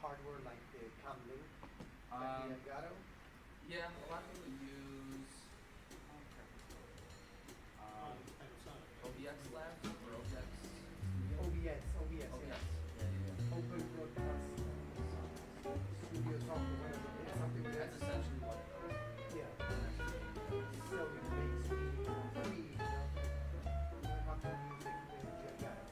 hardware like the Camlink that Um, the Elgato? yeah, a lot of people use OBX Labs or OBX Studio. OBS, OBX. yeah. Yeah. Open Broadcast Studio Software, whatever it is, something like That's that. essentially what it does. Yeah. So it makes me free, you know, you don't have to use the Elgato.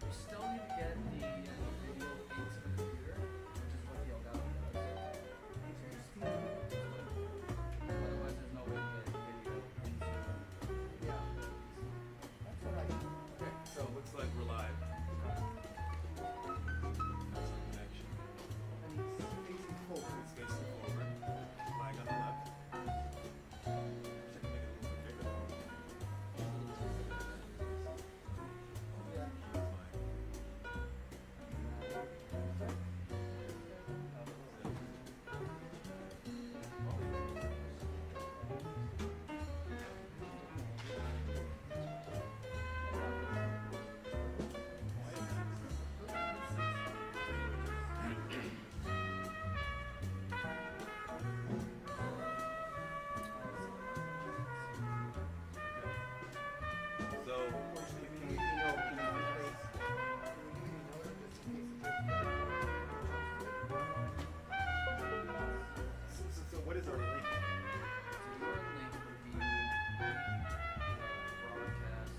You still need to get the video into the computer, which is what the Elgato does. Otherwise, there's no way to get video into. Yeah. That's what I do. Okay, so it looks like we're live. That's the connection. And it's facing forward. It's facing forward. Flag on the left. Check to make it a little bit bigger. Yeah. So, so what is our link? So your link would be broadcast.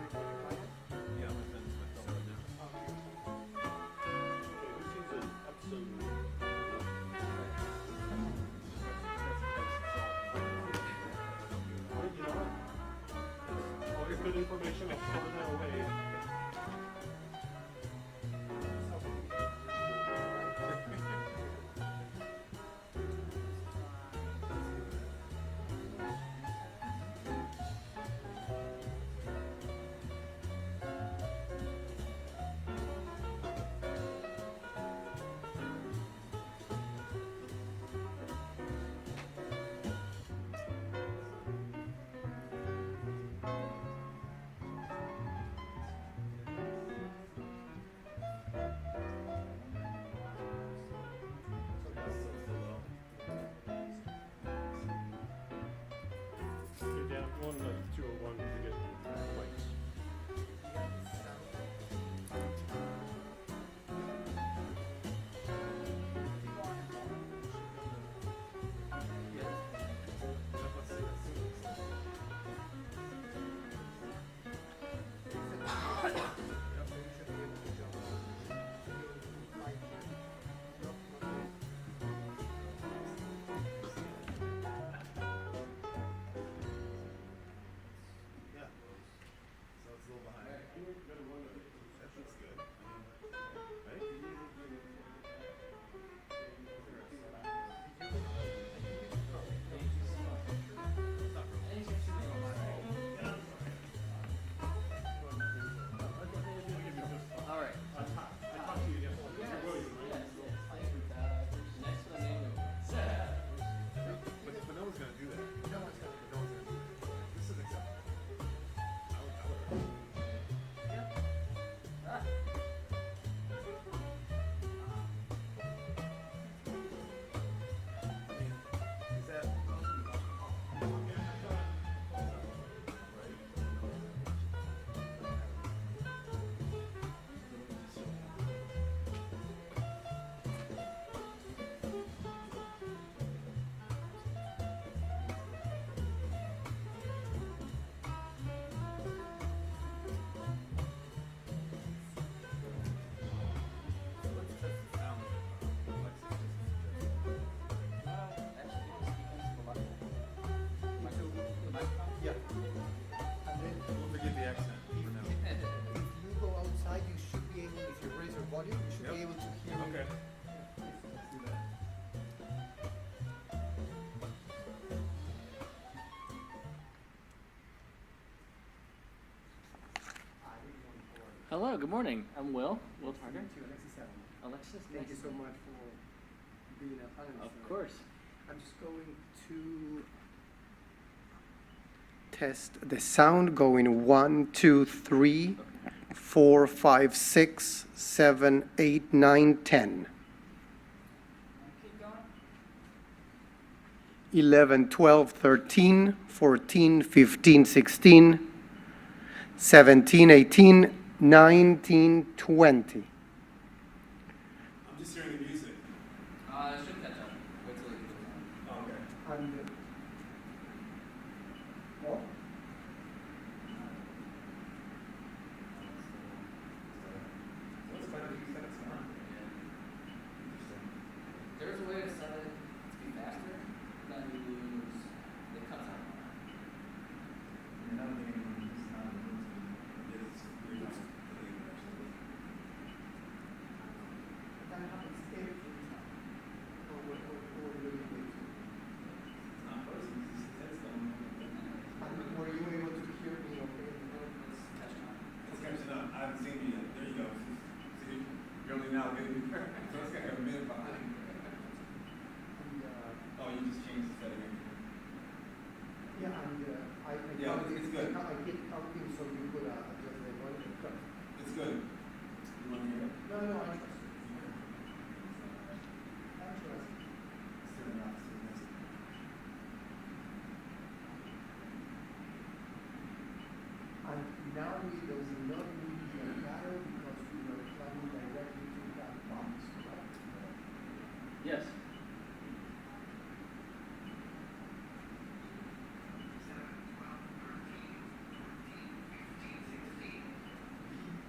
Yeah, I'm gonna send this to All your good information, I'll store that away. You're down one 201 to get lights. Yeah. So it's a little behind. That looks good. All right. I talked to you yesterday. You're William, right? Thank you, Dad. Next to the name. But no one's gonna do that. No one's gonna do that. This is acceptable. I would. Yeah. Hello, good morning. I'm Will Tarter. Alexis, Thank you nice so to- much for being a panelist. Of course. I'm just going to test the sound going 1, 2, 3, 4, 5, 6, 7, 8, 9, 10. Keep going. 11, 12, 13, 14, 15, 16, 17, 18, 19, 20. I'm just hearing the music. It should catch up. Wait till it goes on. Oh, okay. And, what? What's better to use that sound? There's a way to set it to be faster, then you lose, it cuts out. Another thing is not a routine is you're not putting it actually. That happens every time. Or really quick. It's not personal, it's just head's going. And were you able to hear me okay? Catch on. It's catching up. I haven't seen you yet. There you go. See, you're only now getting so it's got a minute behind. And, Oh, you just changed the setting. yeah, and I Yeah, counted, it's good. I keep counting so you could adjust the volume. It's good. You want to hear it? No, I trust you. I trust you. Still not, still missing. And now we does not need the arrow because we are plugging directly to that box, right? Yes.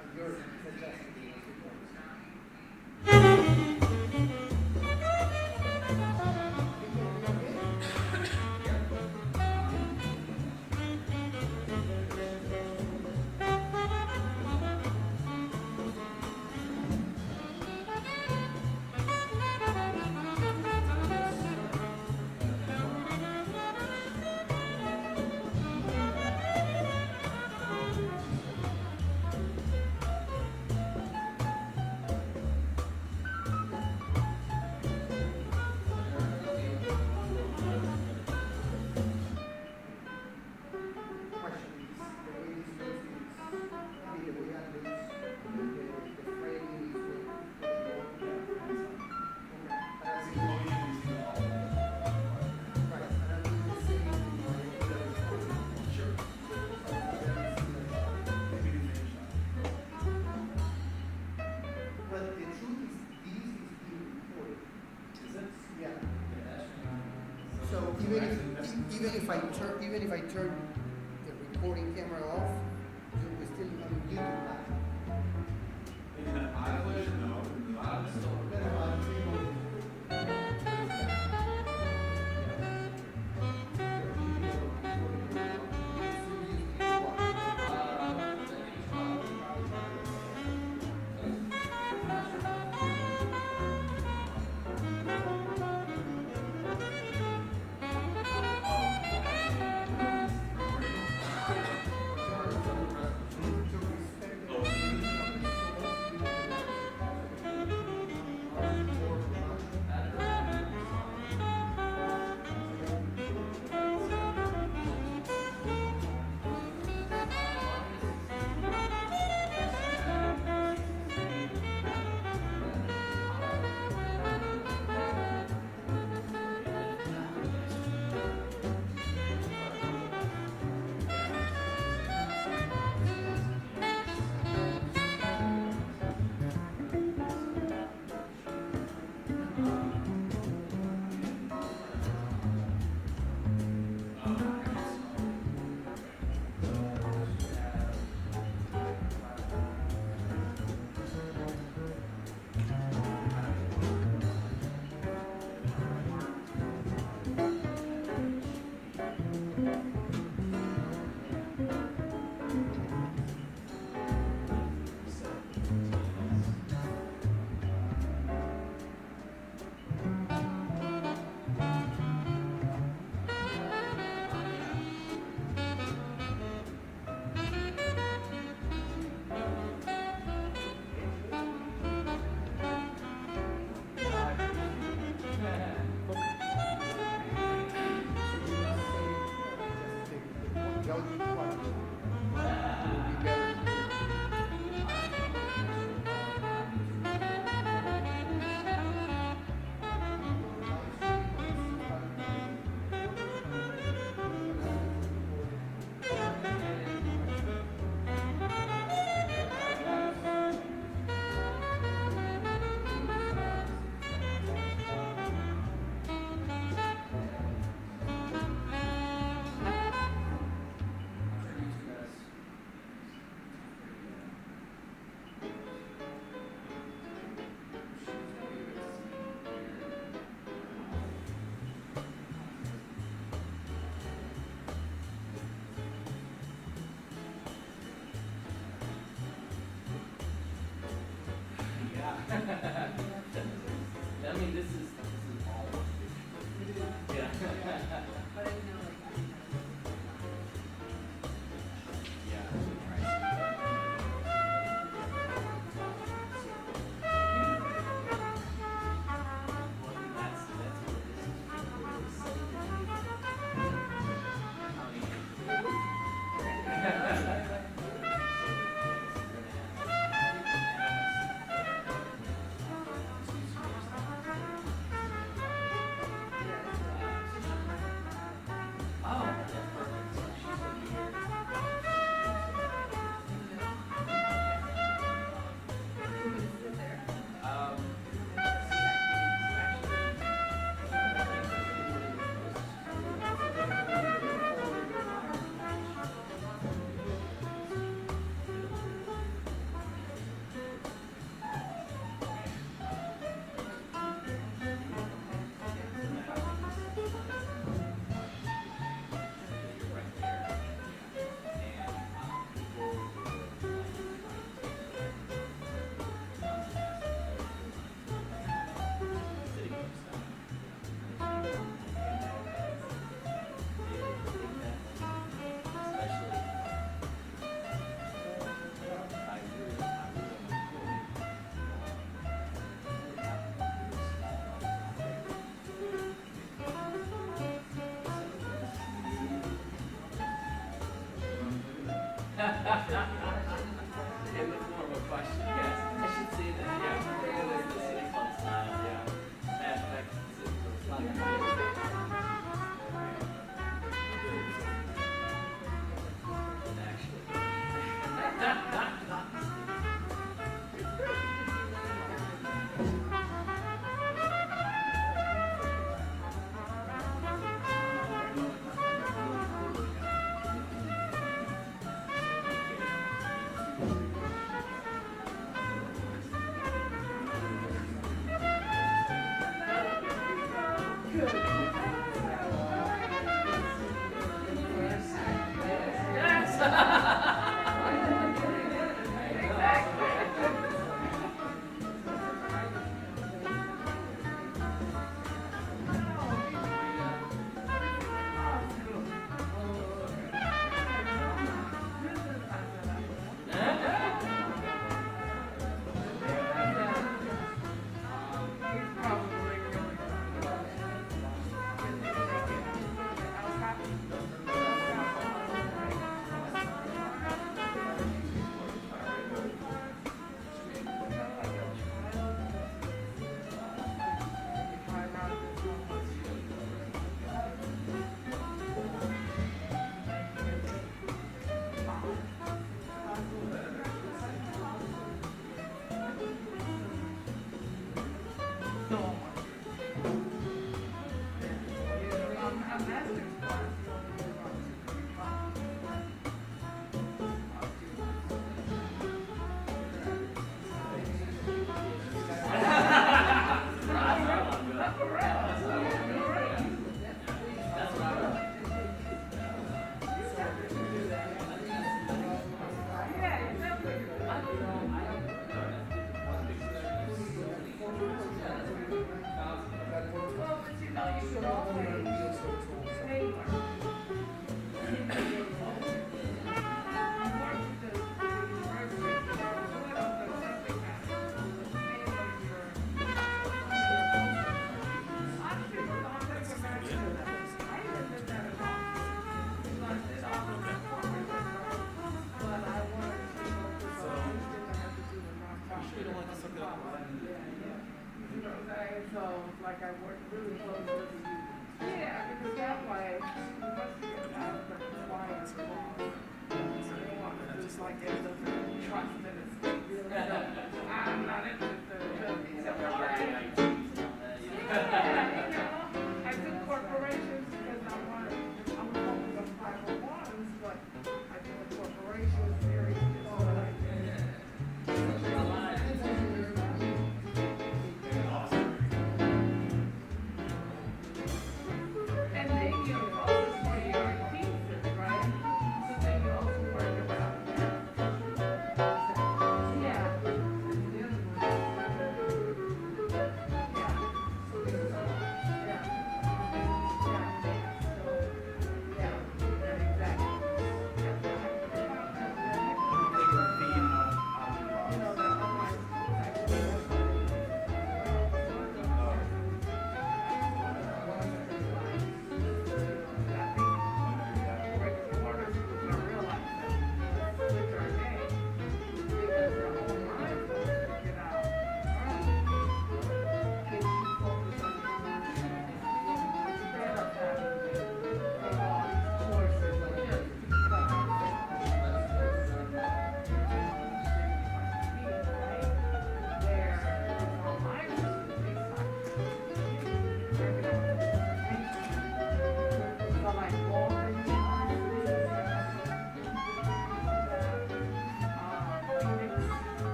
And yours is adjusted to the question is, the way this looks is, I mean, the way that looks, the framing is going to the wall. Okay, and I see, right, and I'm doing the same thing for the other side. Sure. So that is, Maybe the same shot. but the truth is, this is being recorded. Is it? Yeah. So So even if I turn the recording camera off, we still on YouTube live. Maybe not I version, no. Then about 3 months. In the form of question, yes. I should say that, yeah. Regular the city club style, yeah. That it's not So, like, I work really close with you. Yeah, because that way, once you get out of the compliance law, just like it doesn't trust that it's really, I'm not interested in I do corporations because I'm focused on 501s, but I do a corporation series, so like, and then you also for your pieces, right? So then you also worry about yeah.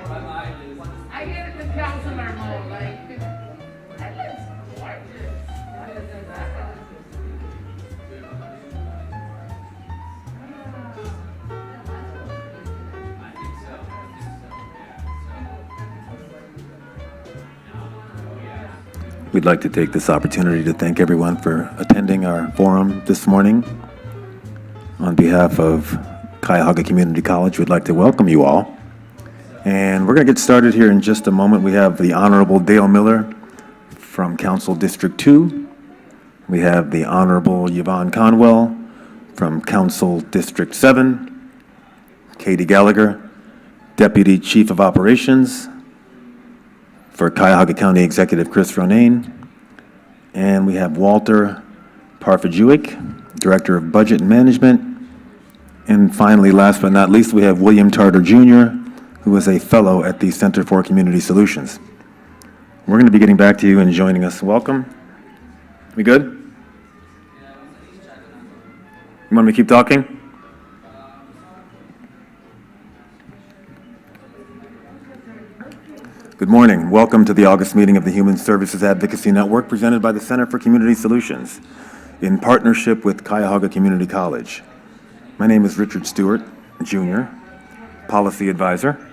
My mind is. I get it to counselor mode, like, that looks gorgeous. What is that? I think so, yeah. So We'd like to take this opportunity to thank everyone for attending our forum this morning. On behalf of Cuyahoga Community College, we'd like to welcome you all. And we're going to get started here in just a moment. We have the Honorable Dale Miller from Council District 2. We have the Honorable Yvonne Conwell from Council District 7. Katie Gallagher, Deputy Chief of Operations for Cuyahoga County Executive Chris Ronayne. And we have Walter Parfajuik, Director of Budget and Management. And finally, last but not least, we have William Tarter Jr., who is a fellow at the Center for Community Solutions. We're going to be getting back to you and joining us. Welcome. We good? You want me to keep talking? Good morning. Welcome to the August meeting of the Human Services Advocacy Network presented by the Center for Community Solutions in partnership with Cuyahoga Community College. My name is Richard Stewart, Jr., Policy Advisor.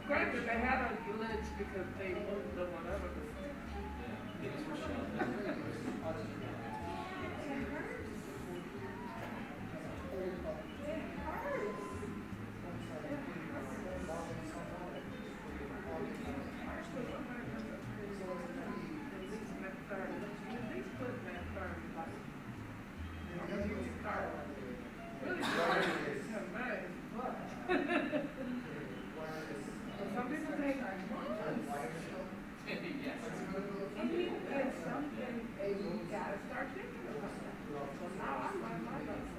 Granted, they had a glitch because they moved the whatever. Some people take months. And it's something you gotta start thinking about. So now I learn my lesson.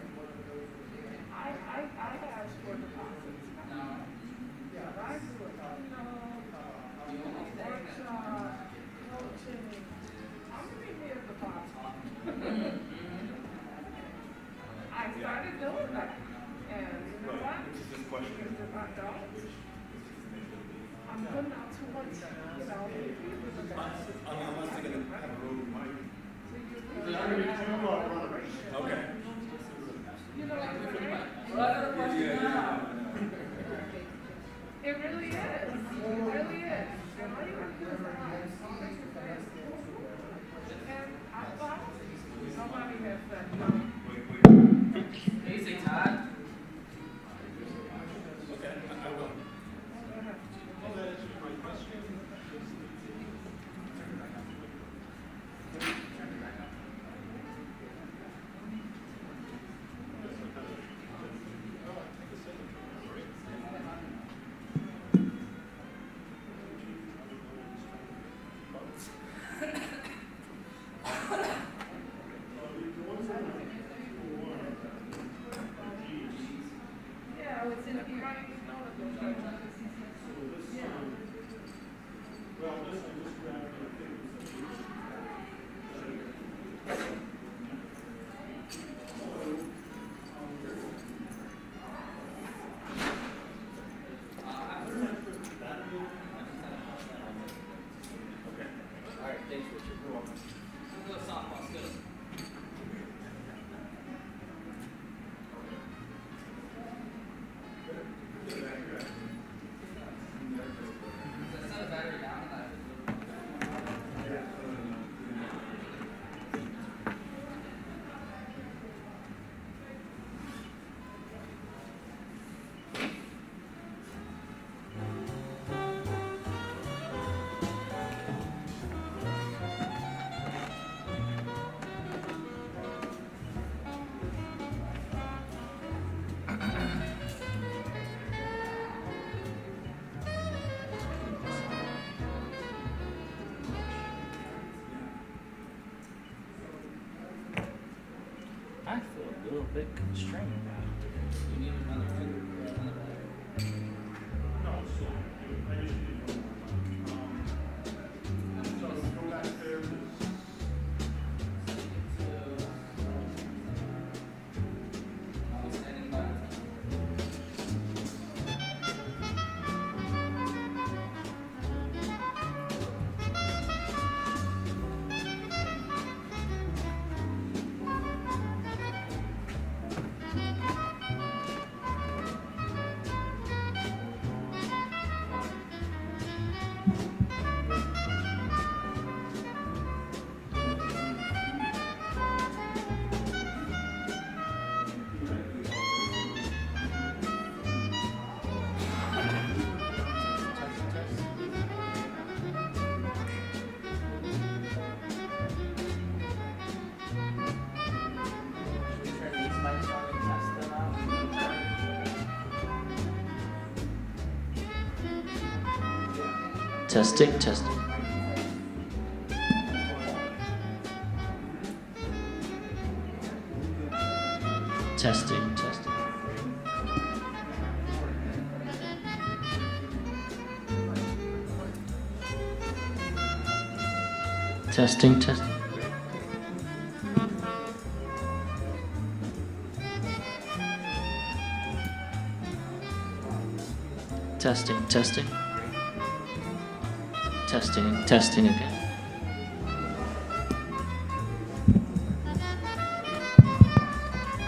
I asked for deposits. Yeah, I do it. Workshop, coaching. I'm gonna need me a deposit. I started doing that. And you know what? Because if I don't, I'm putting out too much, you know, people in the box. Unless they're going to have a road mic. Okay. You know what I'm saying? It really is. It really is. And all you have to do is ask. And I thought somebody has said no. Easy, Todd. Okay, I will. little bit constrained. You need another finger on the battery. No, so, I usually don't. So go back there. I'll be standing by. Turn these mics on and test them out. Testing, testing. Testing, testing. Testing, testing. Testing, testing. Testing, testing again.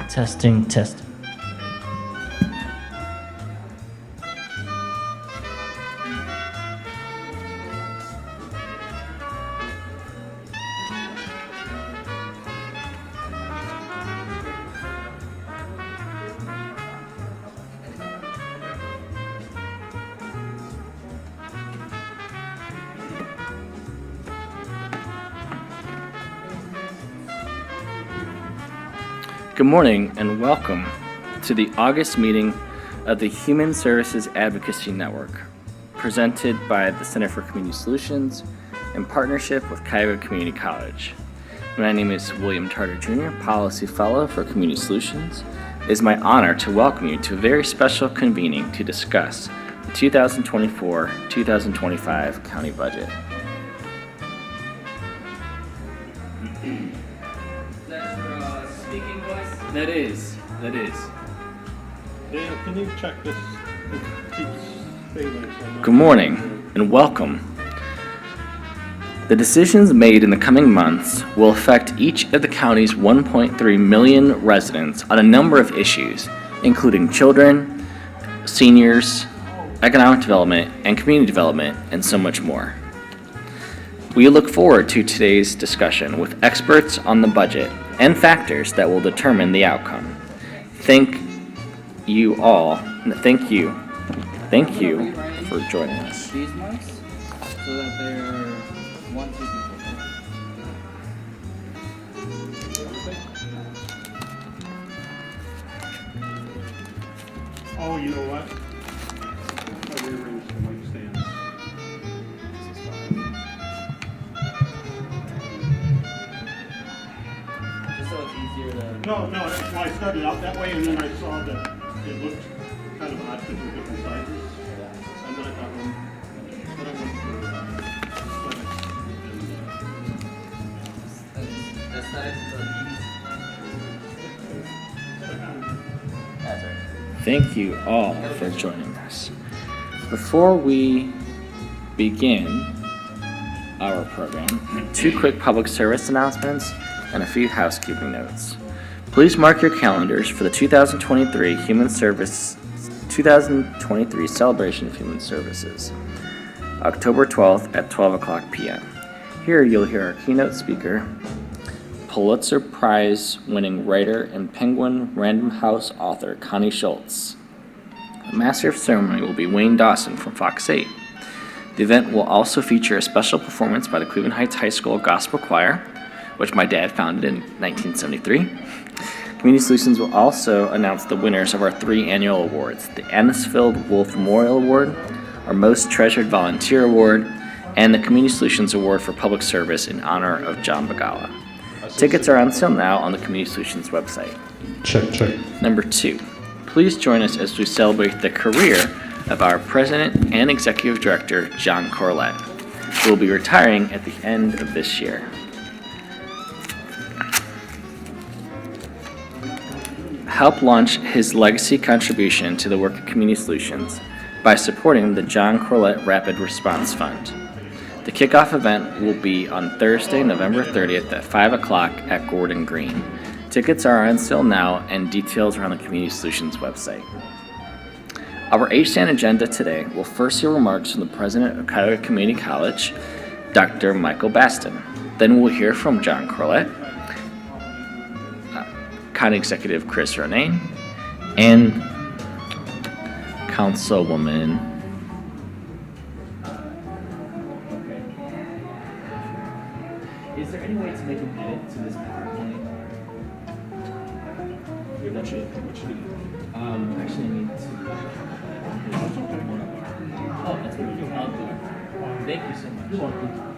Testing, testing. Good morning and welcome to the August meeting of the Human Services Advocacy Network, presented by the Center for Community Solutions in partnership with Cuyahoga Community College. My name is William Tarter Jr., Policy Fellow for Community Solutions. It is my honor to welcome you to a very special convening to discuss the 2024-2025 county budget. Speaking voice? That is. Dan, can you check this? It keeps failing. Good morning and welcome. The decisions made in the coming months will affect each of the county's 1.3 million residents on a number of issues, including children, seniors, economic development, and community development, and so much more. We look forward to today's discussion with experts on the budget and factors that will determine the outcome. Thank you for joining us. These mics so that they're 1, 2, 3, 4. Oh, you know what? I rearranged the mic stands. Just so it's easier to. No, well, I started out that way and then I saw that it looked kind of odd because they're different sizes. And then I thought, well, but I went for Aesthetics for That's right. Thank you all for joining us. Before we begin our program, 2 quick public service announcements and a few housekeeping notes. Please mark your calendars for the 2023 Celebration of Human Services, October 12th at 12 o'clock p.m. Here you'll hear our keynote speaker, Pulitzer Prize-winning writer and Penguin Random House author Connie Schultz. The master of ceremony will be Wayne Dawson from Fox 8. The event will also feature a special performance by the Cleveland Heights High School Gospel Choir, which my dad founded in 1973. Community Solutions will also announce the winners of our 3 annual awards, the Anisfield Wolf Memorial Award, our Most Treasured Volunteer Award, and the Community Solutions Award for Public Service in honor of John Bagala. Tickets are on sale now on the Community Solutions website. Check. Number 2, please join us as we celebrate the career of our President and Executive Director, John Corlett, who will be retiring at the end of this year. Help launch his legacy contribution to the work of Community Solutions by supporting the John Corlett Rapid Response Fund. The kickoff event will be on Thursday, November 30th at 5 o'clock at Gordon Green. Tickets are on sale now and details are on the Community Solutions website. Our HSAN agenda today will first hear remarks from the President of Cuyahoga Community College, Dr. Michael Baston. Then we'll hear from John Corlett, County Executive Chris Ronayne, and Councilwoman Is there any way to make an edit to this PowerPoint? Actually, I need to. Oh, that's what we do. I'll do it. Thank you so much. You're welcome.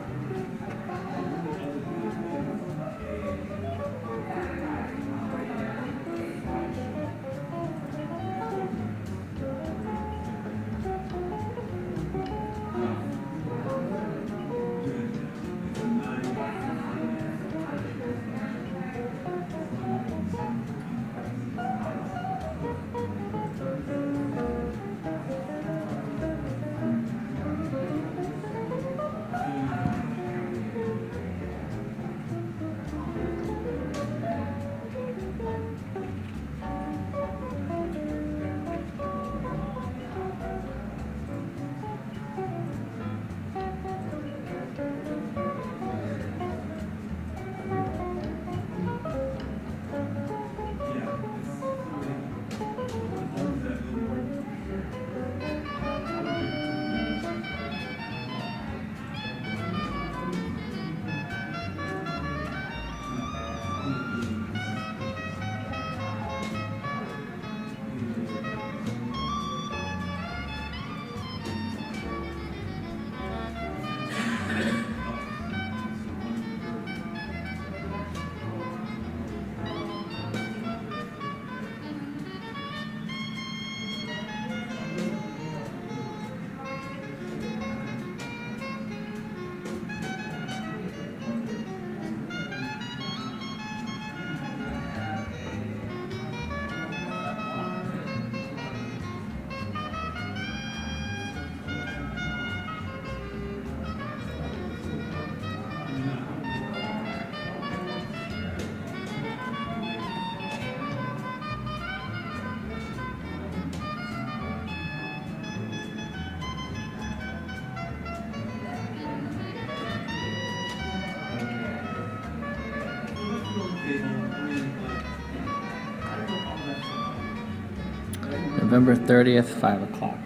November 30th, 5 o'clock.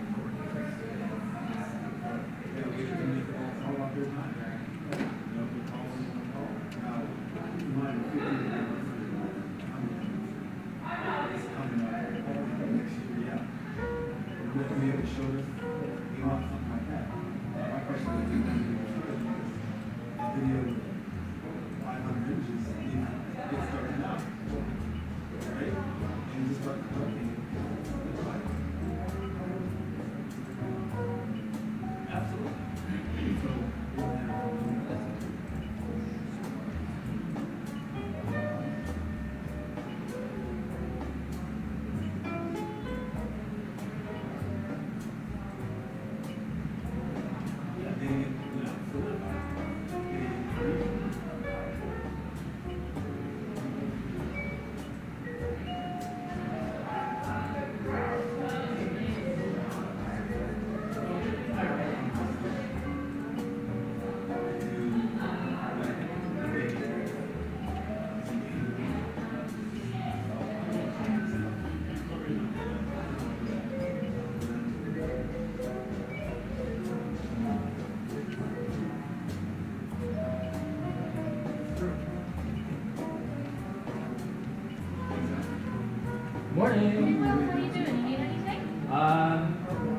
Morning. How are you doing? You need anything?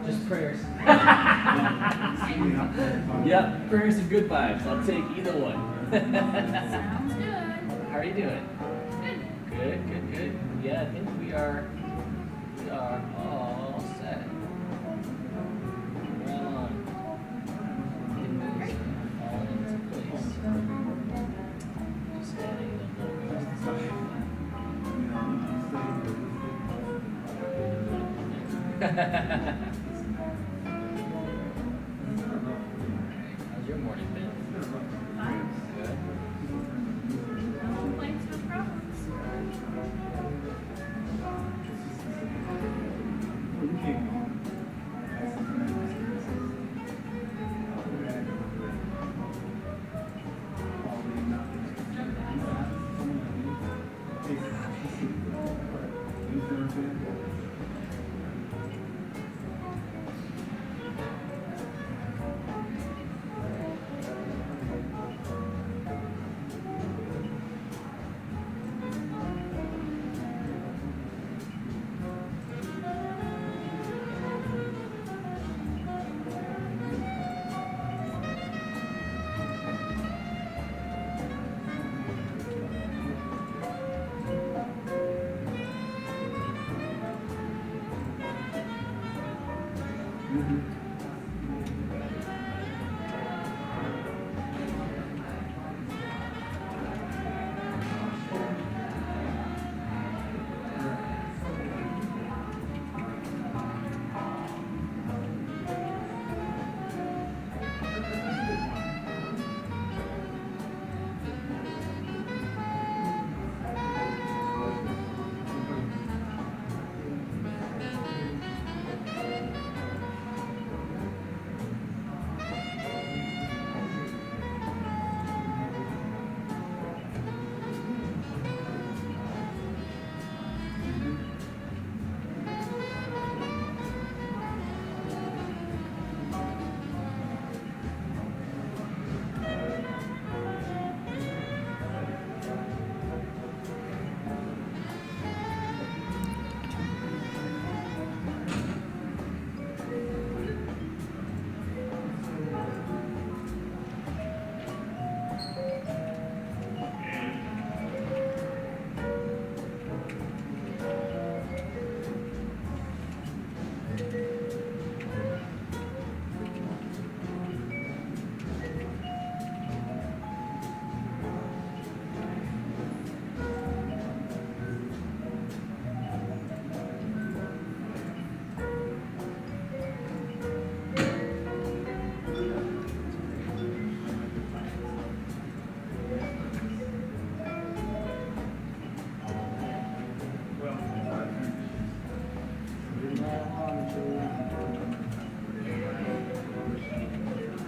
Just prayers. Yeah, prayers and good vibes. I'll take either one. Sounds good. How are you doing? Good, good, good. Yeah, I think we are all set. Well on. Getting these all into place. Just adding a little How's your morning been? Fine. Good. No complaints, no problems.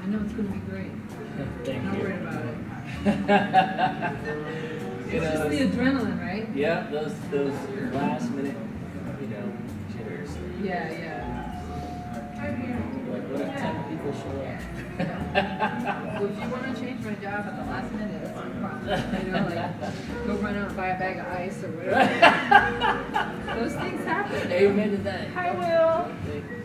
I know it's gonna be great. Thank Not you. worried about it. You It's just know, the adrenaline, right? yeah, those last minute, jitters. Yeah, yeah. Like, what if 10 people show up? Well, if you wanna change my job at the last minute, it's no problem. You know, like, go run out and buy a bag of ice or whatever. Those things happen. Amen to that. Hi, Will.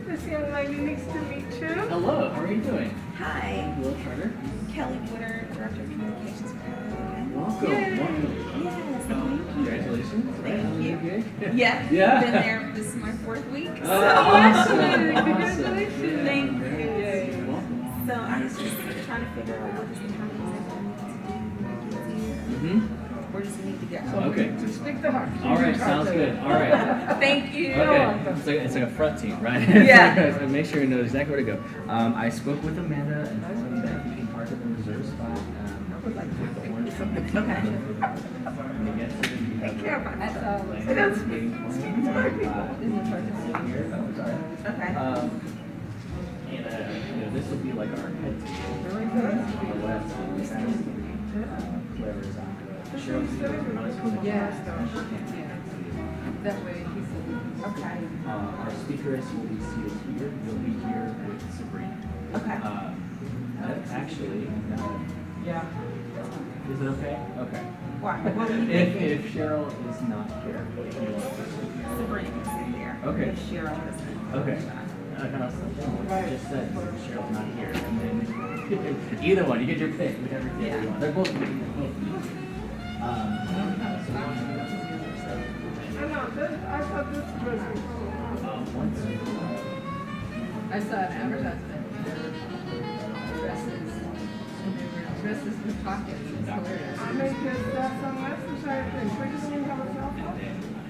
This young lady needs to meet you. Hello, how are you doing? Hi, Will Charter. Kelly Woodard, Director of Communications for Cuyahoga. Welcome. Yay. Welcome. Yes, thank you. Congratulations. Thank Right, you. okay. Yeah, Yeah. been there. This is my 4th week. Oh, So, awesome. Congratulations. Yeah, Thank you. congratulations. Welcome. so I was just trying to figure out what is the time exactly we need to do when he gets here. Mm-hmm. Where does he need to go? Okay. Just speak the heart. All right, sounds good. All right. Thank you. Okay, it's like a front team, right? Yeah. So make sure you know exactly where to go. I spoke with Amanda and told them that you can park in the reserve spot with the orange truck. Okay. When you get to it, you have care about That's the all. lane That's- waiting for you. Isn't it hard to see? Here, oh, sorry. Okay. And this will be like our head table. Really good. On the left, so we have Claire is on the Cheryl's Yeah. That way he's, Okay. Our speakers will be seated here. You'll be here with Sabrina. Okay. Actually, yeah. Is it okay? Okay. Why? What were you If thinking? Cheryl is not here, what do you want to do? Sabrina can sit there. Okay. If Cheryl isn't. Okay. I just said Cheryl's not here, and then either one, you get your pick, whichever kid you want. They're both good. I know, this, I thought this was I saw an advertisement for dresses, and they were dresses with pockets. It's hilarious. I make this stuff on exercise thing. We just didn't have a cell phone.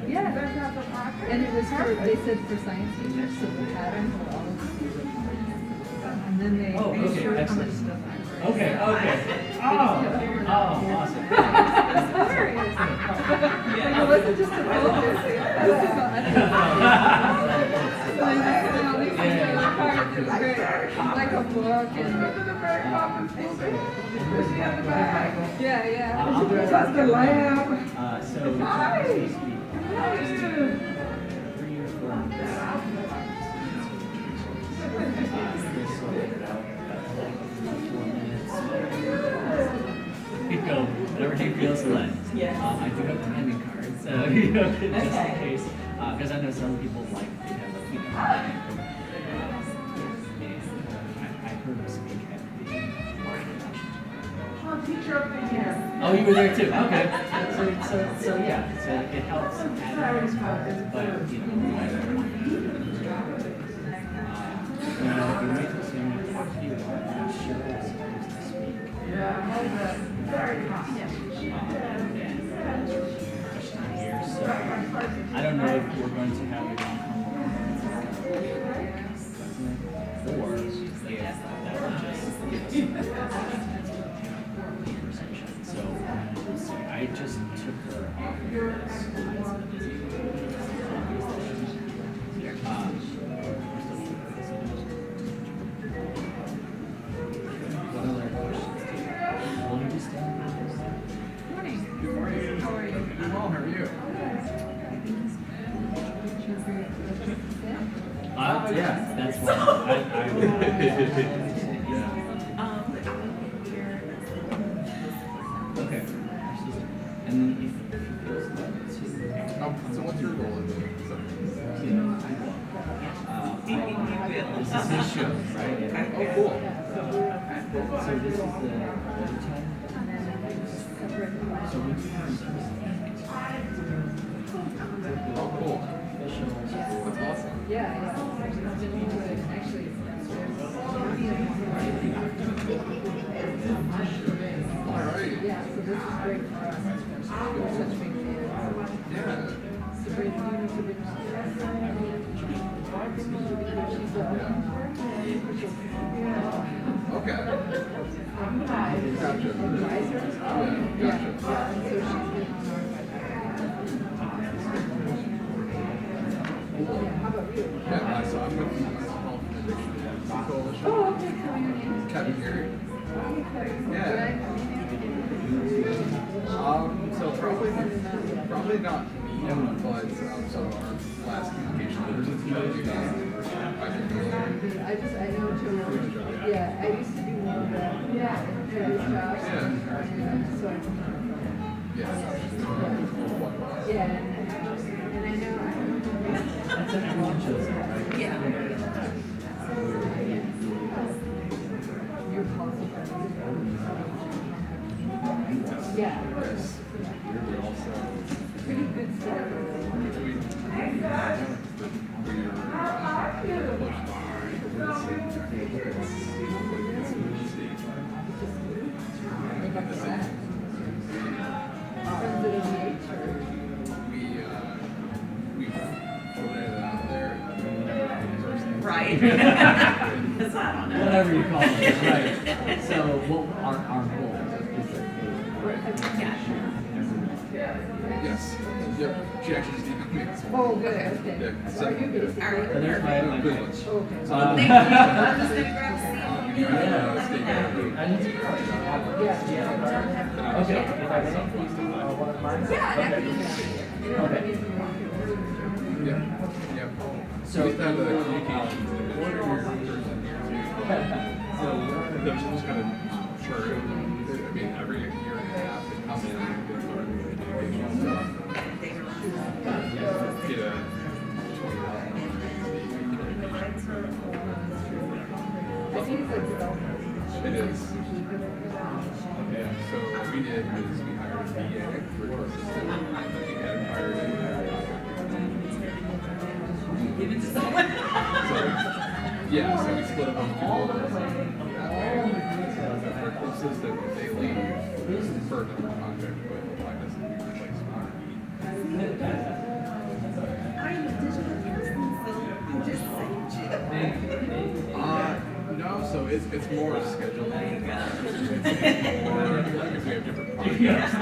Yeah, There's not the pocket. and it was for, they said for science teachers, so the pattern for all of them. And then they Oh, made okay, sure how much excellent. stuff I wear. Okay, okay. Oh, awesome. It's hilarious. Like, it wasn't just a focus. This is all, I don't know. So they just put all these things in the cards. It was great. Like a book and. Yeah, yeah. I'll be right That's the lamp. So, to speak, just 3 or 4 you know, whatever he feels like. I do have the ending card, so you know, just in case, because I know some people like to have a, you know, I heard him speak at the Oh, teacher of the year. Oh, you were there too. Okay. So yeah. So it helps add but you know. We wait till someone to talk to you about it. I'm sure it's supposed to speak. Yeah, very hot. Here, so I don't know if we're going to have it on or if that will just give us conversation. So we'll see. I just took her off the slides. What other questions do you have? Will you just stand? Good morning. How are you? I'm well, how are you? Yeah, that's why I yeah. Okay. And then if he feels led to, So what's your role in the you know, this is his show, right? Oh, cool. So this is the other time. So we Oh, cool. officials. That's awesome. Yeah, yeah. Actually, All right. yeah, so this is great for us. We're such big fans. Yeah. Sabrina, do you know Sabrina? Okay. Gotcha. Advisors? Yeah, Yeah, gotcha. yeah, and so she's been on our Yeah, how about you? Yeah, so I'm with Health and Addiction Coalition. Oh, okay, tell me your name. Kevin Gary. Yeah. So probably not me, but so our last communication I know Joe. Yeah, I used to do more of that. Yeah. Jobs. So I yeah, and I know. That's everyone shows up, right? You're qualified. Yeah. Pretty good stuff. Right. Whatever you call it, right? So, what our goal is that Yes. Yep. She actually just emailed me this morning. Oh, good, okay. Yeah, So so- are you based? So there's my Goodwin. Okay. Thank Yeah. I need to okay. If I may, one of mine? Okay. Yeah. Yep. So, So we have the communications administrator. So those just kind of churn. I mean, every year and a half, they come in and get our communication stuff. Get a 20 I think it's like development. It is. Yeah. So what we did was we hired VA, virtual assistant. He had hired in Give it to someone. So, yeah, so we split up on all the virtual assistant, they leave for another contract, but why doesn't he replace me? I'm a digital person, so I'm just saying. No, so it's more scheduling. Like if we have different projects,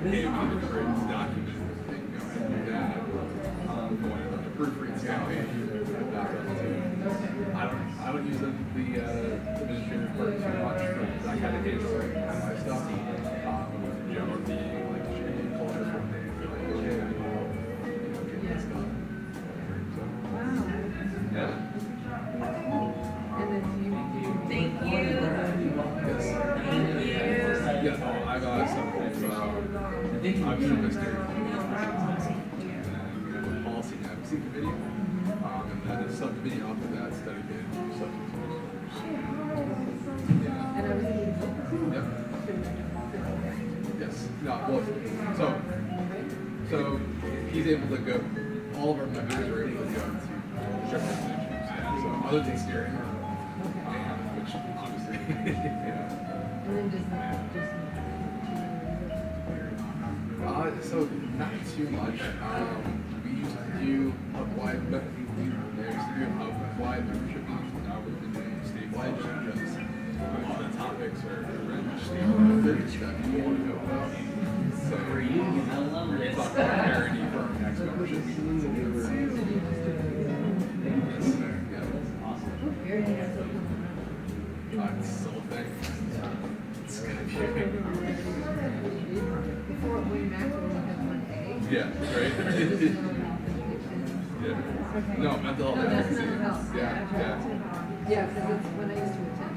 hey, we need to create this document, and go ahead and do that. Going to the proofread scanning, I don't use the administrative part too much, because I kind of handle my stuff. Joe or me, like, pull it from there, be like, okay, I know, get this done. So, yeah. Thank you. Yes. Yeah, oh, I've some I've been a steering committee. And then we have a policy and advocacy committee. And then a subcommittee off of that study management subcommittee. Yeah. Yep. Yes. No, well, so he's able to go, all of our members are able to go to different issues. Yeah. So other than steering, which obviously, so not too much. We used to do hub-wide, but we used to do hub-wide membership meetings. Now we've been doing statewide because the topics are very much statewide that people want to know about. So For you, I love we're this. talking about parity for our next membership meetings. It's still a thing. It's gonna be a big Before we met, we had 1A. yeah, right? Yeah. No, mental health. No, that's advocacy. mental health. Yeah, yeah. Yeah, because it's when I used to attend.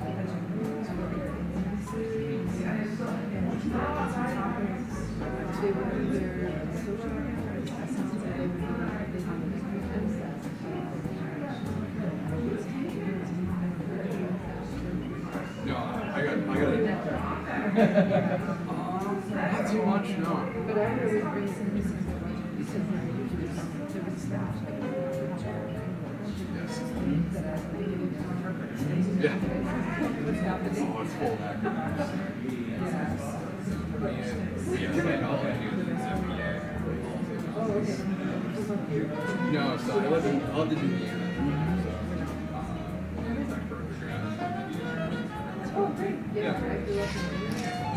They would do their social workers, they would No, I got it. Not too much, no. But I would always bring some pieces of budget because there was staff like Yes. that I needed to interpret. Yeah. Stop the Oh, it's full of acronyms. Yeah, psychology is MBA. Oh, okay. No, so I live in Indiana. So, it's like for undergrad. Oh, great. Yeah. I grew up in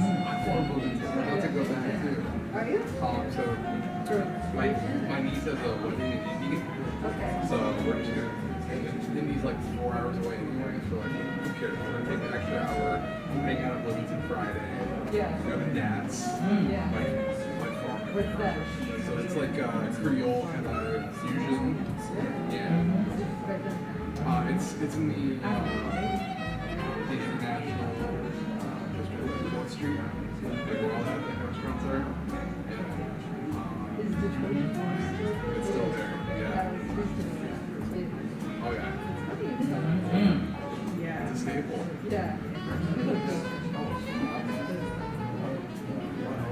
I'm horrible. I'd love to go back too. Are you? So my niece has a wedding in Indy, Okay. so we're just gonna. And Indy's like 4 hours away anyway, so like who cares? We're gonna take an extra hour, hang out at Livingston Friday, Yeah. go to Nats, Yeah. like farm. What's that? So it's like Creole kind of fusion. Yeah. It's in the international district of 4th Street, like where all the restaurants are. Is Detroit It's still there. Yeah. Oh yeah. Yeah. It's a staple. Yeah.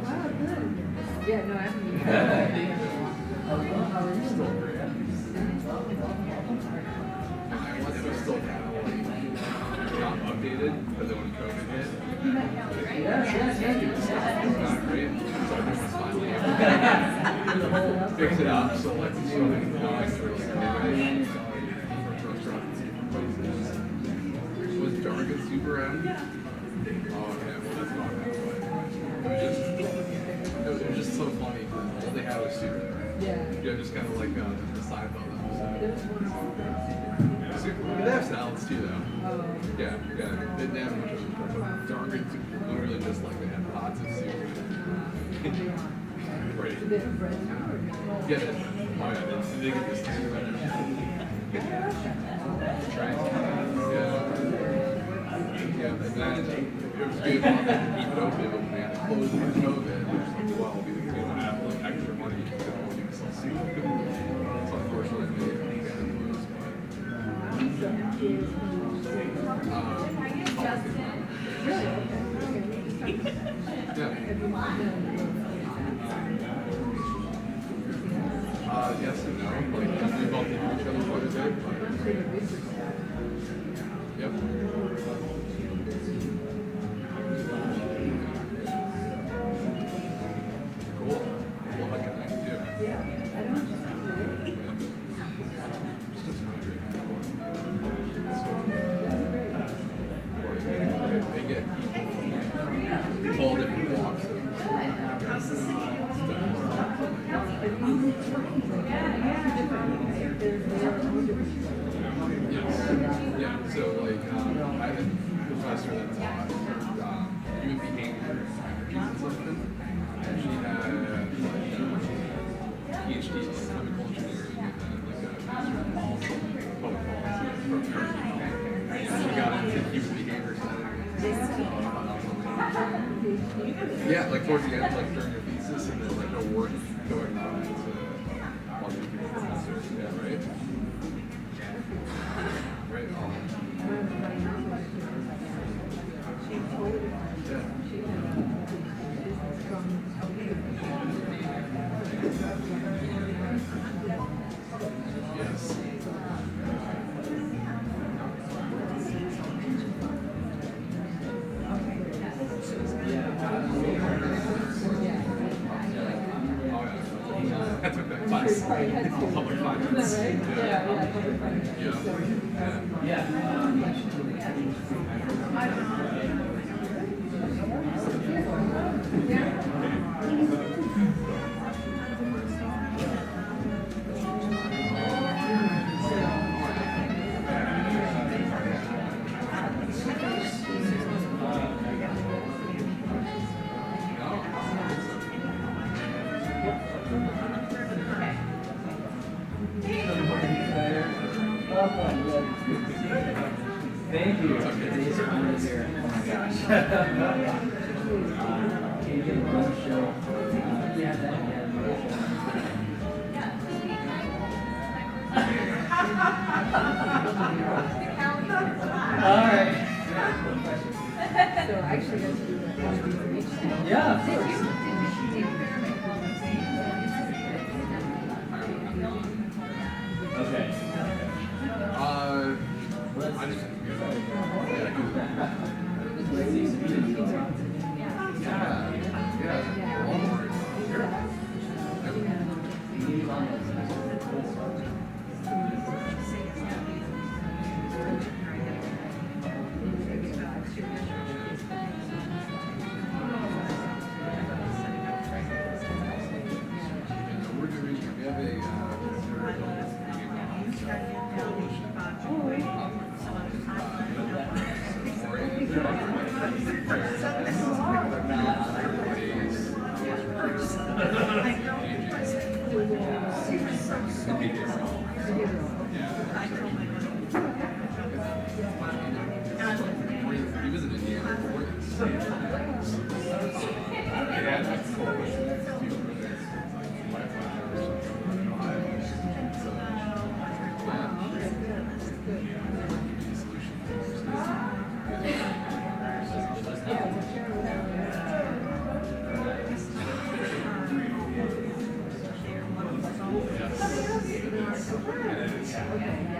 Wow, good. Yeah, no, I haven't. Still great. It was still kind of like not updated, but then when COVID hit, it was not great. So everyone's finally able to fix it up. So like so many products were like was Jargon Super M? Oh yeah, well that's not that way. It was just so funny because all they had was Super. Yeah. Just kind of like the side of them. Super. They have salads too, though. Oh. Yeah. They didn't have much of it, but Jargon Super literally just like they had pots of soup. Right. They have bread now or no? Yeah. Oh yeah. They get this thing right Right. Yeah. Yeah. And then it was good about that keep it open, but man, it closed with COVID, which is well because we don't have like extra money to go and sell soup. So unfortunately, they got to lose, but. Yeah. Yes and no. Like, we both know each other quite a bit, but. Yep. Cool. Well, what can I do? They get all different walks. Yes. Yeah. So like, I had a professor that taught human behavior and something. She had like PhD in chemical engineering and then like a master in policy, public policy from Cuyahoga County. And she got into human behavior study. Yeah, like towards the end, like during your thesis, and then like the work going on into watching people professors. Yeah, right. Right. Yes. I took that class. Public finance. Yeah. Thank you. Today's honor here. Oh my gosh. Can you give a run show? Yeah, that again. All right. So actually, that's Yeah, of course. Okay. I just. Yeah. Walmart. Sure. We're doing. We have a. He was in Indiana before this. Yeah, that's cool.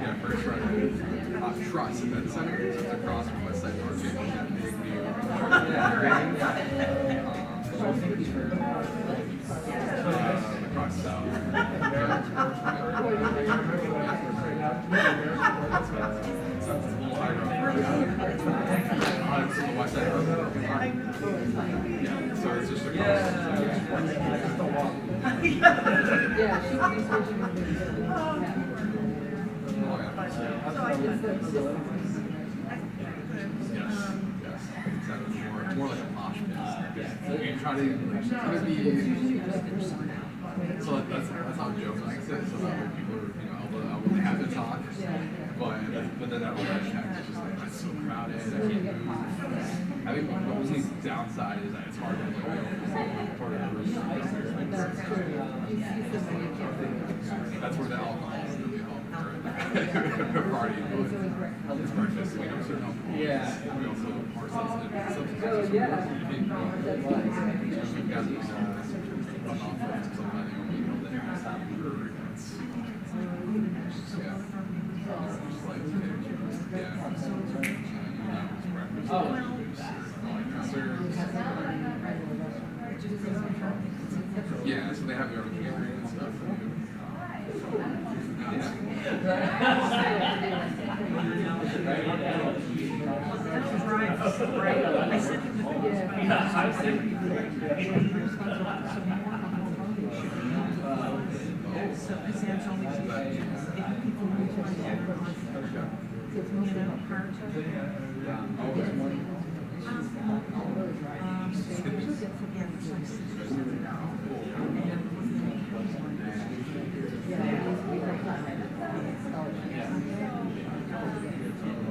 Yeah, first right. Trust Event Center. It's across from West Side Market. That big new. Across south. It's a little higher up. It's on the West Side Market. Yeah, so it's just across. Yes. It's more like a mosh pit. You try to be. So that's how jokes like this. So that way people are, elbow to elbow, they have to talk. But then that overhead check is just like, it's so crowded, I can't move. I think the only downside is that it's hard to like part of the room. That's where the alcohol is really helpful. party, but it's breakfast. We don't serve alcohol. Yeah. We also are sensitive to substances. We've got those runoff from somebody on the hill there. It's, yeah. Just like, yeah. Breakfast. Oh. Concerts. Yeah, so they have their own catering and stuff.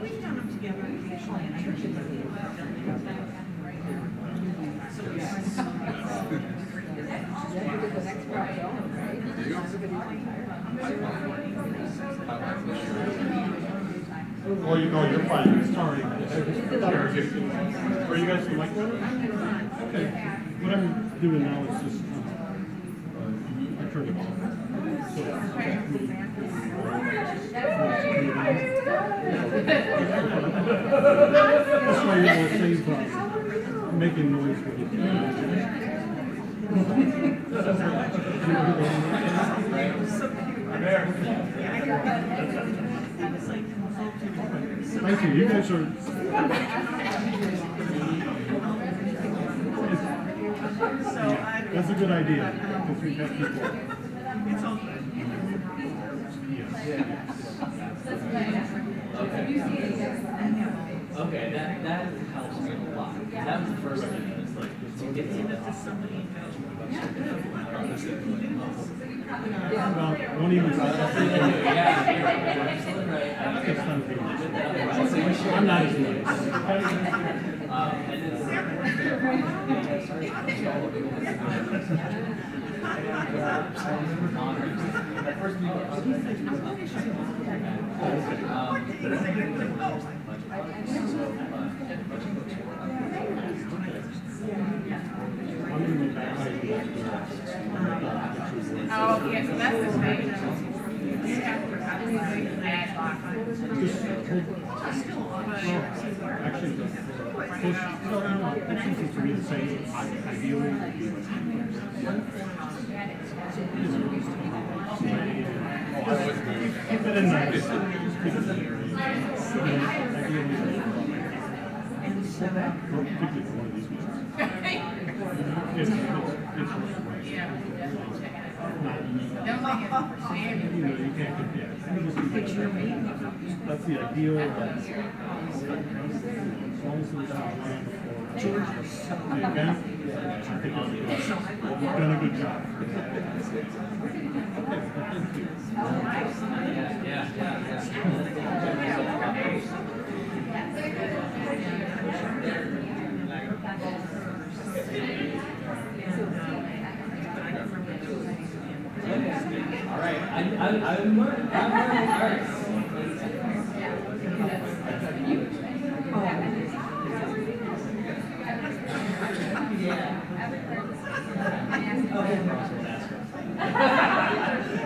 We've done them together occasionally, and I usually Oh, you're fine. Sorry. Are you guys the mic runner? Okay. What I'm doing now is just, I turned it off. So, that's why you will save making noise when you Thank you. You guys are. That's a good idea because we have people. Okay, that helps me a lot. That was the first thing. It's like to get to somebody. Well, don't even try that. I'm not as nice. Oh, yeah, so that's the thing. You have to have a bad box. Actually, that seems to be the same ideally. Keep it in there. Just keep it in there. Particularly for one of these meetings. It's Don't think it's for you know, you can't compare. That's the ideal. As long as there's not land before. Okay? You've done a good job. All right, I'm learning arts.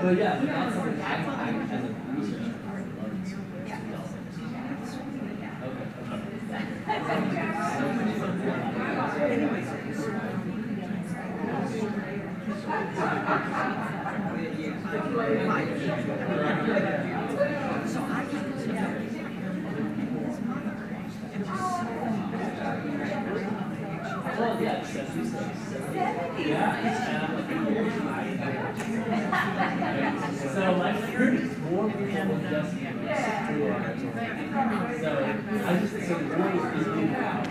Well, yeah, but that's something I as a researcher part of arts. Well, yeah, it's 70. Yeah. So my theory is more people just so I just so the word is being out.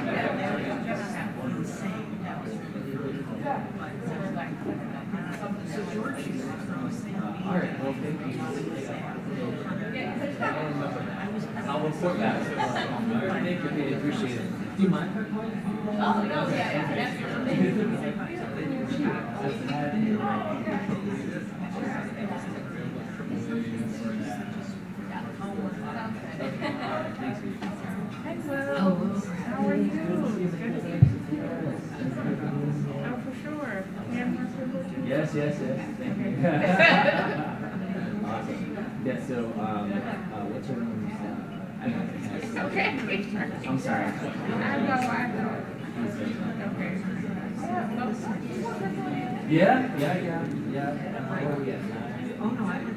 All right, well, thank you. I'll report back. All right, thank you. Really appreciate it. Do you mind if I call you? Oh, no, yeah. Hey, Will. How are you? Good to see you. Oh, for sure. Yeah, Yes. Thank you. Awesome. Yeah. So, what's your name? Okay. I'm sorry. I know. Okay. Yeah. Where are we at? Oh no, I was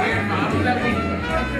Here, Mom, let me.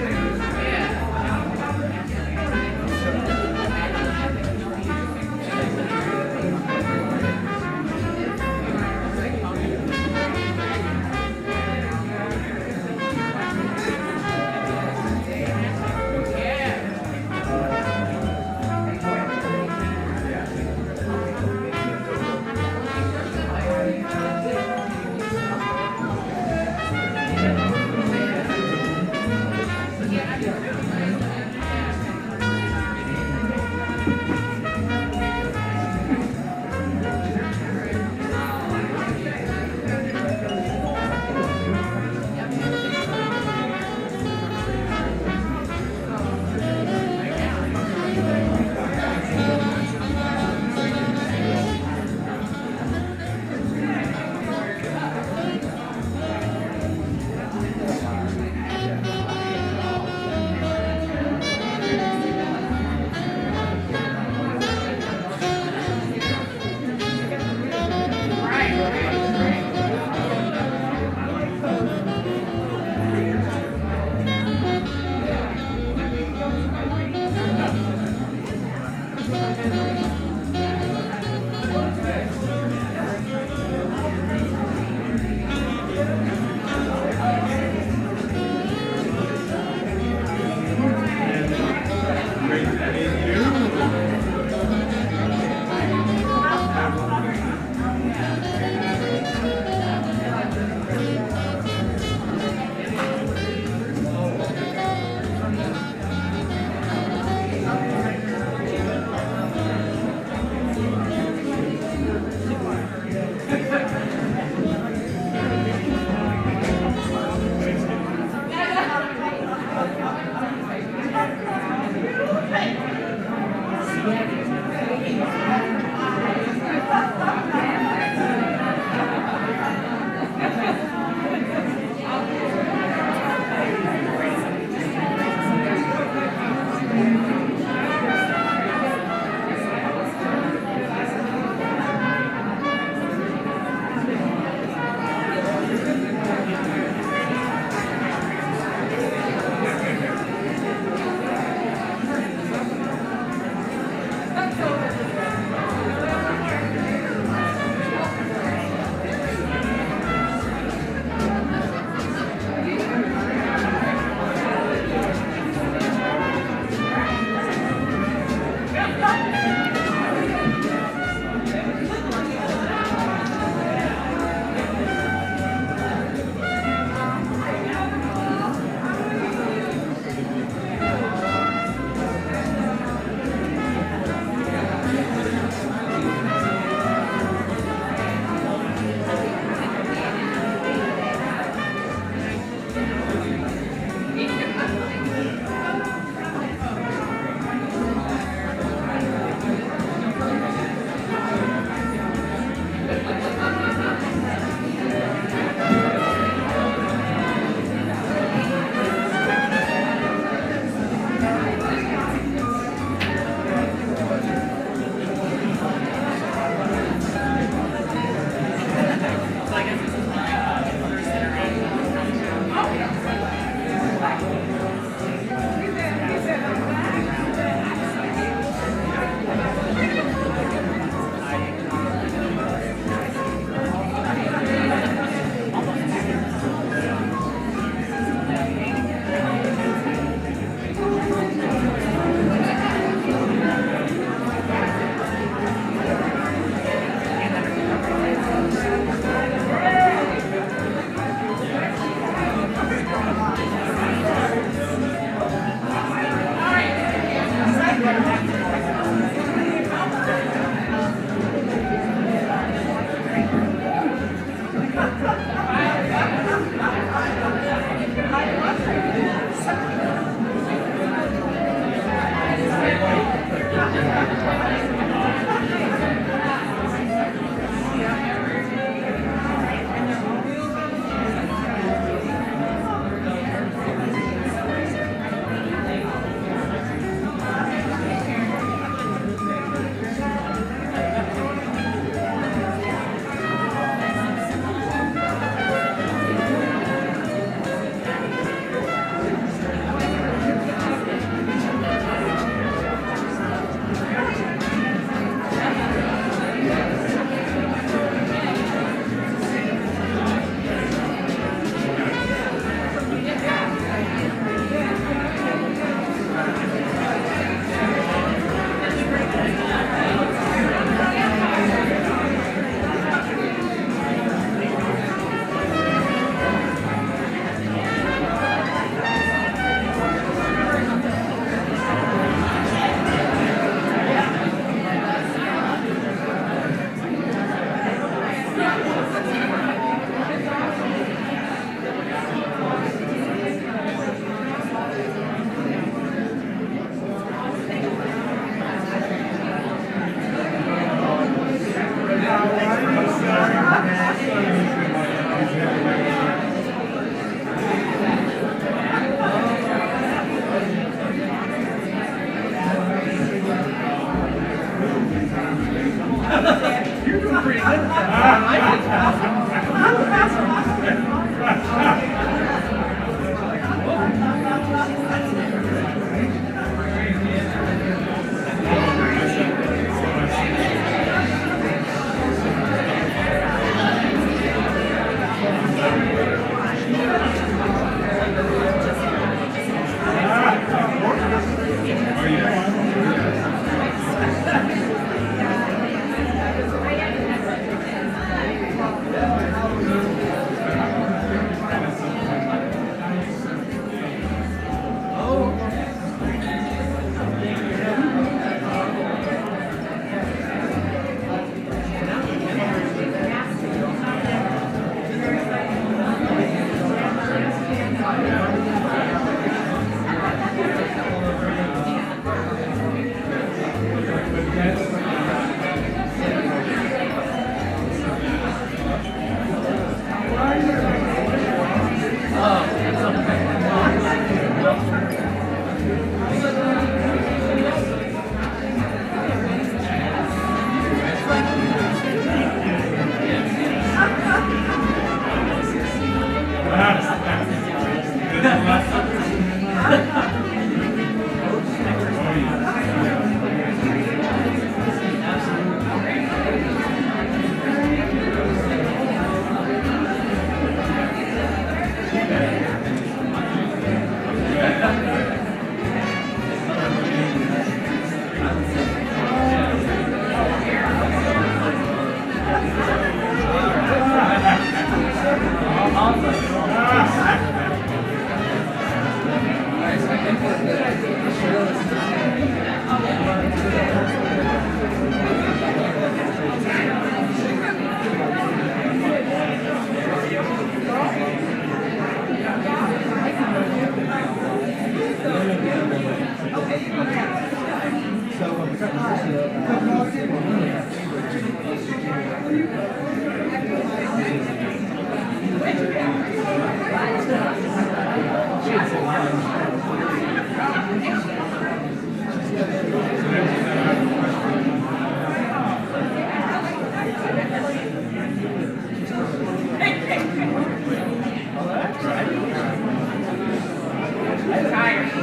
Tired.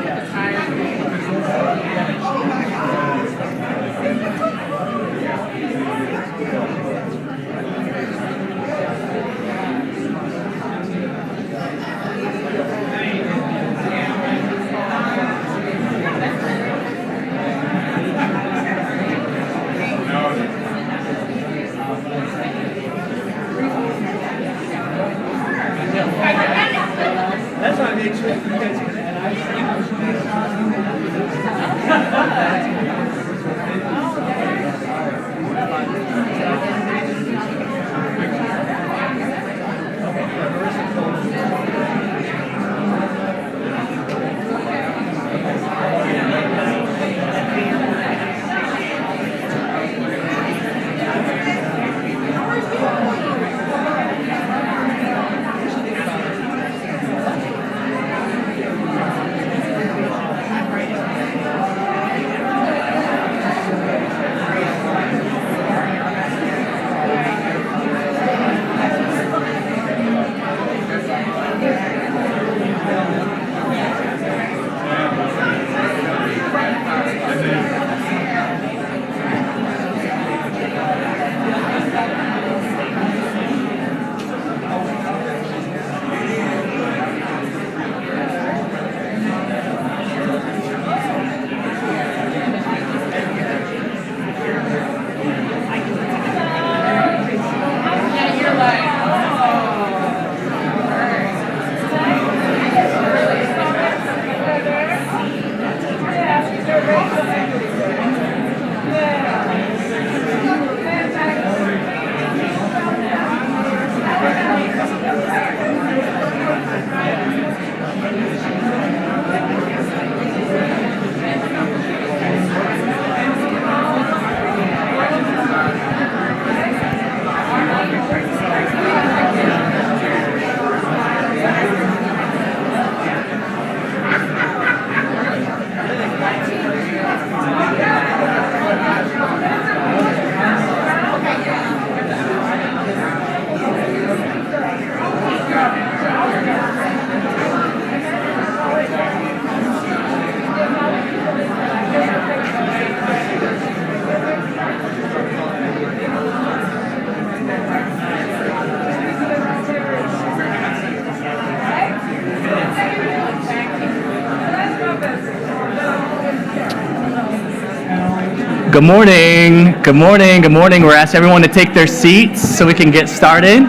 Good morning. Good morning. Good morning. We're asking everyone to take their seats so we can get started.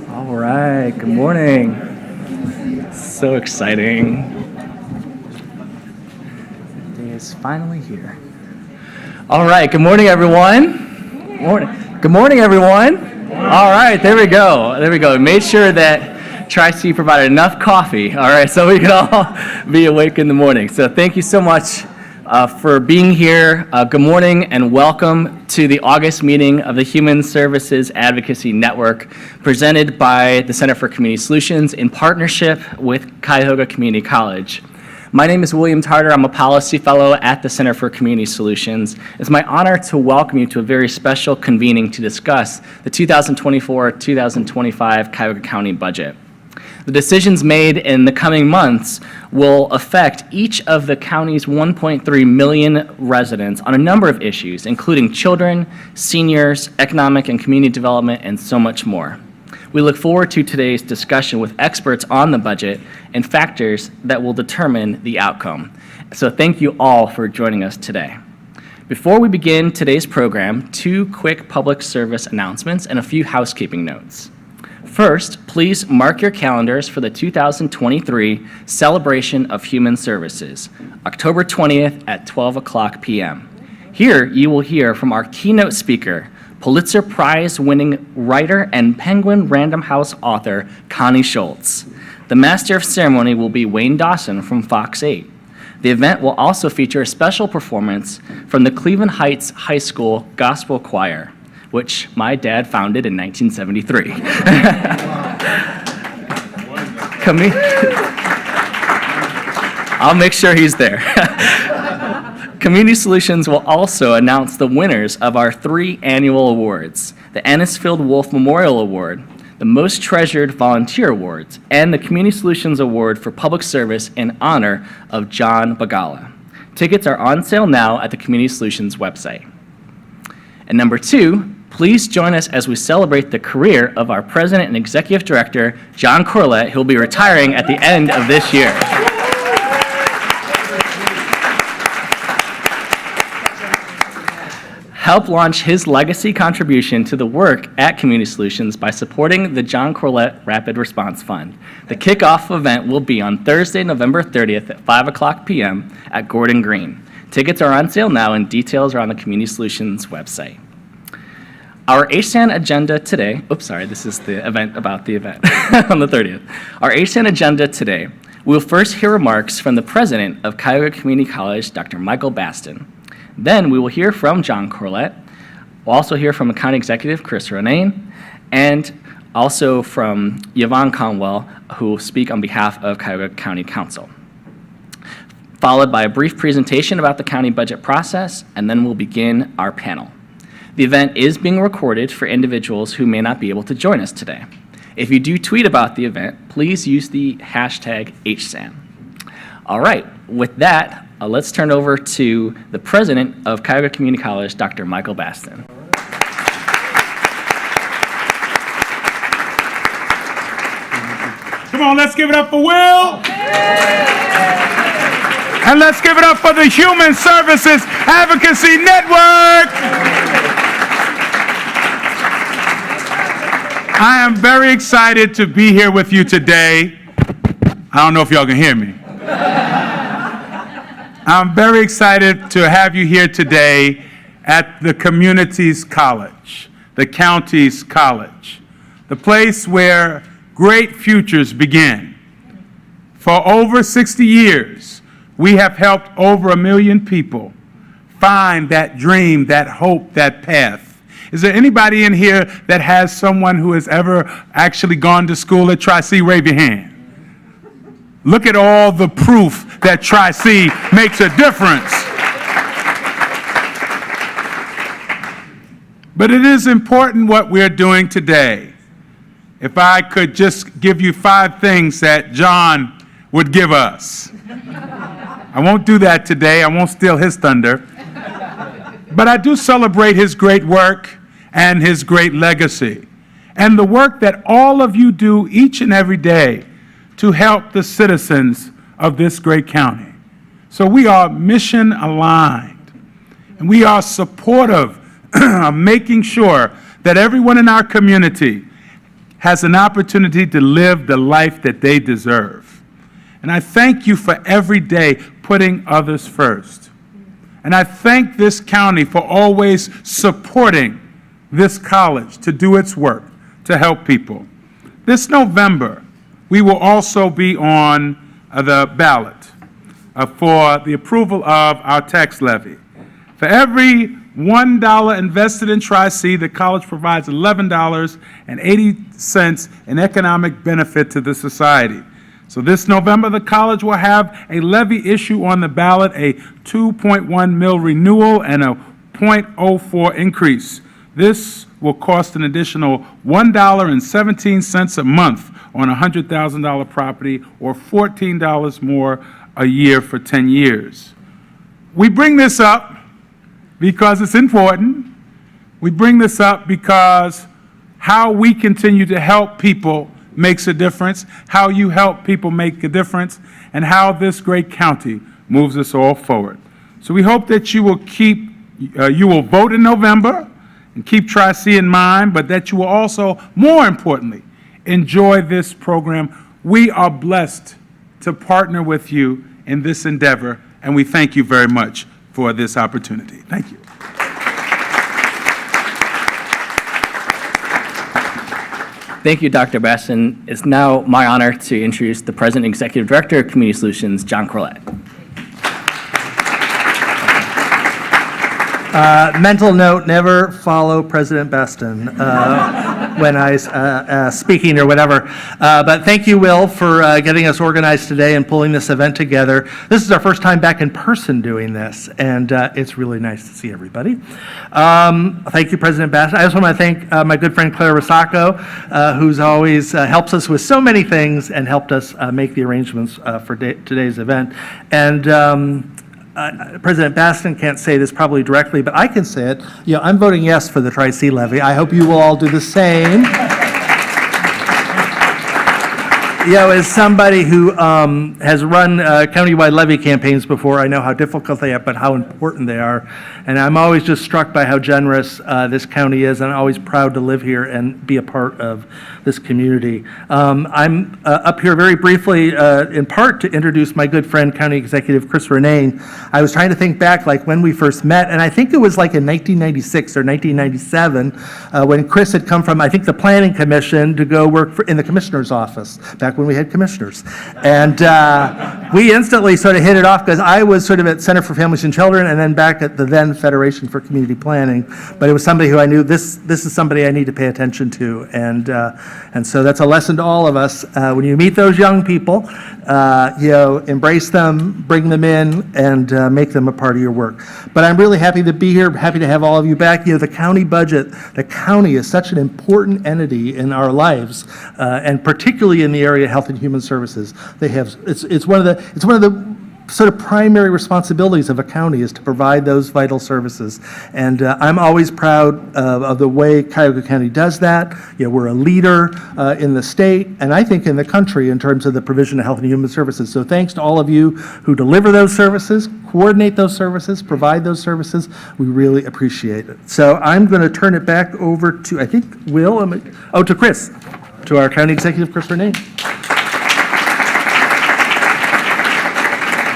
All right. Good morning. So exciting. The day is finally here. All right. Good morning, everyone. Morning. Good morning, everyone. All right. There we go. There we go. Made sure that Tri-C provided enough coffee, all right, so we can all be awake in the morning. So thank you so much for being here. Good morning and welcome to the August meeting of the Human Services Advocacy Network, presented by the Center for Community Solutions in partnership with Cuyahoga Community College. My name is William Tarter. I'm a policy fellow at the Center for Community Solutions. It's my honor to welcome you to a very special convening to discuss the 2024-2025 Cuyahoga County budget. The decisions made in the coming months will affect each of the county's 1.3 million residents on a number of issues, including children, seniors, economic and community development, and so much more. We look forward to today's discussion with experts on the budget and factors that will determine the outcome. So thank you all for joining us today. Before we begin today's program, two quick public service announcements and a few housekeeping notes. First, please mark your calendars for the 2023 Celebration of Human Services, October 20th at 12 o'clock p.m. Here, you will hear from our keynote speaker, Pulitzer Prize-winning writer and Penguin Random House author, Connie Schultz. The Master of Ceremony will be Wayne Dawson from Fox 8. The event will also feature a special performance from the Cleveland Heights High School Gospel Choir, which my dad founded in 1973. I'll make sure he's there. Community Solutions will also announce the winners of our 3 annual awards: the Annisfield Wolf Memorial Award, the Most Treasured Volunteer Awards, and the Community Solutions Award for Public Service in honor of John Bagala. Tickets are on sale now at the Community Solutions website. And number 2, please join us as we celebrate the career of our President and Executive Director, John Corlett, who will be retiring at the end of this year. Help launch his legacy contribution to the work at Community Solutions by supporting the John Corlett Rapid Response Fund. The kickoff event will be on Thursday, November 30th at 5 o'clock p.m. at Gordon Green. Tickets are on sale now and details are on the Community Solutions website. Our HSAN agenda today, this is the event about the event on the 30th. Our HSAN agenda today, we'll first hear remarks from the president of Cuyahoga Community College, Dr. Michael Baston. Then we will hear from John Corlett. We'll also hear from County Executive Chris Ronayne, and also from Yvonne Conwell, who will speak on behalf of Cuyahoga County Council. Followed by a brief presentation about the county budget process, and then we'll begin our panel. The event is being recorded for individuals who may not be able to join us today. If you do tweet about the event, please use the hashtag HSAN. All right, with that, let's turn over to the president of Cuyahoga Community College, Dr. Michael Baston. Come on, let's give it up for Will. And let's give it up for the Human Services Advocacy Network. I am very excited to be here with you today. I don't know if y'all can hear me. I'm very excited to have you here today at the community's college, the county's college, the place where great futures begin. For over 60 years, we have helped over 1 million people find that dream, that hope, that path. Is there anybody in here that has someone who has ever actually gone to school at Tri-C? Wave your hand. Look at all the proof that Tri-C makes a difference. But it is important what we're doing today. If I could just give you 5 things that John would give us. I won't do that today. I won't steal his thunder. But I do celebrate his great work and his great legacy, and the work that all of you do each and every day to help the citizens of this great county. So we are mission aligned, and we are supportive of making sure that everyone in our community has an opportunity to live the life that they deserve. And I thank you for every day putting others first. And I thank this county for always supporting this college to do its work to help people. This November, we will also be on the ballot for the approval of our tax levy. For every $1 invested in Tri-C, the college provides $11.80 in economic benefit to the society. So this November, the college will have a levy issue on the ballot, a 2.1 mil renewal and a 0.04 increase. This will cost an additional $1.17 a month on a $100,000 property, or $14 more a year for 10 years. We bring this up because it's important. We bring this up because how we continue to help people makes a difference, how you help people make a difference, and how this great county moves us all forward. So we hope that you will vote in November and keep Tri-C in mind, but that you will also, more importantly, enjoy this program. We are blessed to partner with you in this endeavor, and we thank you very much for this opportunity. Thank you. Thank you, Dr. Bastion. It's now my honor to introduce the President and Executive Director of Community Solutions, John Corlett. Mental note, never follow President Baston when speaking or whatever. But thank you, Will, for getting us organized today and pulling this event together. This is our first time back in person doing this, and it's really nice to see everybody. Thank you, President Baston. I just want to thank my good friend Claire Rosacco, who's always helps us with so many things and helped us make the arrangements for today's event. And President Baston can't say this probably directly, but I can say it. I'm voting yes for the Tri-C levy. I hope you will all do the same. As somebody who has run countywide levy campaigns before, I know how difficult they are, but how important they are. And I'm always just struck by how generous this county is, and I'm always proud to live here and be a part of this community. I'm up here very briefly, in part to introduce my good friend, County Executive Chris Renane. I was trying to think back like when we first met, and I think it was like in 1996 or 1997 when Chris had come from, I think, the Planning Commission to go work in the Commissioner's office, back when we had commissioners. And we instantly sort of hit it off because I was sort of at Center for Families and Children and then back at the then Federation for Community Planning. But it was somebody who I knew, this is somebody I need to pay attention to. And so that's a lesson to all of us. When you meet those young people, embrace them, bring them in, and make them a part of your work. But I'm really happy to be here, happy to have all of you back. The county budget, the county is such an important entity in our lives, and particularly in the area of health and human services. It's one of the sort of primary responsibilities of a county is to provide those vital services. And I'm always proud of the way Cuyahoga County does that. We're a leader in the state, and I think in the country in terms of the provision of health and human services. So thanks to all of you who deliver those services, coordinate those services, provide those services. We really appreciate it. So I'm going to turn it back over to, I think, to Chris, to our County Executive, Chris Renane.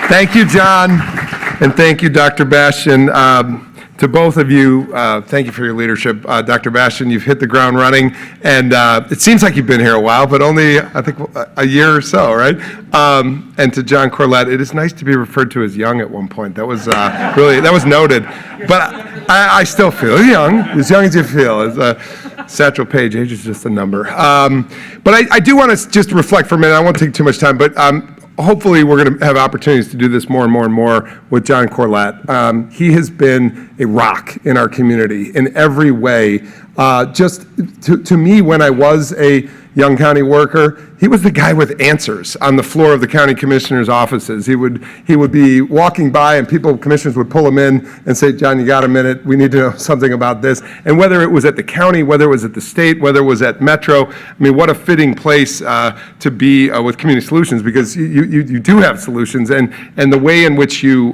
Thank you, John, and thank you, Dr. Bastion. To both of you, thank you for your leadership. Dr. Bastion, you've hit the ground running, and it seems like you've been here a while, but only, I think, a year or so, right? And to John Corlett, it is nice to be referred to as young at one point. That was that was noted. But I still feel young as you feel. As Satchel Paige, age is just a number. But I do want to just reflect for a minute. I won't take too much time, but hopefully we're going to have opportunities to do this more and more and more with John Corlett. He has been a rock in our community in every way. Just to me, when I was a young county worker, he was the guy with answers on the floor of the county commissioners' offices. He would be walking by and commissioners would pull him in and say, John, you got a minute? We need to know something about this. And whether it was at the county, whether it was at the state, whether it was at Metro, I mean, what a fitting place to be with Community Solutions, because you do have solutions, and the way in which you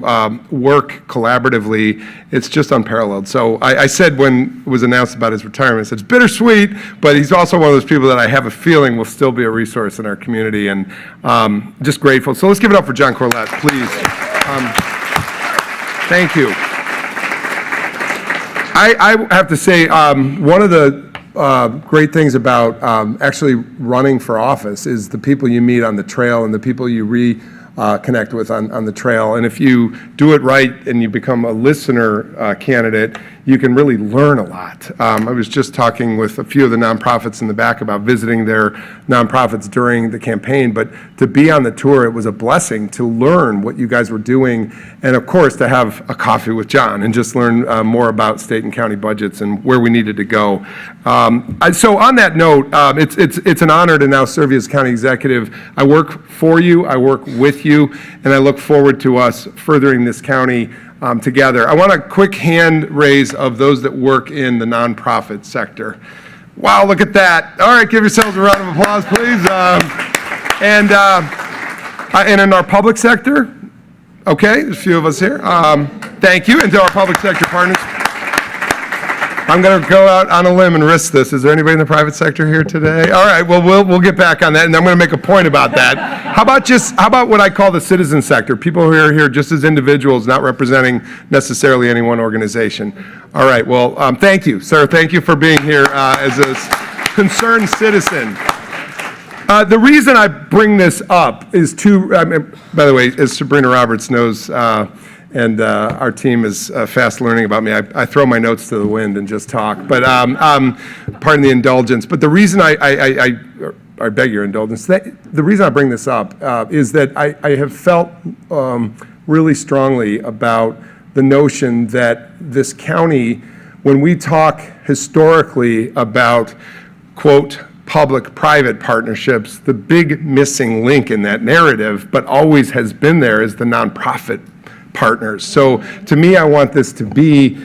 work collaboratively, it's just unparalleled. So I said when it was announced about his retirement, I said, it's bittersweet, but he's also one of those people that I have a feeling will still be a resource in our community, and just grateful. So let's give it up for John Corlett, please. Thank you. I have to say, one of the great things about actually running for office is the people you meet on the trail and the people you connect with on the trail. And if you do it right and you become a listener candidate, you can really learn a lot. I was just talking with a few of the nonprofits in the back about visiting their nonprofits during the campaign, but to be on the tour, it was a blessing to learn what you guys were doing, and of course to have a coffee with John and just learn more about state and county budgets and where we needed to go. So on that note, it's an honor to now serve you as county executive. I work for you, I work with you, and I look forward to us furthering this county together. I want a quick hand raise of those that work in the nonprofit sector. Wow, look at that. All right, give yourselves a round of applause, please. And in our public sector, okay, there's a few of us here. Thank you, and to our public sector partners. I'm going to go out on a limb and risk this. Is there anybody in the private sector here today? All right, well, we'll get back on that, and I'm going to make a point about that. How about what I call the citizen sector? People who are here just as individuals, not representing necessarily any one organization. All right, well, thank you, sir. Thank you for being here as a concerned citizen. The reason I bring this up is by the way, as Sabrina Roberts knows, and our team is fast learning about me. I throw my notes to the wind and just talk, but pardon the indulgence. But the reason I beg your indulgence, the reason I bring this up is that I have felt really strongly about the notion that this county, when we talk historically about, quote, public-private partnerships, the big missing link in that narrative, but always has been there, is the nonprofit partners. So to me, I want this to be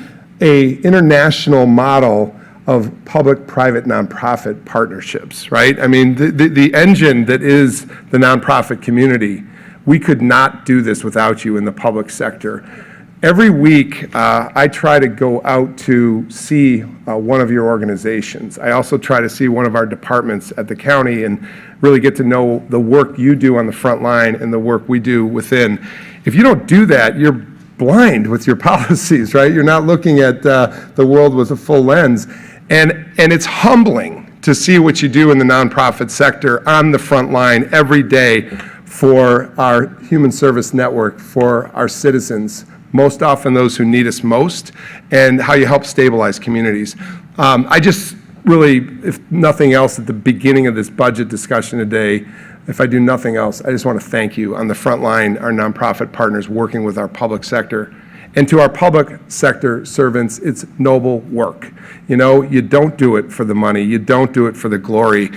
an international model of public-private nonprofit partnerships, right? I mean, the engine that is the nonprofit community, we could not do this without you in the public sector. Every week, I try to go out to see one of your organizations. I also try to see one of our departments at the county and really get to know the work you do on the front line and the work we do within. If you don't do that, you're blind with your policies, right? You're not looking at the world with a full lens. And it's humbling to see what you do in the nonprofit sector on the front line every day for our human service network, for our citizens, most often those who need us most, and how you help stabilize communities. I just really, if nothing else, at the beginning of this budget discussion today, if I do nothing else, I just want to thank you on the front line, our nonprofit partners working with our public sector. And to our public sector servants, it's noble work. You know, you don't do it for the money, you don't do it for the glory,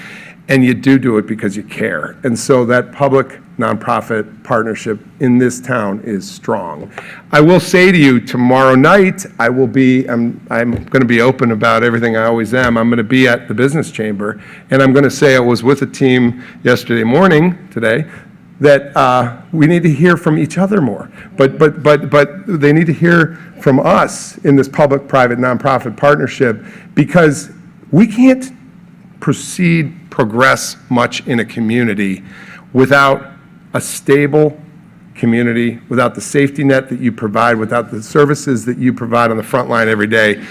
and you do it because you care. And so that public nonprofit partnership in this town is strong. I will say to you, tomorrow night, I'm going to be open about everything I always am. I'm going to be at the Business Chamber, and I'm going to say I was with a team today, that we need to hear from each other more. But they need to hear from us in this public-private nonprofit partnership, because we can't progress much in a community without a stable community, without the safety net that you provide, without the services that you provide on the front line every day.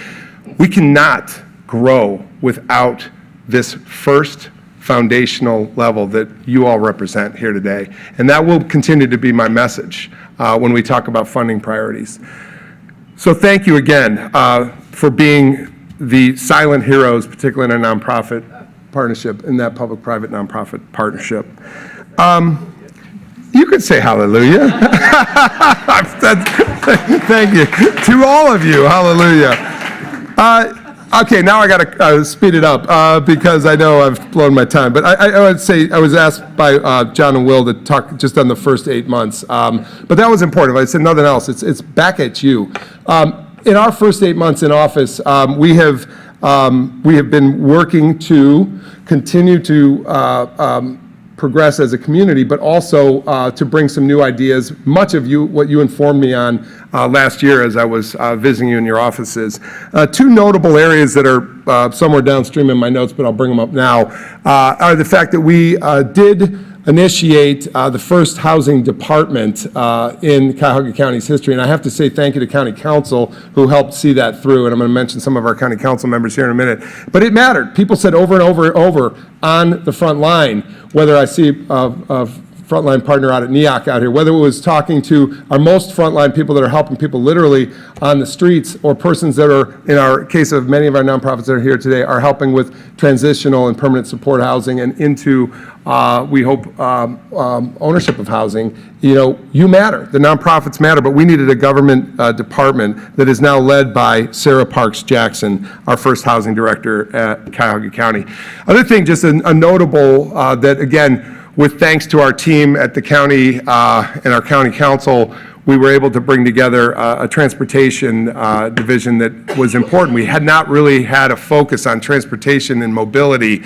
We cannot grow without this first foundational level that you all represent here today. And that will continue to be my message when we talk about funding priorities. So thank you again for being the silent heroes, particularly in a nonprofit partnership, in that public-private nonprofit partnership. You could say hallelujah. Thank you. To all of you, hallelujah. Okay, now I got to speed it up because I know I've blown my time. But I would say I was asked by John and Will to talk just on the first 8 months. But that was important. If I said nothing else, it's back at you. In our first 8 months in office, we have been working to continue to progress as a community, but also to bring some new ideas. Much of what you informed me on last year as I was visiting you in your offices. Two notable areas that are somewhere downstream in my notes, but I'll bring them up now, are the fact that we did initiate the first housing department in Cuyahoga County's history. And I have to say thank you to County Council who helped see that through. And I'm going to mention some of our County Council members here in a minute. But it mattered. People said over and over and over on the front line, whether I see a frontline partner out at NEOC out here, whether it was talking to our most frontline people that are helping people literally on the streets, or persons that are, in our case of many of our nonprofits that are here today, are helping with transitional and permanent support housing and into, we hope, ownership of housing. You know, you matter. The nonprofits matter, but we needed a government department that is now led by Sarah Parks Jackson, our first housing director at Cuyahoga County. Other thing, just a notable that, again, with thanks to our team at the county and our county council, we were able to bring together a transportation division that was important. We had not really had a focus on transportation and mobility.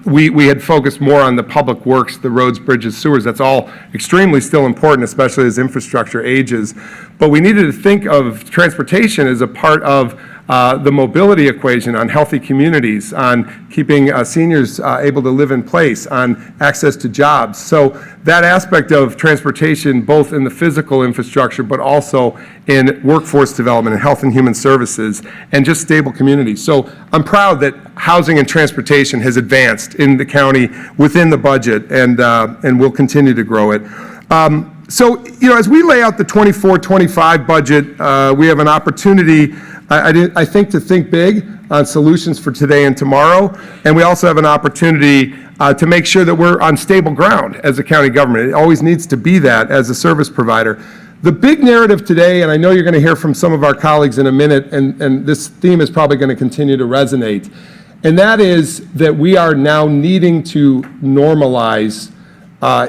We had focused more on the public works, the roads, bridges, sewers. That's all extremely still important, especially as infrastructure ages. But we needed to think of transportation as a part of the mobility equation, on healthy communities, on keeping seniors able to live in place, on access to jobs. So that aspect of transportation, both in the physical infrastructure, but also in workforce development and health and human services, and just stable communities. So I'm proud that housing and transportation has advanced in the county within the budget, and we'll continue to grow it. So, you know, as we lay out the 24-25 budget, we have an opportunity, I think, to think big on solutions for today and tomorrow. And we also have an opportunity to make sure that we're on stable ground as a county government. It always needs to be that as a service provider. The big narrative today, and I know you're going to hear from some of our colleagues in a minute, and this theme is probably going to continue to resonate, and that is that we are now needing to normalize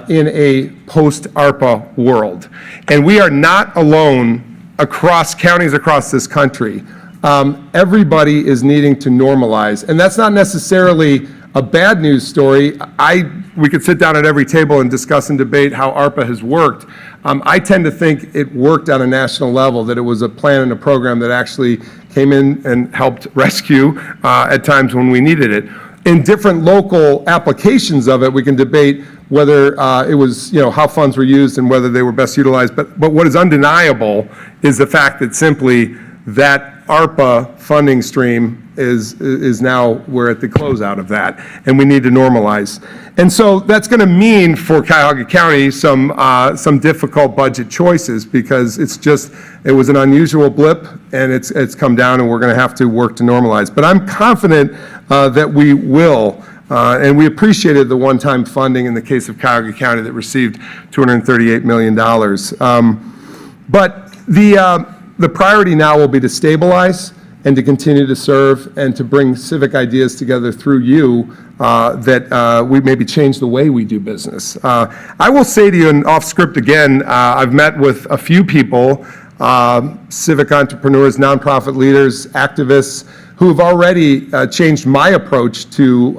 in a post-ARPA world. And we are not alone across counties across this country. Everybody is needing to normalize. And that's not necessarily a bad news story. We could sit down at every table and discuss and debate how ARPA has worked. I tend to think it worked on a national level, that it was a plan and a program that actually came in and helped rescue at times when we needed it. In different local applications of it, we can debate whether it was, you know, how funds were used and whether they were best utilized. But what is undeniable is the fact that simply that ARPA funding stream is now, we're at the closeout of that, and we need to normalize. And so that's going to mean for Cuyahoga County some difficult budget choices, because it was an unusual blip, and it's come down, and we're going to have to work to normalize. But I'm confident that we will. And we appreciated the one-time funding in the case of Cuyahoga County that received $238 million. But the priority now will be to stabilize and to continue to serve and to bring civic ideas together through you that we maybe change the way we do business. I will say to you, and off script again, I've met with a few people, civic entrepreneurs, nonprofit leaders, activists, who have already changed my approach to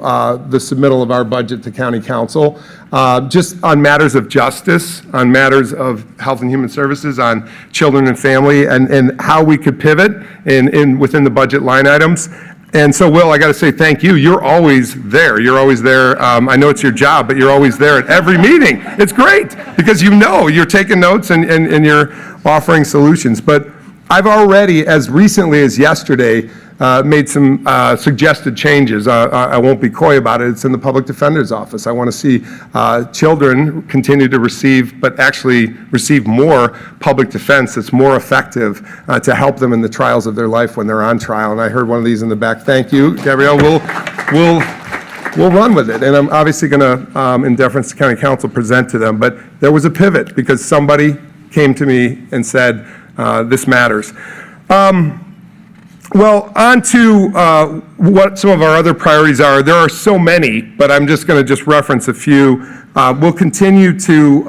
the submittal of our budget to County Council, just on matters of justice, on matters of health and human services, on children and family, and how we could pivot within the budget line items. And so, Will, I got to say thank you. You're always there. You're always there. I know it's your job, but you're always there at every meeting. It's great, because you're taking notes and you're offering solutions. But I've already, as recently as yesterday, made some suggested changes. I won't be coy about it. It's in the Public Defender's Office. I want to see children continue to receive, but actually receive more public defense that's more effective to help them in the trials of their life when they're on trial. And I heard one of these in the back. Thank you, Gabrielle. We'll run with it. And I'm obviously going to, in deference to County Council, present to them. But there was a pivot because somebody came to me and said, this matters. Well, on to what some of our other priorities are. There are so many, but I'm just going to reference a few. We'll continue to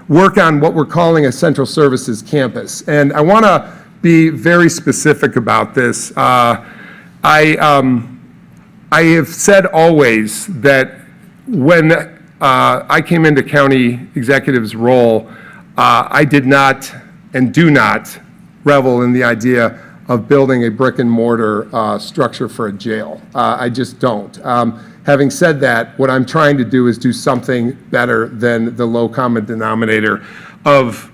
work on what we're calling a central services campus. And I want to be very specific about this. I have said always that when I came into county executive's role, I did not and do not revel in the idea of building a brick and mortar structure for a jail. I just don't. Having said that, what I'm trying to do is do something better than the low common denominator of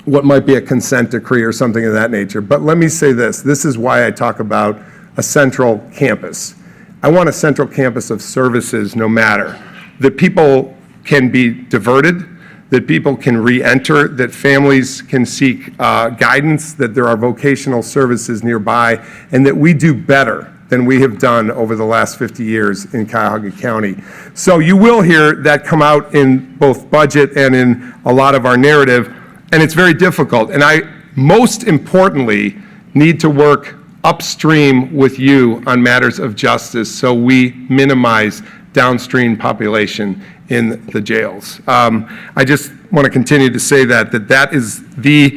what might be a consent decree or something of that nature. But let me say this. This is why I talk about a central campus. I want a central campus of services no matter. That people can be diverted, that people can re-enter, that families can seek guidance, that there are vocational services nearby, and that we do better than we have done over the last 50 years in Cuyahoga County. So you will hear that come out in both budget and in a lot of our narrative, and it's very difficult. And I, most importantly, need to work upstream with you on matters of justice so we minimize downstream population in the jails. I just want to continue to say that is the,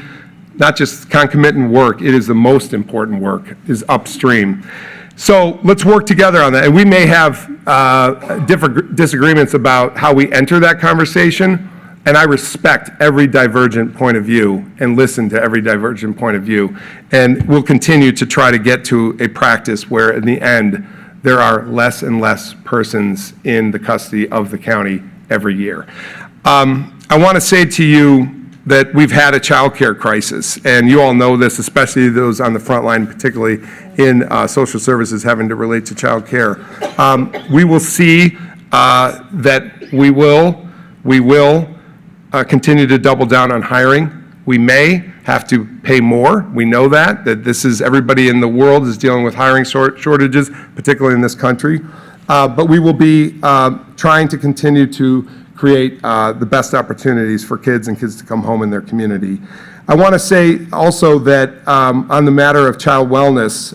not just concomitant work, it is the most important work, is upstream. So let's work together on that. And we may have different disagreements about how we enter that conversation, and I respect every divergent point of view and listen to every divergent point of view. And we'll continue to try to get to a practice where in the end, there are less and less persons in the custody of the county every year. I want to say to you that we've had a child care crisis, and you all know this, especially those on the front line, particularly in social services having to relate to child care. We will see that we will continue to double down on hiring. We may have to pay more. We know that this is, everybody in the world is dealing with hiring shortages, particularly in this country. But we will be trying to continue to create the best opportunities for kids and kids to come home in their community. I want to say also that on the matter of child wellness,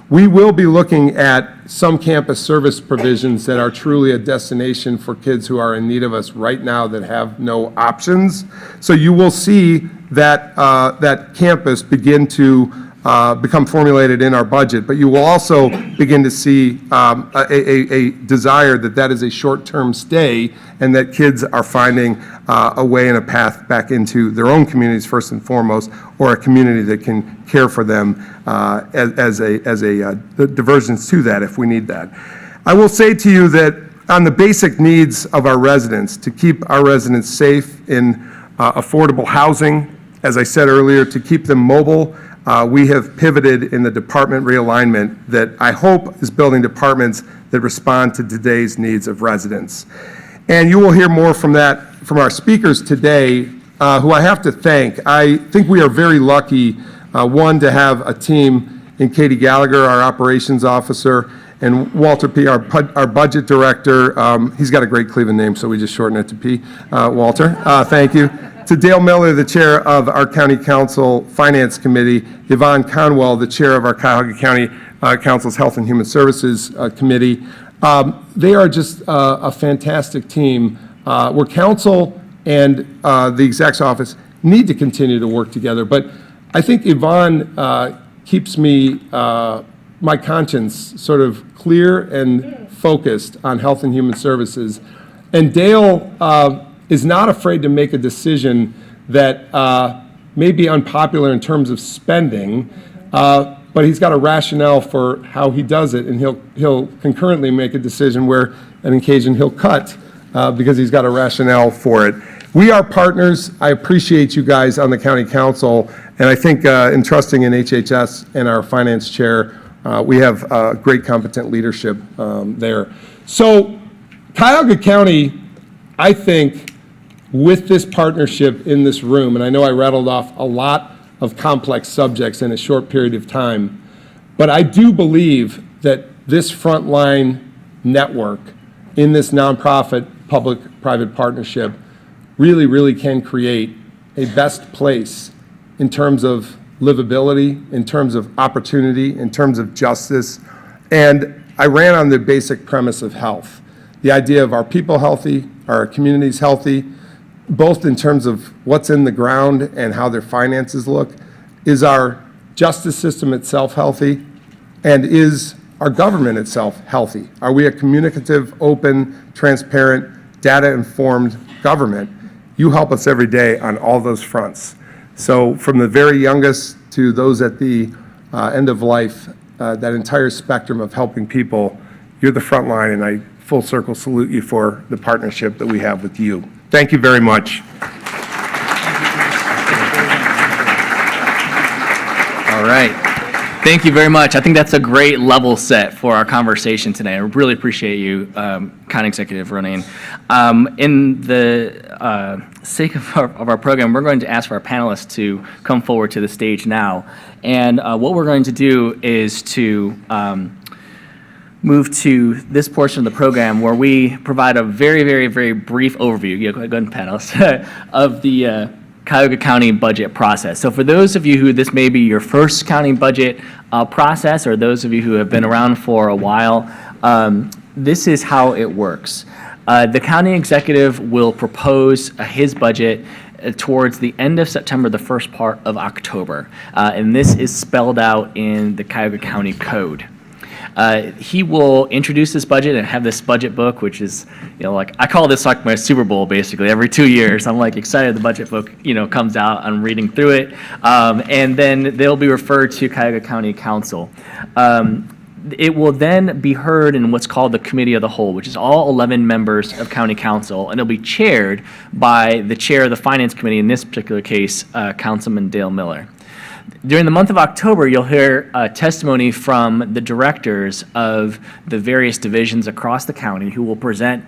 we will be looking at some campus service provisions that are truly a destination for kids who are in need of us right now that have no options. So you will see that that campus begin to become formulated in our budget, but you will also begin to see a desire that is a short-term stay and that kids are finding a way and a path back into their own communities first and foremost, or a community that can care for them as a divergence to that if we need that. I will say to you that on the basic needs of our residents, to keep our residents safe in affordable housing, as I said earlier, to keep them mobile, we have pivoted in the department realignment that I hope is building departments that respond to today's needs of residents. And you will hear more from that from our speakers today, who I have to thank. I think we are very lucky, one, to have a team in Katie Gallagher, our operations officer, and Walter P., our budget director. He's got a great Cleveland name, so we just shorten it to P. Walter, thank you. To Dale Miller, the chair of our County Council Finance Committee, Yvonne Conwell, the chair of our Cuyahoga County Council's Health and Human Services Committee. They are just a fantastic team where council and the exec's office need to continue to work together. But I think Yvonne keeps me, my conscience sort of clear and focused on health and human services. And Dale is not afraid to make a decision that may be unpopular in terms of spending, but he's got a rationale for how he does it, and he'll concurrently make a decision where, on occasion, he'll cut because he's got a rationale for it. We are partners. I appreciate you guys on the county council, and I think in trusting in HHS and our finance chair, we have great competent leadership there. So Cuyahoga County, I think, with this partnership in this room, and I know I rattled off a lot of complex subjects in a short period of time, but I do believe that this frontline network in this nonprofit public-private partnership really, really can create a best place in terms of livability, in terms of opportunity, in terms of justice. And I ran on the basic premise of health. The idea of our people healthy, our communities healthy, both in terms of what's in the ground and how their finances look. Is our justice system itself healthy? And is our government itself healthy? Are we a communicative, open, transparent, data-informed government? You help us every day on all those fronts. So from the very youngest to those at the end of life, that entire spectrum of helping people, you're the front line, and I full circle salute you for the partnership that we have with you. Thank you very much. All right. Thank you very much. I think that's a great level set for our conversation today. I really appreciate you, County Executive Ronaine. In the sake of our program, we're going to ask for our panelists to come forward to the stage now. And what we're going to do is to move to this portion of the program where we provide a very, very, very brief overview, go ahead, panelists, of the Cuyahoga County budget process. So for those of you who this may be your first county budget process, or those of you who have been around for a while, this is how it works. The county executive will propose his budget towards the end of September, the first part of October. And this is spelled out in the Cuyahoga County Code. He will introduce this budget and have this budget book, which is, like, I call this like my Super Bowl, basically. Every 2 years, I'm like excited the budget book, comes out. I'm reading through it. And then they'll be referred to Cuyahoga County Council. It will then be heard in what's called the Committee of the Whole, which is all 11 members of County Council, and it'll be chaired by the chair of the Finance Committee, in this particular case, Councilman Dale Miller. During the month of October, you'll hear testimony from the directors of the various divisions across the county who will present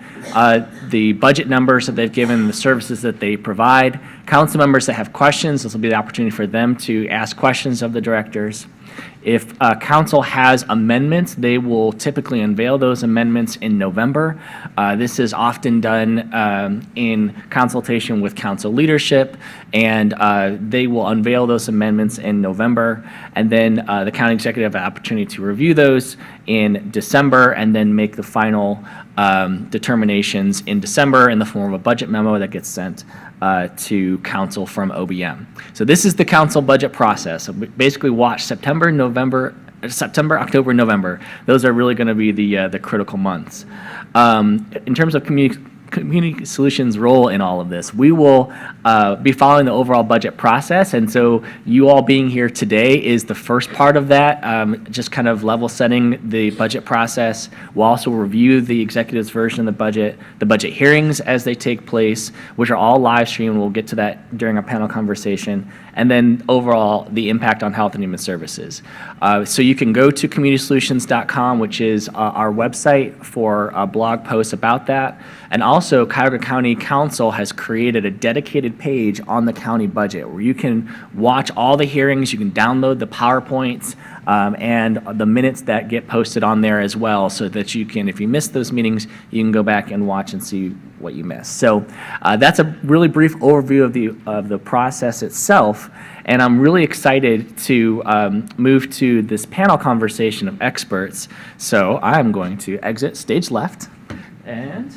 the budget numbers that they've given, the services that they provide. Council members that have questions, this will be the opportunity for them to ask questions of the directors. If council has amendments, they will typically unveil those amendments in November. This is often done in consultation with council leadership, and they will unveil those amendments in November. And then the county executive have an opportunity to review those in December and then make the final determinations in December in the form of a budget memo that gets sent to council from OBM. So this is the council budget process. So basically watch September, October, November. Those are really going to be the critical months. In terms of Community Solutions' role in all of this, we will be following the overall budget process, and so you all being here today is the first part of that, just kind of level setting the budget process. We'll also review the executive's version of the budget hearings as they take place, which are all live streamed. We'll get to that during our panel conversation. And then overall, the impact on health and human services. So you can go to communitysolutions.com, which is our website for blog posts about that. And also, Cuyahoga County Council has created a dedicated page on the county budget where you can watch all the hearings, you can download the PowerPoints, and the minutes that get posted on there as well, so that you can, if you missed those meetings, you can go back and watch and see what you missed. So that's a really brief overview of the process itself, and I'm really excited to move to this panel conversation of experts. So I'm going to exit stage left, and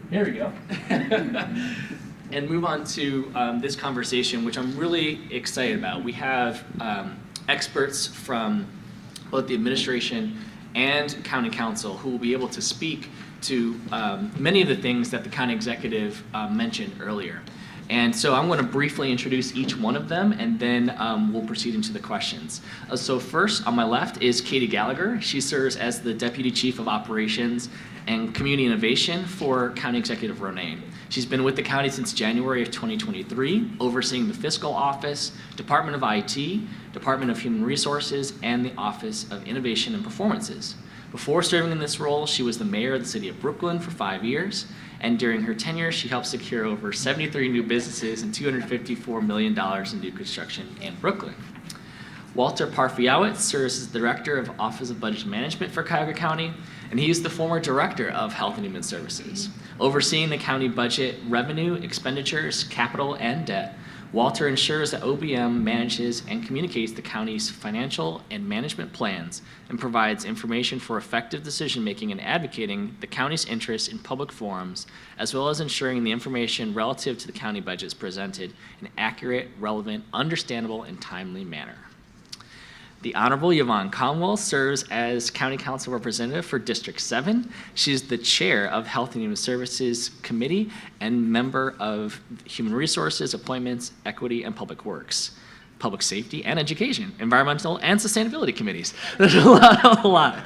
there we go. And move on to this conversation, which I'm really excited about. We have experts from both the administration and county council who will be able to speak to many of the things that the county executive mentioned earlier. And so I'm going to briefly introduce each one of them, and then we'll proceed into the questions. So first, on my left, is Katie Gallagher. She serves as the Deputy Chief of Operations and Community Innovation for County Executive Ronaine. She's been with the county since January of 2023, overseeing the Fiscal Office, Department of IT, Department of Human Resources, and the Office of Innovation and Performances. Before serving in this role, she was the mayor of the city of Brooklyn for 5 years, and during her tenure, she helped secure over 73 new businesses and $254 million in new construction in Brooklyn. Walter Parfiowicz serves as the Director of Office of Budget Management for Cuyahoga County, and he is the former Director of Health and Human Services. Overseeing the county budget revenue, expenditures, capital, and debt, Walter ensures that OBM manages and communicates the county's financial and management plans and provides information for effective decision-making and advocating the county's interests in public forums, as well as ensuring the information relative to the county budget is presented in an accurate, relevant, understandable, and timely manner. The Honorable Yvonne Conwell serves as County Council Representative for District 7. She's the Chair of Health and Human Services Committee and member of Human Resources, Appointments, Equity, and Public Works, Public Safety and Education, Environmental and Sustainability Committees. There's a lot.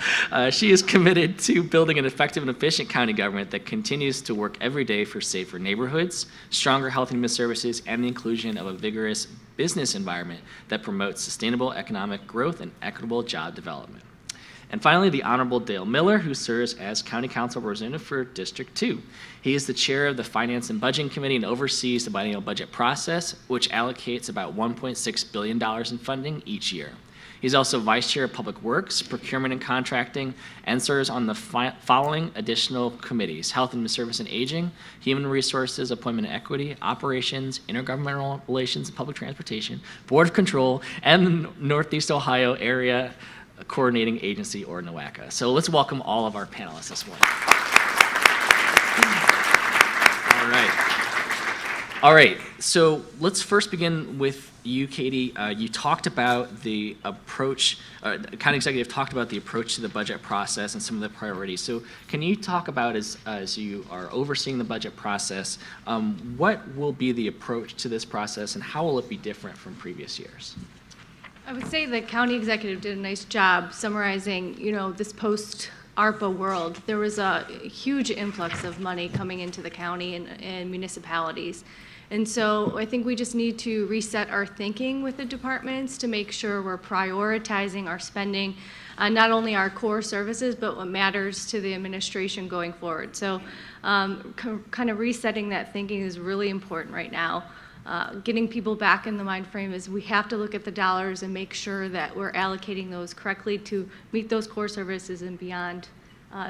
She is committed to building an effective and efficient county government that continues to work every day for safer neighborhoods, stronger health and human services, and the inclusion of a vigorous business environment that promotes sustainable economic growth and equitable job development. And finally, the Honorable Dale Miller, who serves as County Council Representative for District 2. He is the chair of the Finance and Budgeting Committee and oversees the biennial budget process, which allocates about $1.6 billion in funding each year. He's also vice chair of Public Works, Procurement and Contracting, and serves on the following additional committees: Health and Human Service and Aging, Human Resources, Appointment and Equity, Operations, Intergovernmental Relations and Public Transportation, Board of Control, and the Northeast Ohio Area Coordinating Agency, or NOACA. So let's welcome all of our panelists this morning. All right, so let's first begin with you, Katie. You talked about the approach, the county executive talked about the approach to the budget process and some of the priorities. So can you talk about, as you are overseeing the budget process, what will be the approach to this process and how will it be different from previous years? I would say the county executive did a nice job summarizing, this post-ARPA world. There was a huge influx of money coming into the county and municipalities. And so I think we just need to reset our thinking with the departments to make sure we're prioritizing our spending on not only our core services, but what matters to the administration going forward. So kind of resetting that thinking is really important right now. Getting people back in the mind frame is we have to look at the dollars and make sure that we're allocating those correctly to meet those core services and beyond,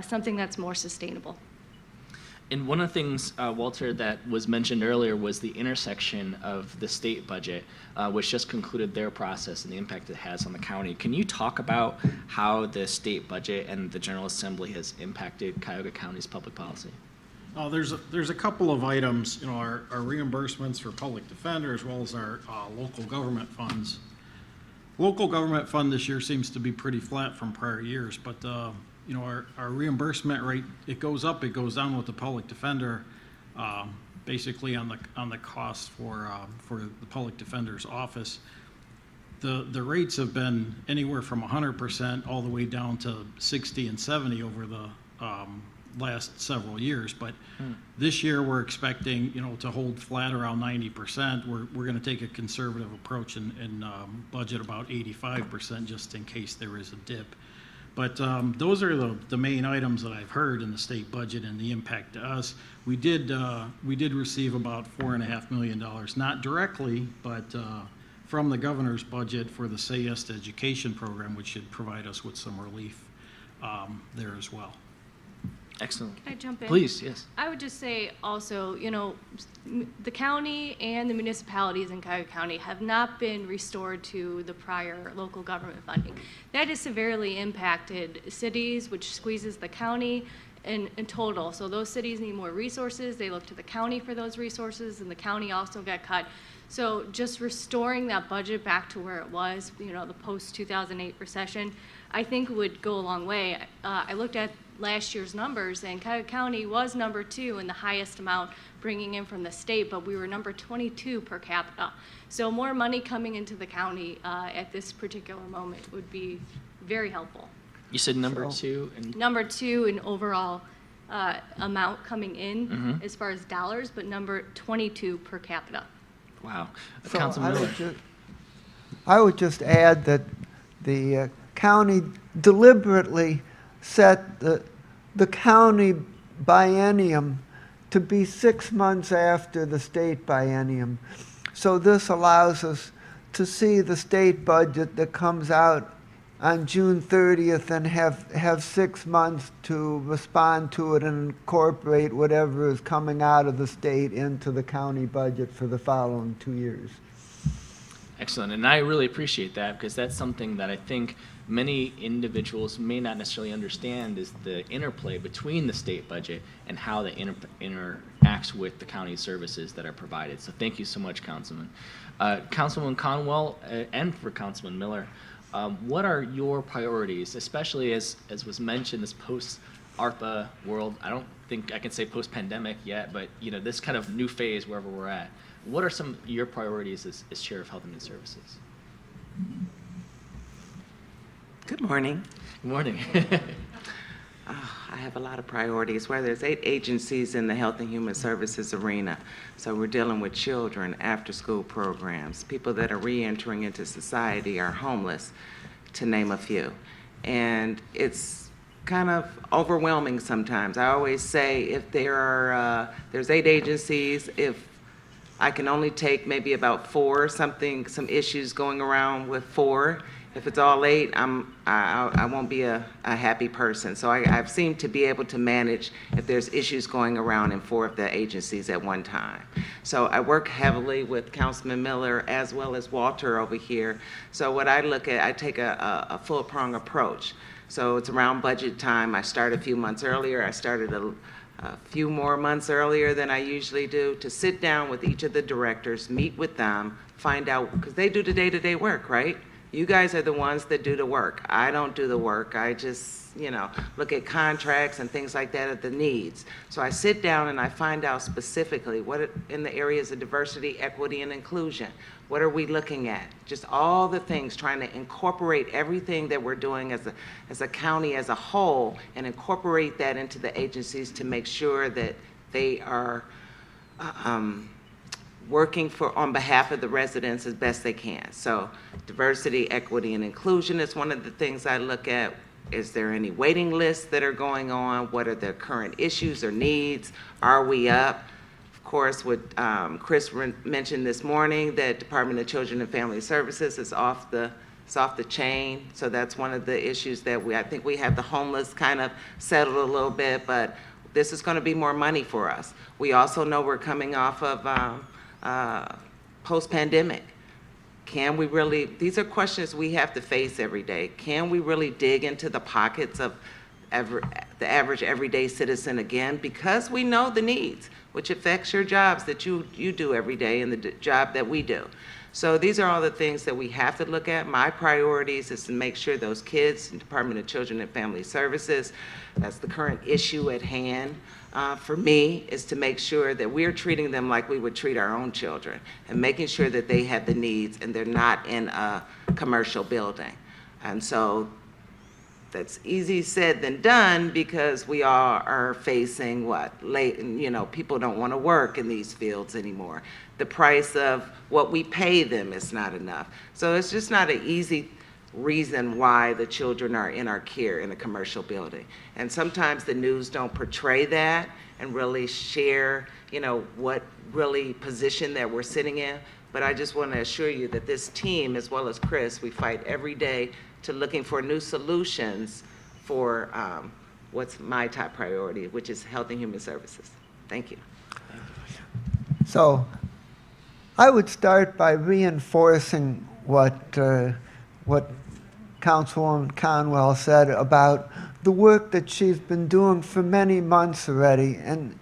something that's more sustainable. And one of the things, Walter, that was mentioned earlier was the intersection of the state budget, which just concluded their process and the impact it has on the county. Can you talk about how the state budget and the General Assembly has impacted Cuyahoga County's public policy? There's a couple of items, our reimbursements for public defender as well as our local government funds. Local government fund this year seems to be pretty flat from prior years, but our reimbursement rate, it goes up, it goes down with the public defender, basically on the cost for the public defender's office. The rates have been anywhere from 100% all the way down to 60 and 70 over the last several years, but this year we're expecting to hold flat around 90%. We're going to take a conservative approach and budget about 85% just in case there is a dip. But those are the main items that I've heard in the state budget and the impact to us. We did receive about $4.5 million, not directly, but from the governor's budget for the Say Yes to Education program, which should provide us with some relief there as well. Excellent. Can I jump in? Please, yes. I would just say also, the county and the municipalities in Cuyahoga County have not been restored to the prior local government funding. That has severely impacted cities, which squeezes the county in total. So those cities need more resources. They look to the county for those resources, and the county also got cut. So just restoring that budget back to where it was, the post-2008 recession, I think would go a long way. I looked at last year's numbers, and Cuyahoga County was number 2 in the highest amount bringing in from the state, but we were number 22 per capita. So more money coming into the county at this particular moment would be very helpful. You said number 2? Number 2 in overall amount coming in as far as dollars, but number 22 per capita. Wow. So Councilman Miller. I would just add that the county deliberately set the county biennium to be 6 months after the state biennium. So this allows us to see the state budget that comes out on June 30th and have 6 months to respond to it and incorporate whatever is coming out of the state into the county budget for the following 2 years. Excellent, and I really appreciate that because that's something that I think many individuals may not necessarily understand is the interplay between the state budget and how that interacts with the county services that are provided. So thank you so much, Councilman. Councilwoman Conwell and for Councilman Miller, what are your priorities, especially as was mentioned, this post-ARPA world? I don't think I can say post-pandemic yet, but this kind of new phase wherever we're at. What are some of your priorities as Chair of Health and Human Services? Good morning. Good morning. I have a lot of priorities. Well, there's 8 agencies in the Health and Human Services arena. So we're dealing with children, after-school programs, people that are re-entering into society, are homeless, to name a few. And it's kind of overwhelming sometimes. I always say if there's 8 agencies, if I can only take maybe about 4, some issues going around with 4. If it's all 8, I won't be a happy person. So I've seemed to be able to manage if there's issues going around in 4 of the agencies at one time. So I work heavily with Councilman Miller as well as Walter over here. So what I look at, I take a full-prong approach. So it's around budget time. I start a few months earlier. I started a few more months earlier than I usually do to sit down with each of the directors, meet with them, find out, because they do the day-to-day work, right? You guys are the ones that do the work. I don't do the work. I just, look at contracts and things like that at the needs. So I sit down and I find out specifically what in the areas of diversity, equity, and inclusion, what are we looking at? Just all the things, trying to incorporate everything that we're doing as a county as a whole and incorporate that into the agencies to make sure that they are working on behalf of the residents as best they can. So diversity, equity, and inclusion is one of the things I look at. Is there any waiting lists that are going on? What are the current issues or needs? Are we up? Of course, what Chris mentioned this morning, that Department of Children and Family Services is off the chain. So that's one of the issues that I think we have the homeless kind of settled a little bit, but this is going to be more money for us. We also know we're coming off of post-pandemic. Can we really, these are questions we have to face every day. Can we really dig into the pockets of the average everyday citizen again? Because we know the needs, which affects your jobs that you do every day and the job that we do. So these are all the things that we have to look at. My priorities is to make sure those kids in Department of Children and Family Services, that's the current issue at hand. For me, is to make sure that we're treating them like we would treat our own children and making sure that they have the needs and they're not in a commercial building. And so that's easy said than done because we all are facing people don't want to work in these fields anymore. The price of what we pay them is not enough. So it's just not an easy reason why the children are in our care in a commercial building. And sometimes the news don't portray that and really share, what really position that we're sitting in. But I just want to assure you that this team, as well as Chris, we fight every day to looking for new solutions for what's my top priority, which is Health and Human Services. Thank you. So I would start by reinforcing what Councilwoman Conwell said about the work that she's been doing for many months already and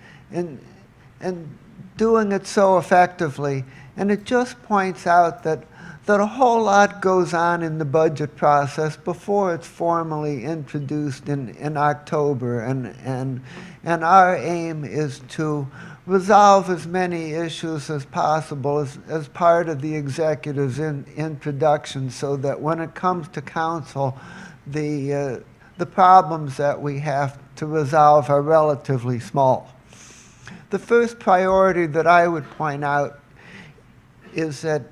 doing it so effectively. And it just points out that a whole lot goes on in the budget process before it's formally introduced in October. And our aim is to resolve as many issues as possible as part of the executive's introduction so that when it comes to council, the problems that we have to resolve are relatively small. The first priority that I would point out is that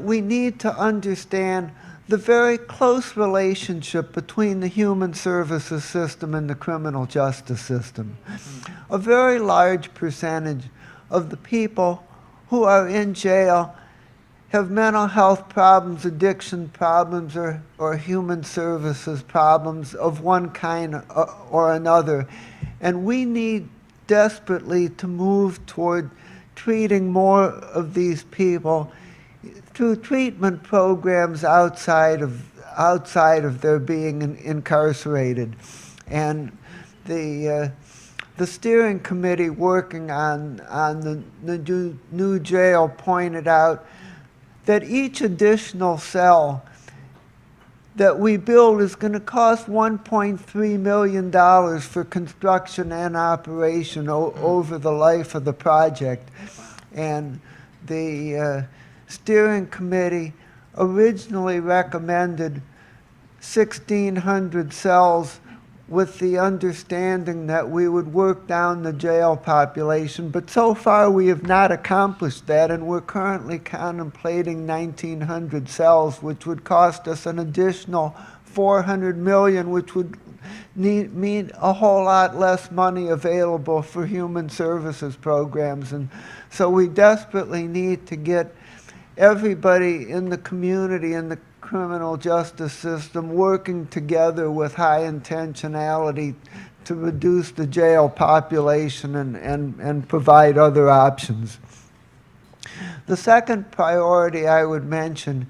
we need to understand the very close relationship between the human services system and the criminal justice system. A very large percentage of the people who are in jail have mental health problems, addiction problems, or human services problems of one kind or another. And we need desperately to move toward treating more of these people through treatment programs outside of their being incarcerated. And the steering committee working on the new jail pointed out that each additional cell that we build is going to cost $1.3 million for construction and operation over the life of the project. And the steering committee originally recommended 1,600 cells with the understanding that we would work down the jail population, but so far we have not accomplished that, and we're currently contemplating 1,900 cells, which would cost us an additional $400 million, which would mean a whole lot less money available for human services programs. And so we desperately need to get everybody in the community and the criminal justice system working together with high intentionality to reduce the jail population and provide other options. The second priority I would mention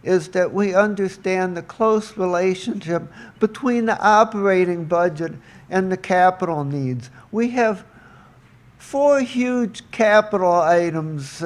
is that we understand the close relationship between the operating budget and the capital needs. We have 4 huge capital items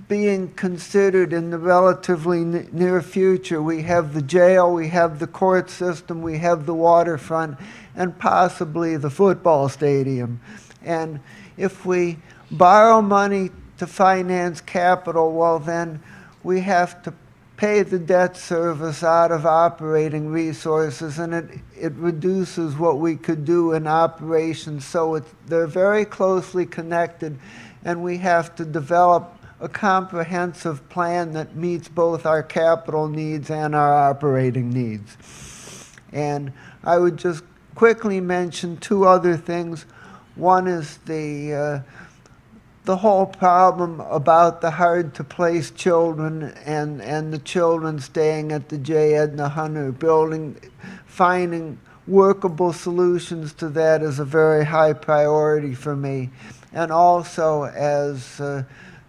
being considered in the relatively near future. We have the jail, we have the court system, we have the waterfront, and possibly the football stadium. And if we borrow money to finance capital, well then we have to pay the debt service out of operating resources, and it reduces what we could do in operations. So they're very closely connected, and we have to develop a comprehensive plan that meets both our capital needs and our operating needs. And I would just quickly mention 2 other things. One is the whole problem about the hard-to-place children and the children staying at the J. Edna Hunter building. Finding workable solutions to that is a very high priority for me. And also, as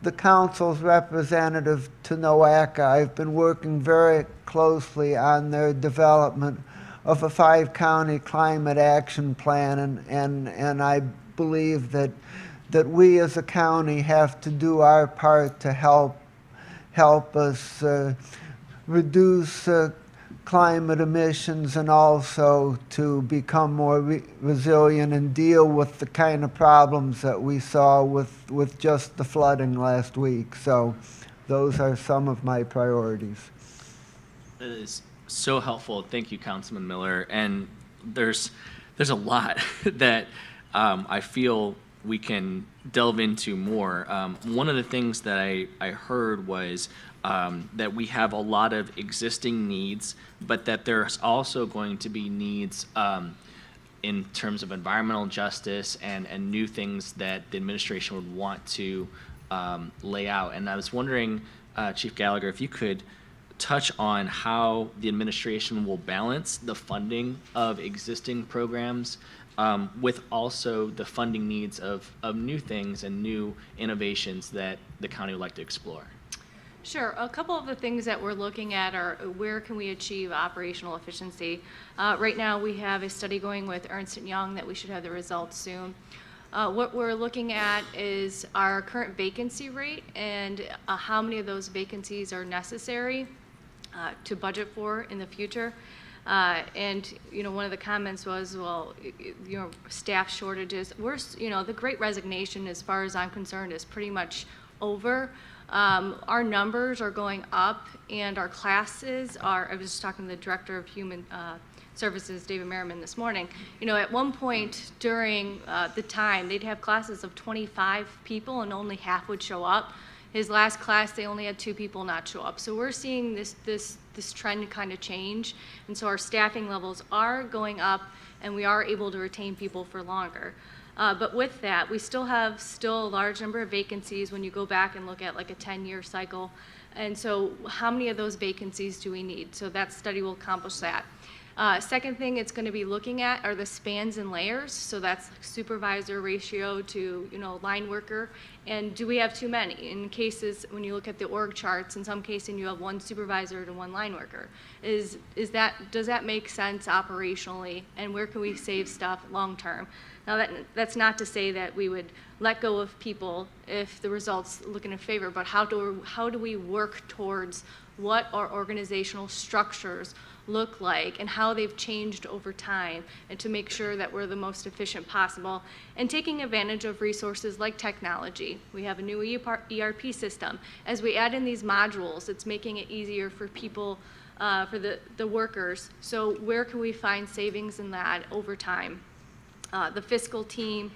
the council's representative to NOACA, I've been working very closely on their development of a 5-county climate action plan, and I believe that we as a county have to do our part to help us reduce climate emissions and also to become more resilient and deal with the kind of problems that we saw with just the flooding last week. So those are some of my priorities. That is so helpful. Thank you, Councilman Miller. And there's a lot that I feel we can delve into more. One of the things that I heard was that we have a lot of existing needs, but that there's also going to be needs in terms of environmental justice and new things that the administration would want to lay out. And I was wondering, Chief Gallagher, if you could touch on how the administration will balance the funding of existing programs with also the funding needs of new things and new innovations that the county would like to explore. Sure. A couple of the things that we're looking at are where can we achieve operational efficiency. Right now we have a study going with Ernst & Young that we should have the results soon. What we're looking at is our current vacancy rate and how many of those vacancies are necessary to budget for in the future. And one of the comments was, well, staff shortages. The Great Resignation, as far as I'm concerned, is pretty much over. Our numbers are going up, and our classes are. I was just talking to the Director of Human Services, David Merriman, this morning. At one point during the time, they'd have classes of 25 people, and only half would show up. His last class, they only had 2 people not show up. So we're seeing this trend kind of change, and so our staffing levels are going up, and we are able to retain people for longer. But with that, we still have a large number of vacancies when you go back and look at like a 10-year cycle. And so how many of those vacancies do we need? So that study will accomplish that. Second thing it's going to be looking at are the spans and layers. So that's supervisor ratio to, line worker. And do we have too many? In cases, when you look at the org charts, in some cases you have one supervisor to one line worker. Does that make sense operationally? And where can we save stuff long term? Now that's not to say that we would let go of people if the results look in a favor, but how do we work towards what our organizational structures look like and how they've changed over time, and to make sure that we're the most efficient possible, and taking advantage of resources like technology. We have a new ERP system. As we add in these modules, it's making it easier for people, for the workers. So where can we find savings in that over time? The fiscal team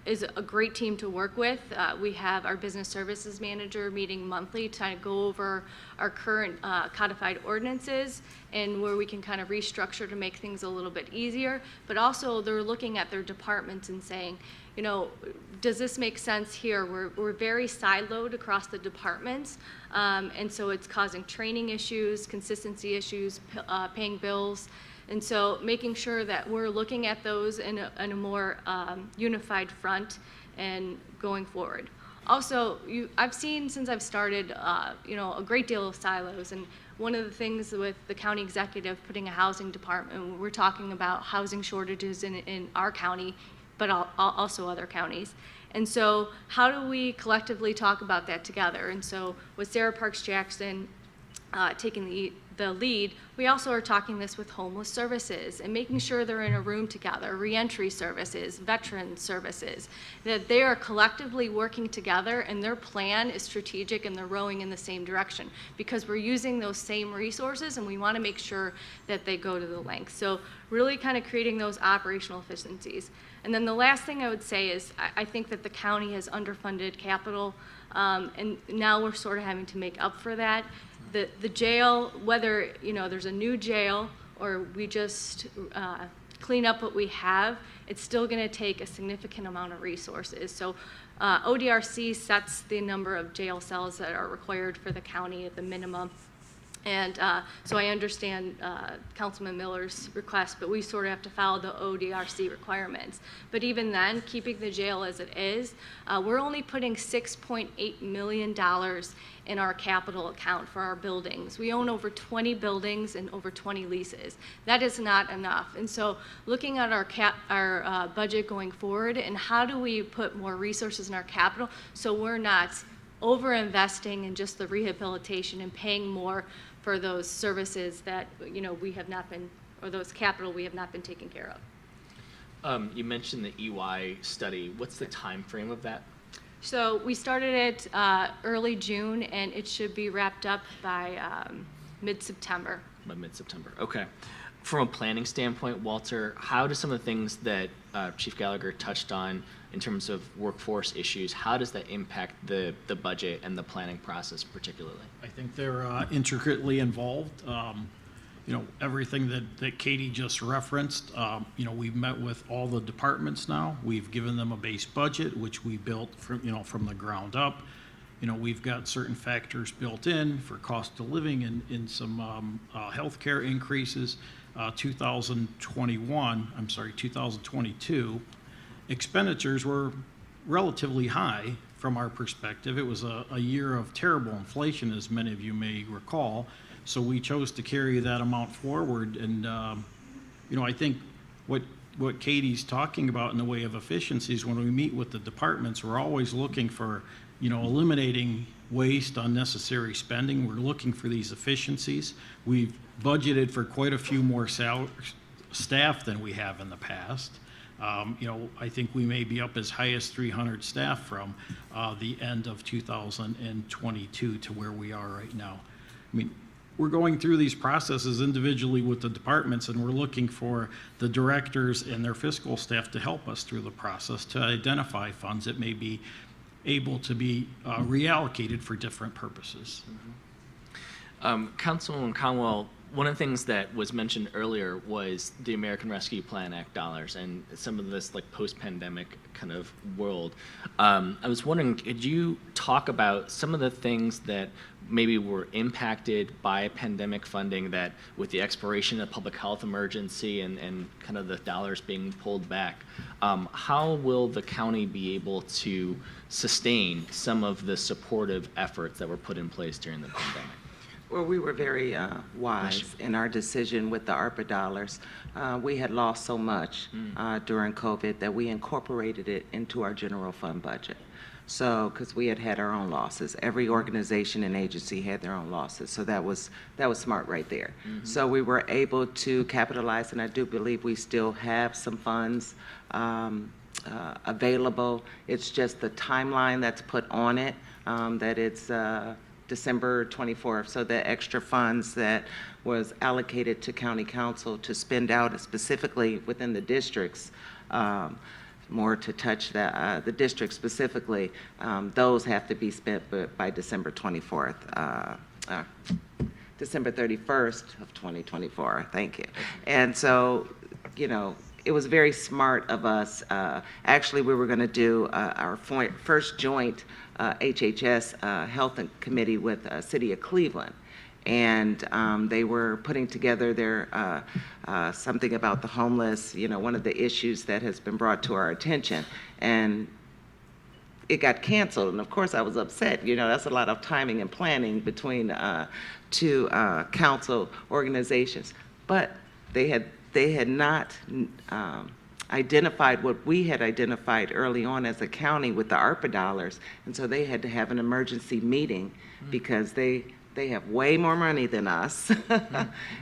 is a great team to work with. We have our business services manager meeting monthly to kind of go over our current codified ordinances and where we can kind of restructure to make things a little bit easier. But also they're looking at their departments and saying, does this make sense here? We're very siloed across the departments, and so it's causing training issues, consistency issues, paying bills. And so making sure that we're looking at those in a more unified front and going forward. Also, I've seen since I've started, a great deal of silos. And one of the things with the county executive putting a housing department, we're talking about housing shortages in our county, but also other counties. And so how do we collectively talk about that together? And so with Sarah Parks Jackson taking the lead, we also are talking this with homeless services and making sure they're in a room together, reentry services, veteran services, that they are collectively working together and their plan is strategic and they're rowing in the same direction, because we're using those same resources and we want to make sure that they go to the length. So really kind of creating those operational efficiencies. And then the last thing I would say is I think that the county has underfunded capital, and now we're sort of having to make up for that. The jail, whether there's a new jail or we just clean up what we have, it's still going to take a significant amount of resources. So ODRC sets the number of jail cells that are required for the county at the minimum. And so I understand Councilman Miller's request, but we sort of have to follow the ODRC requirements. But even then, keeping the jail as it is, we're only putting $6.8 million in our capital account for our buildings. We own over 20 buildings and over 20 leases. That is not enough. And so looking at our budget going forward, and how do we put more resources in our capital so we're not over-investing in just the rehabilitation and paying more for those services that we have not been, or those capital we have not been taking care of. You mentioned the EY study. What's the time frame of that? So we started it early June, and it should be wrapped up by mid-September. By mid-September, okay. From a planning standpoint, Walter, how do some of the things that Chief Gallagher touched on in terms of workforce issues, how does that impact the budget and the planning process particularly? I think they're intricately involved. Everything that Katie just referenced, we've met with all the departments now. We've given them a base budget, which we built from the ground up. We've got certain factors built in for cost of living and some healthcare increases. 2022 expenditures were relatively high from our perspective. It was a year of terrible inflation, as many of you may recall. So we chose to carry that amount forward. And, I think what Katie's talking about in the way of efficiencies, when we meet with the departments, we're always looking for, eliminating waste, unnecessary spending. We're looking for these efficiencies. We've budgeted for quite a few more staff than we have in the past. I think we may be up as high as 300 staff from the end of 2022 to where we are right now. I mean, we're going through these processes individually with the departments, and we're looking for the directors and their fiscal staff to help us through the process to identify funds that may be able to be reallocated for different purposes. Councilwoman Conwell, one of the things that was mentioned earlier was the American Rescue Plan Act dollars and some of this like post-pandemic kind of world. I was wondering, could you talk about some of the things that maybe were impacted by pandemic funding that with the expiration of public health emergency and kind of the dollars being pulled back, how will the county be able to sustain some of the supportive efforts that were put in place during the pandemic? Well, we were very wise in our decision with the ARPA dollars. We had lost so much during COVID that we incorporated it into our general fund budget. So, because we had our own losses. Every organization and agency had their own losses. So that was smart right there. So we were able to capitalize, and I do believe we still have some funds available. It's just the timeline that's put on it, that it's December 24th. So the extra funds that was allocated to county council to spend out specifically within the districts, more to touch the district specifically, those have to be spent by December 24th, December 31st of 2024, thank you. And so, you know, it was very smart of us. Actually, we were gonna do our first joint HHS Health Committee with City of Cleveland. And they were putting together their something about the homeless, you know, one of the issues that has been brought to our attention. And it got canceled, and of course I was upset. You know, that's a lot of timing and planning between two council organizations. But they had not identified what we had identified early on as a county with the ARPA dollars, and so they had to have an emergency meeting because they have way more money than us.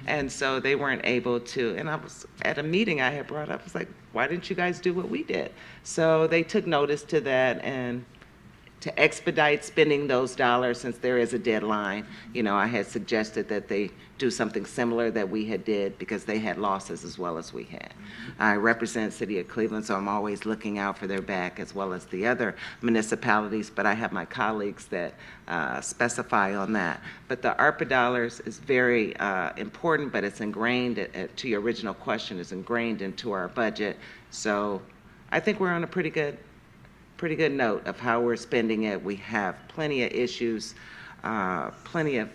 And so they weren't able to, and I was at a meeting I had brought up, I was like, why didn't you guys do what we did? So they took notice to that, and to expedite spending those dollars, since there is a deadline, you know, I had suggested that they do something similar that we had did, because they had losses as well as we had. I represent City of Cleveland, so I'm always looking out for their back as well as the other municipalities, but I have my colleagues that specify on that. But the ARPA dollars is very important, but it's ingrained, to your original question, is ingrained into our budget. So I think we're on a pretty good note of how we're spending it. We have plenty of issues, plenty of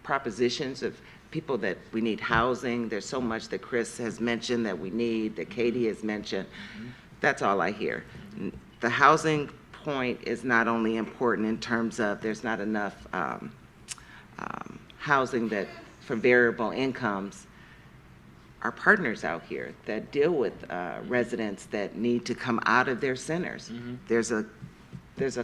propositions of people that we need housing. There's so much that Chris has mentioned that we need, that Katie has mentioned. That's all I hear. The housing point is not only important in terms of there's not enough housing that for variable incomes. Our partners out here that deal with residents that need to come out of their centers. There's a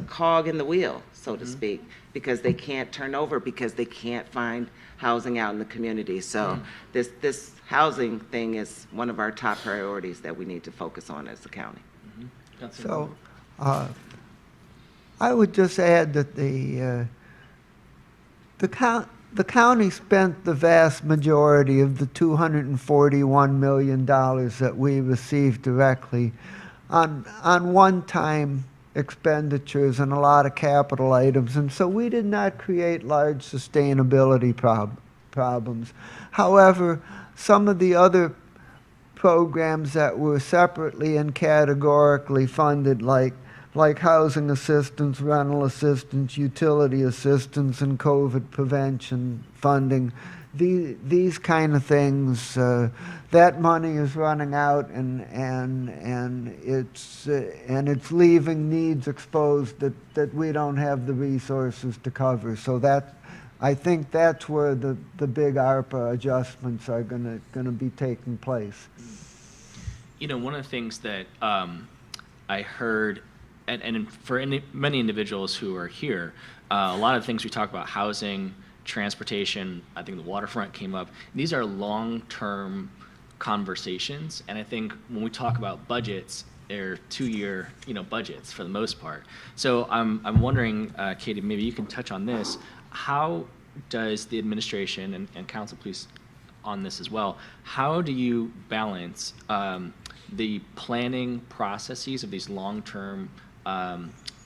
cog in the wheel, so to speak, because they can't turn over, because they can't find housing out in the community. So this housing thing is one of our top priorities that we need to focus on as a county. So I would just add that the county spent the vast majority of the $241 million that we received directly on one-time expenditures and a lot of capital items, and so we did not create large sustainability problems. However, some of the other programs that were separately and categorically funded, like housing assistance, rental assistance, utility assistance, and COVID prevention funding, these kind of things, that money is running out, and it's leaving needs exposed that we don't have the resources to cover. So I think that's where the big ARPA adjustments are gonna be taking place. You know, one of the things that I heard, and for many individuals who are here, a lot of things we talk about, housing, transportation, I think the waterfront came up. These are long-term conversations, and I think when we talk about budgets, they're two-year, budgets for the most part. So I'm wondering, Katie, maybe you can touch on this. How does the administration and council, please, on this as well, how do you balance the planning processes of these long-term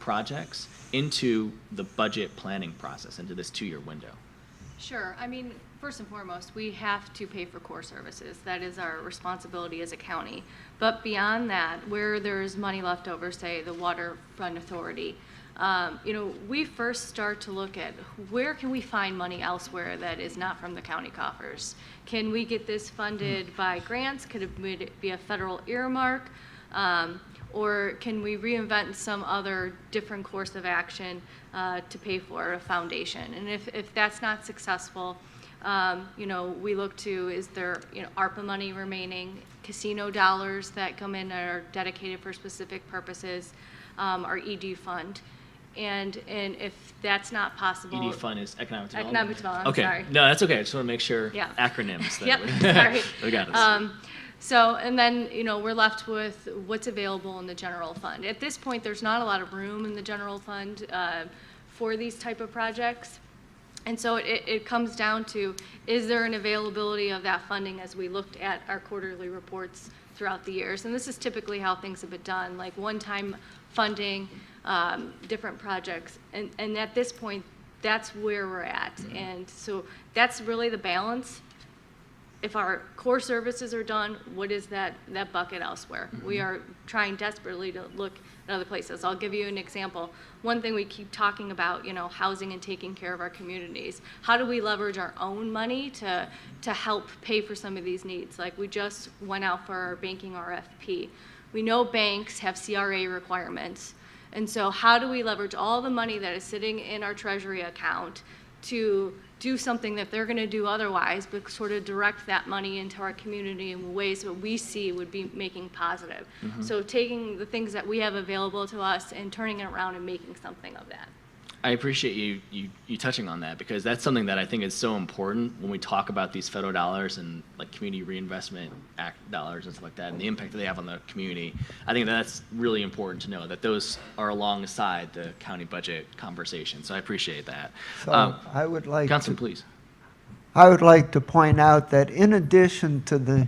projects into the budget planning process, into this two-year window? Sure. I mean, first and foremost, we have to pay for core services. That is our responsibility as a county. But beyond that, where there's money left over, say the Waterfront Authority, we first start to look at where can we find money elsewhere that is not from the county coffers. Can we get this funded by grants? Could it be a federal earmark? Or can we reinvent some other different course of action to pay for a foundation? And if that's not successful, we look to, is there, ARPA money remaining, casino dollars that come in that are dedicated for specific purposes, our ED fund. And if that's not possible. ED fund is economic development? Economic development, okay. sorry. No, that's okay. I just want to make sure Yeah. acronyms. That Yep, we- sorry. We got it. So, and then, we're left with what's available in the general fund. At this point, there's not a lot of room in the general fund for these type of projects. And so it comes down to, is there an availability of that funding as we looked at our quarterly reports throughout the years? And this is typically how things have been done, like one-time funding, different projects. And at this point, that's where we're at. And so that's really the balance. If our core services are done, what is that bucket elsewhere? We are trying desperately to look at other places. I'll give you an example. One thing we keep talking about, housing and taking care of our communities. How do we leverage our own money to help pay for some of these needs? Like we just went out for our banking RFP. We know banks have CRA requirements. And so how do we leverage all the money that is sitting in our treasury account to do something that they're going to do otherwise, but sort of direct that money into our community in ways that we see would be making positive. So taking the things that we have available to us and turning it around and making something of that. I appreciate you touching on that, because that's something that I think is so important when we talk about these federal dollars and like Community Reinvestment Act dollars and stuff like that, and the impact that they have on the community. I think that's really important to know, that those are alongside the county budget conversation. So I appreciate that. So I would like Councilman, please. I would like to point out that in addition to the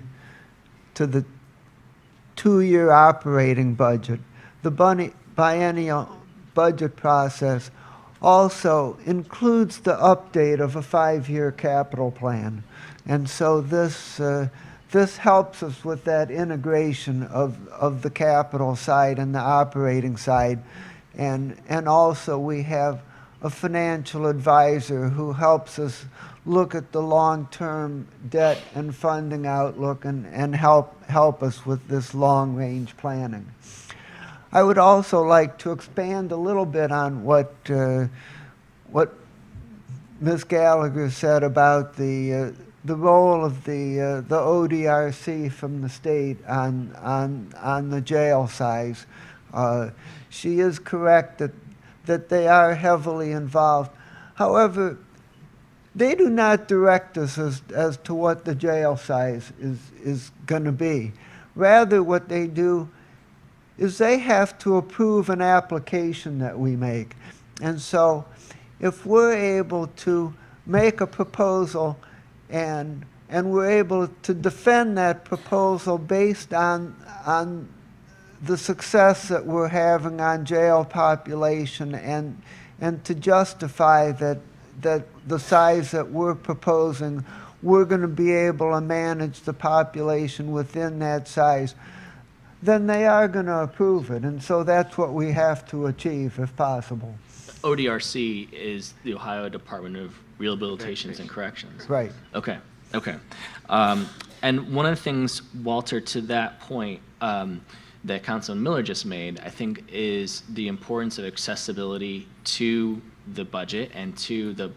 2-year operating budget, the biennial budget process also includes the update of a 5-year capital plan. And so this helps us with that integration of the capital side and the operating side. And also we have a financial advisor who helps us look at the long-term debt and funding outlook and help us with this long-range planning. I would also like to expand a little bit on what Ms. Gallagher said about the role of the ODRC from the state on the jail size. She is correct that they are heavily involved. However, they do not direct us as to what the jail size is going to be. Rather, what they do is they have to approve an application that we make. And so if we're able to make a proposal and we're able to defend that proposal based on the success that we're having on jail population and to justify that the size that we're proposing, we're going to be able to manage the population within that size, then they are going to approve it. And so that's what we have to achieve if possible. ODRC is the Ohio Department of Rehabilitation and Corrections. Right. Okay. And one of the things, Walter, to that point that Councilman Miller just made, I think, is the importance of accessibility to the budget and to the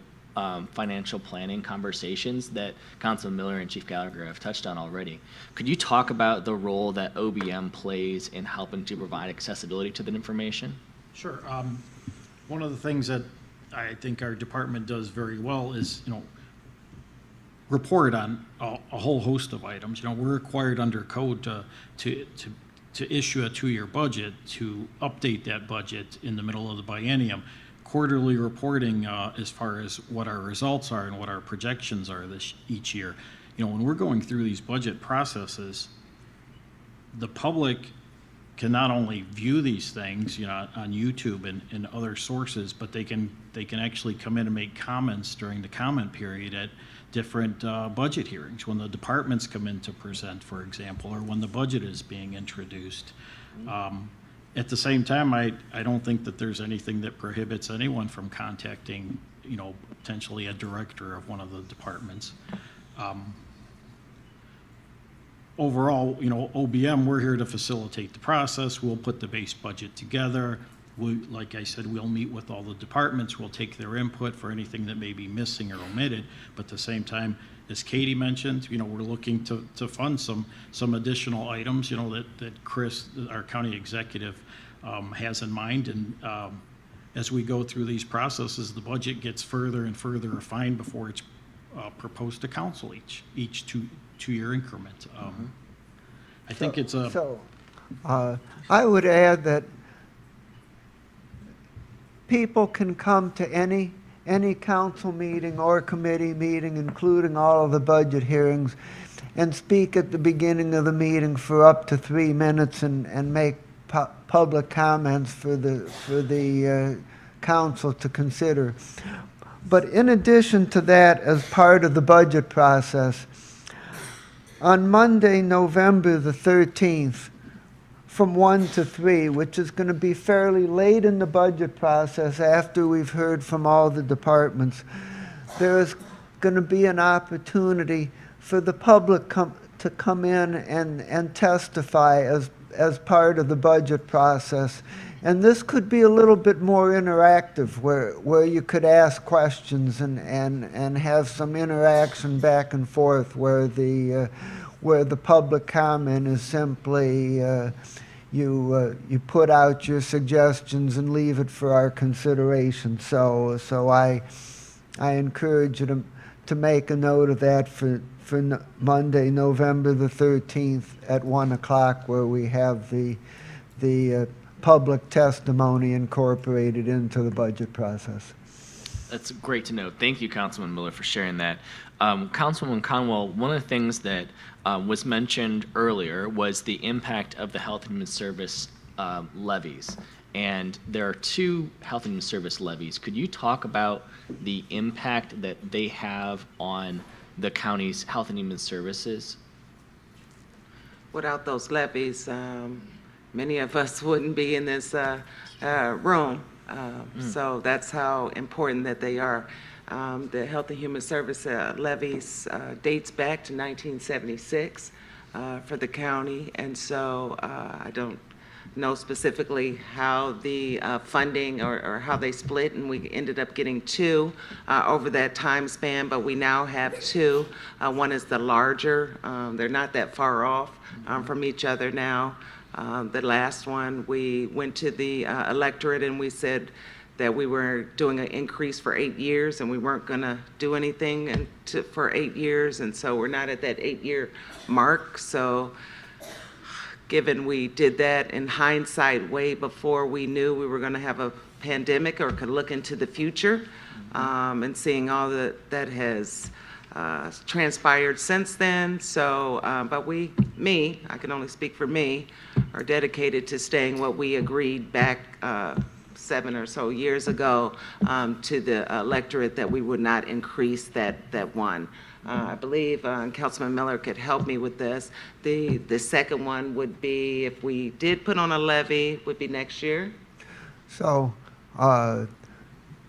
financial planning conversations that Councilman Miller and Chief Gallagher have touched on already. Could you talk about the role that OBM plays in helping to provide accessibility to that information? Sure. One of the things that I think our department does very well is, report on a whole host of items. We're required under code to issue a 2-year budget, to update that budget in the middle of the biennium. Quarterly reporting as far as what our results are and what our projections are each year. When we're going through these budget processes, the public can not only view these things, on YouTube and other sources, but they can actually come in and make comments during the comment period at different budget hearings, when the departments come in to present, for example, or when the budget is being introduced. At the same time, I don't think that there's anything that prohibits anyone from contacting, potentially a director of one of the departments. Overall, OBM, we're here to facilitate the process. We'll put the base budget together. Like I said, we'll meet with all the departments. We'll take their input for anything that may be missing or omitted. But at the same time, as Katie mentioned, we're looking to fund some additional items, that Chris, our county executive, has in mind. And as we go through these processes, the budget gets further and further refined before it's proposed to council each two-year increment. I think it's a... So, I would add that people can come to any council meeting or committee meeting, including all of the budget hearings, and speak at the beginning of the meeting for up to 3 minutes and make public comments for the council to consider. But in addition to that, as part of the budget process, on Monday, November the 13th, from 1 to 3, which is going to be fairly late in the budget process after we've heard from all the departments, there is going to be an opportunity for the public to come in and testify as part of the budget process. And this could be a little bit more interactive, where you could ask questions and have some interaction back and forth, where the public comment is simply you put out your suggestions and leave it for our consideration. So I encourage you to make a note of that for Monday, November the 13th at 1 o'clock, where we have the public testimony incorporated into the budget process. That's great to know. Thank you, Councilman Miller, for sharing that. Councilwoman Conwell, one of the things that was mentioned earlier was the impact of the Health and Human Service levies. And there are 2 Health and Human Service levies. Could you talk about the impact that they have on the county's Health and Human Services? Without those levies, many of us wouldn't be in this room. So that's how important that they are. The Health and Human Service levies dates back to 1976 for the county, and so I don't know specifically how the funding or how they split, and we ended up getting 2 over that time span, but we now have 2. One is the larger. They're not that far off from each other now. The last one, we went to the electorate and we said that we were doing an increase for 8 years and we weren't going to do anything for 8 years, and so we're not at that 8-year mark. So given we did that in hindsight way before we knew we were going to have a pandemic or could look into the future, and seeing all that has transpired since then. So, but I can only speak for me, are dedicated to staying what we agreed back 7 or so years ago to the electorate, that we would not increase that one. I believe Councilman Miller could help me with this. The second one would be, if we did put on a levy, would be next year. So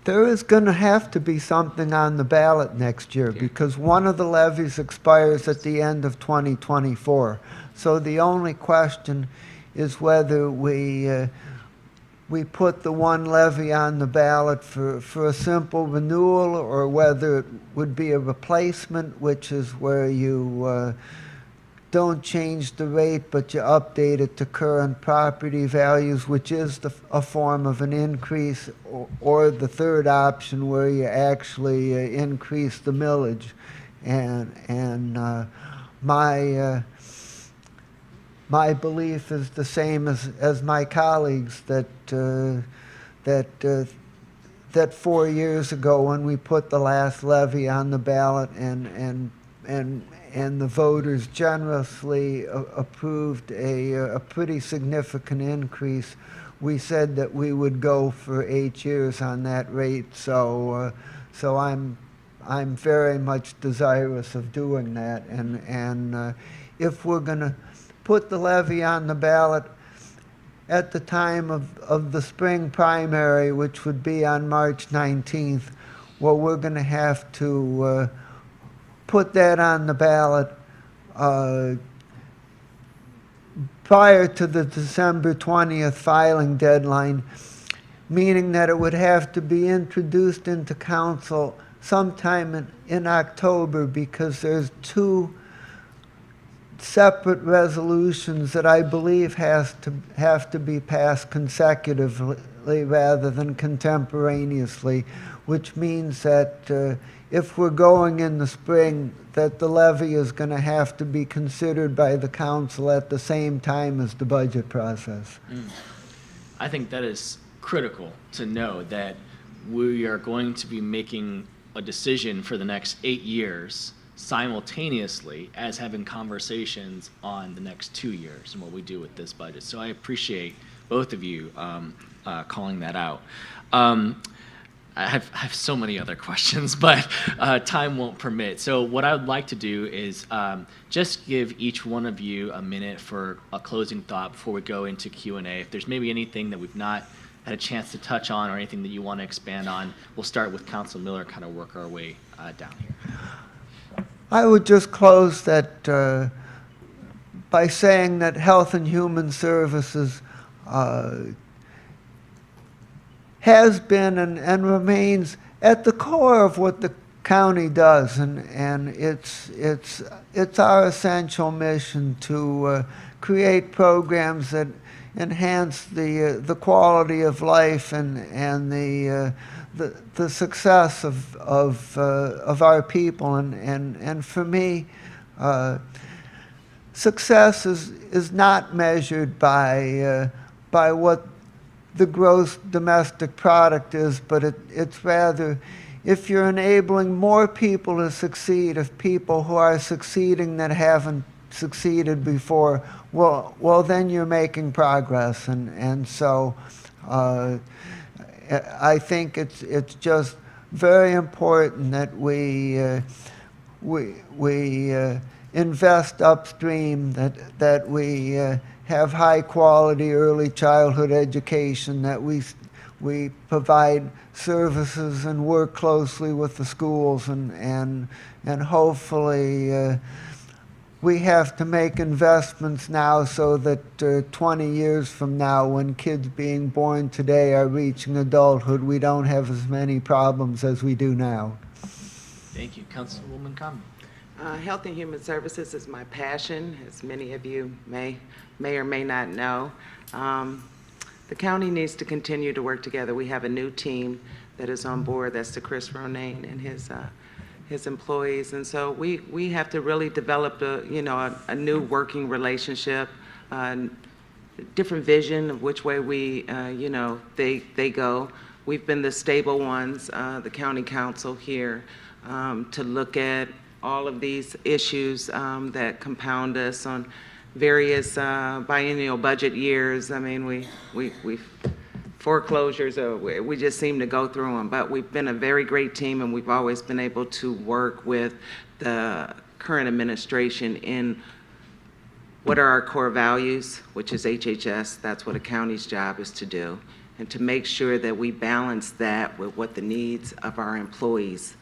there is going to have to be something on the ballot next year, because one of the levies expires at the end of 2024. So the only question is whether we put the one levy on the ballot for a simple renewal, or whether it would be a replacement, which is where you don't change the rate, but you update it to current property values, which is a form of an increase, or the third option where you actually increase the millage. And my belief is the same as my colleagues, that 4 years ago, when we put the last levy on the ballot and the voters generously approved a pretty significant increase, we said that we would go for 8 years on that rate. So I'm I'm very much desirous of doing that. And if we're going to put the levy on the ballot at the time of the spring primary, which would be on March 19th, well, we're going to have to put that on the ballot prior to the December 20th filing deadline, meaning that it would have to be introduced into council sometime in October, because there's two separate resolutions that I believe have to be passed consecutively rather than contemporaneously, which means that if we're going in the spring, that the levy is going to have to be considered by the council at the same time as the budget process. I think that is critical to know that we are going to be making a decision for the next 8 years simultaneously as having conversations on the next 2 years and what we do with this budget. So I appreciate both of you calling that out. I have so many other questions, but time won't permit. So what I would like to do is just give each one of you a minute for a closing thought before we go into Q&A. If there's maybe anything that we've not had a chance to touch on or anything that you want to expand on, we'll start with Council Miller, kind of work our way down here. I would just close that by saying that Health and Human Services has been and remains at the core of what the county does, and it's our essential mission to create programs that enhance the quality of life and the success of our people, and for me, success is not measured by what the gross domestic product is, but it's rather if you're enabling more people to succeed, if people who are succeeding that haven't succeeded before, well then you're making progress, and so I think it's just very important that we invest upstream, that we have high quality early childhood education, that we provide services and work closely with the schools, and hopefully we have to make investments now so that 20 years from now, when kids being born today are reaching adulthood, we don't have as many problems as we do now. Thank you. Councilwoman Conley. Health and Human Services is my passion, as many of you may or may not know. The county needs to continue to work together. We have a new team that is on board. That's the Chris Ronayne and his employees, and so we have to really develop a new working relationship, different vision of which way they go. We've been the stable ones, the county council here, to look at all of these issues that compound us on various biennial budget years. I mean, we foreclosures, we just seem to go through them, but we've been a very great team, and we've always been able to work with the current administration in what are our core values, which is HHS. That's what a county's job is to do, and to make sure that we balance that with what the needs of our employees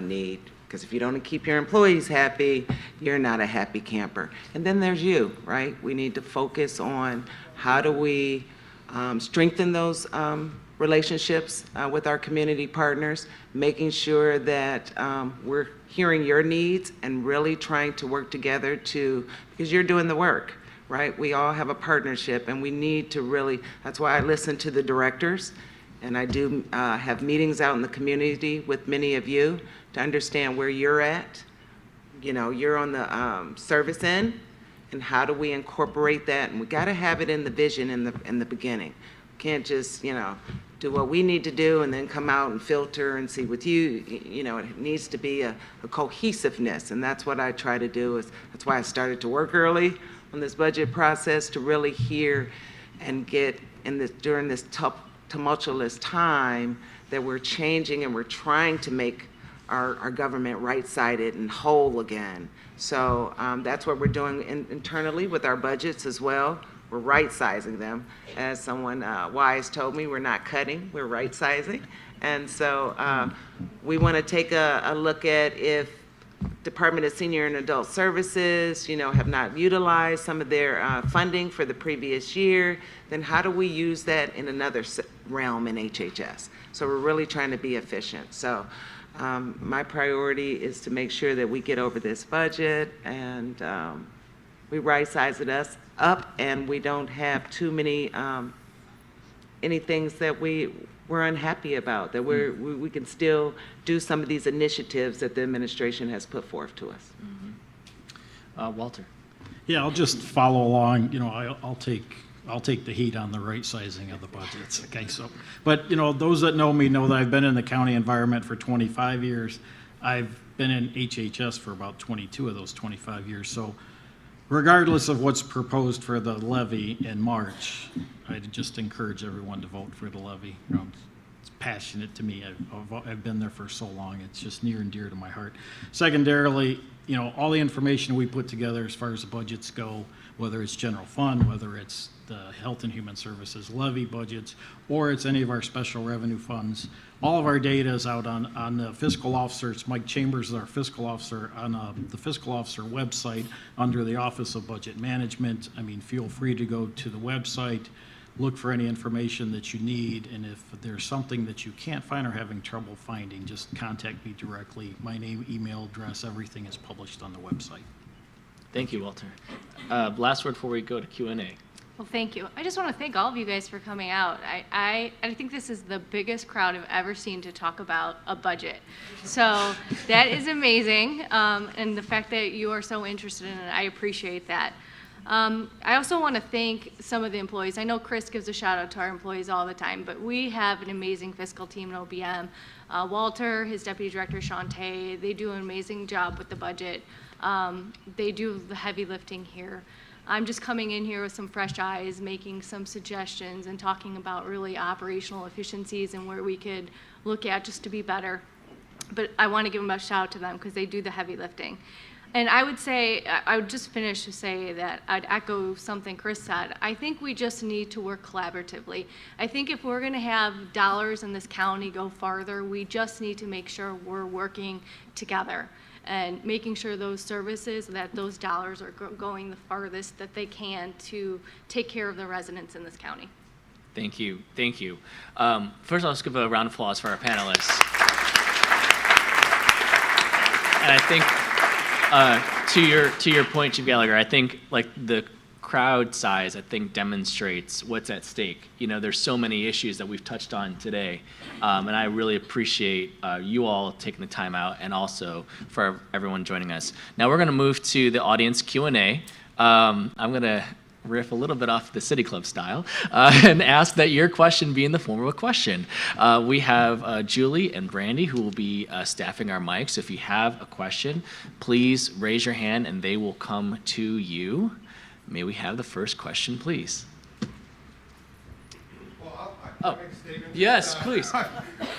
need. Because if you don't keep your employees happy, you're not a happy camper. And then there's you, right? We need to focus on how do we strengthen those relationships with our community partners, making sure that we're hearing your needs and really trying to work together because you're doing the work, right? We all have a partnership, and we need to really, that's why I listen to the directors, and I do have meetings out in the community with many of you to understand where you're at. You're on the service end, and how do we incorporate that? And we got to have it in the vision in the beginning. We can't just do what we need to do and then come out and filter and see with you. It needs to be a cohesiveness, and that's what I try to do. That's why I started to work early on this budget process, to really hear and get during this tough, tumultuous time that we're changing and we're trying to make our government right-sided and whole again. So that's what we're doing internally with our budgets as well. We're right-sizing them. As someone wise told me, we're not cutting, we're right-sizing. And so we want to take a look at if Department of Senior and Adult Services, have not utilized some of their funding for the previous year, then how do we use that in another realm in HHS? So we're really trying to be efficient. So my priority is to make sure that we get over this budget and we right-size it up and we don't have too many any things that we're unhappy about, that we can still do some of these initiatives that the administration has put forth to us. Walter. Yeah, I'll just follow along. I'll take the heat on the right sizing of the budgets. Okay, so, but those that know me know that I've been in the county environment for 25 years. I've been in HHS for about 22 of those 25 years. So regardless of what's proposed for the levy in March, I'd just encourage everyone to vote for the levy. It's passionate to me. I've been there for so long. It's just near and dear to my heart. Secondarily, all the information we put together as far as the budgets go, whether it's general fund, whether it's the Health and Human Services levy budgets, or it's any of our special revenue funds, all of our data is out on the fiscal officer. It's Mike Chambers is our fiscal officer on the fiscal officer website under the Office of Budget Management. I mean, feel free to go to the website, look for any information that you need, and if there's something that you can't find or having trouble finding, just contact me directly. My name, email address, everything is published on the website. Thank you, Walter. Last word before we go to Q&A. Well, thank you. I just want to thank all of you guys for coming out. I think this is the biggest crowd I've ever seen to talk about a budget. So that is amazing. And the fact that you are so interested in it, I appreciate that. I also want to thank some of the employees. I know Chris gives a shout out to our employees all the time, but we have an amazing fiscal team at OBM. Walter, his deputy director, Shantae, they do an amazing job with the budget. They do the heavy lifting here. I'm just coming in here with some fresh eyes, making some suggestions and talking about really operational efficiencies and where we could look at just to be better. But I want to give them a shout out to them because they do the heavy lifting. And I would say, I would just finish to say that I'd echo something Chris said. I think we just need to work collaboratively. I think if we're going to have dollars in this county go farther, we just need to make sure we're working together and making sure those services, that those dollars are going the farthest that they can to take care of the residents in this county. Thank you. Thank you. First, let's give a round of applause for our panelists. And I think to your point, Chief Gallagher, I think like the crowd size, I think demonstrates what's at stake. There's so many issues that we've touched on today, and I really appreciate you all taking the time out, and also for everyone joining us. Now we're going to move to the audience Q&A. I'm going to riff a little bit off the City Club style and ask that your question be in the form of a question. We have Julie and Brandy who will be staffing our mics. If you have a question, please raise your hand and they will come to you. May we have the first question, please? Oh, yes, please.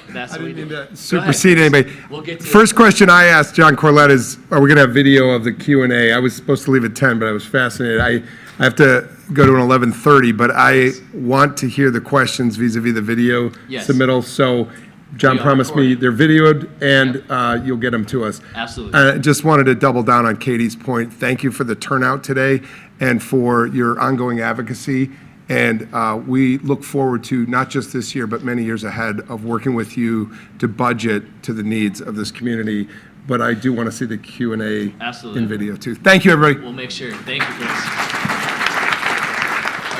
That's I what we didn't do. mean to supersede anybody. We'll get to First question I asked John Corlett is, are we going to have video of the Q&A? I was supposed to leave at 10, but I was fascinated. I have to go to an 11:30, but I want to hear the questions vis-a-vis the video submittal. So John promised me they're videoed and you'll get them to us. Absolutely. I just wanted to double down on Katie's point. Thank you for the turnout today and for your ongoing advocacy. And we look forward to, not just this year, but many years ahead, of working with you to budget to the needs of this community. But I do want to see the Q&A in video, too. Thank you, everybody. We'll make sure. Thank you, Chris.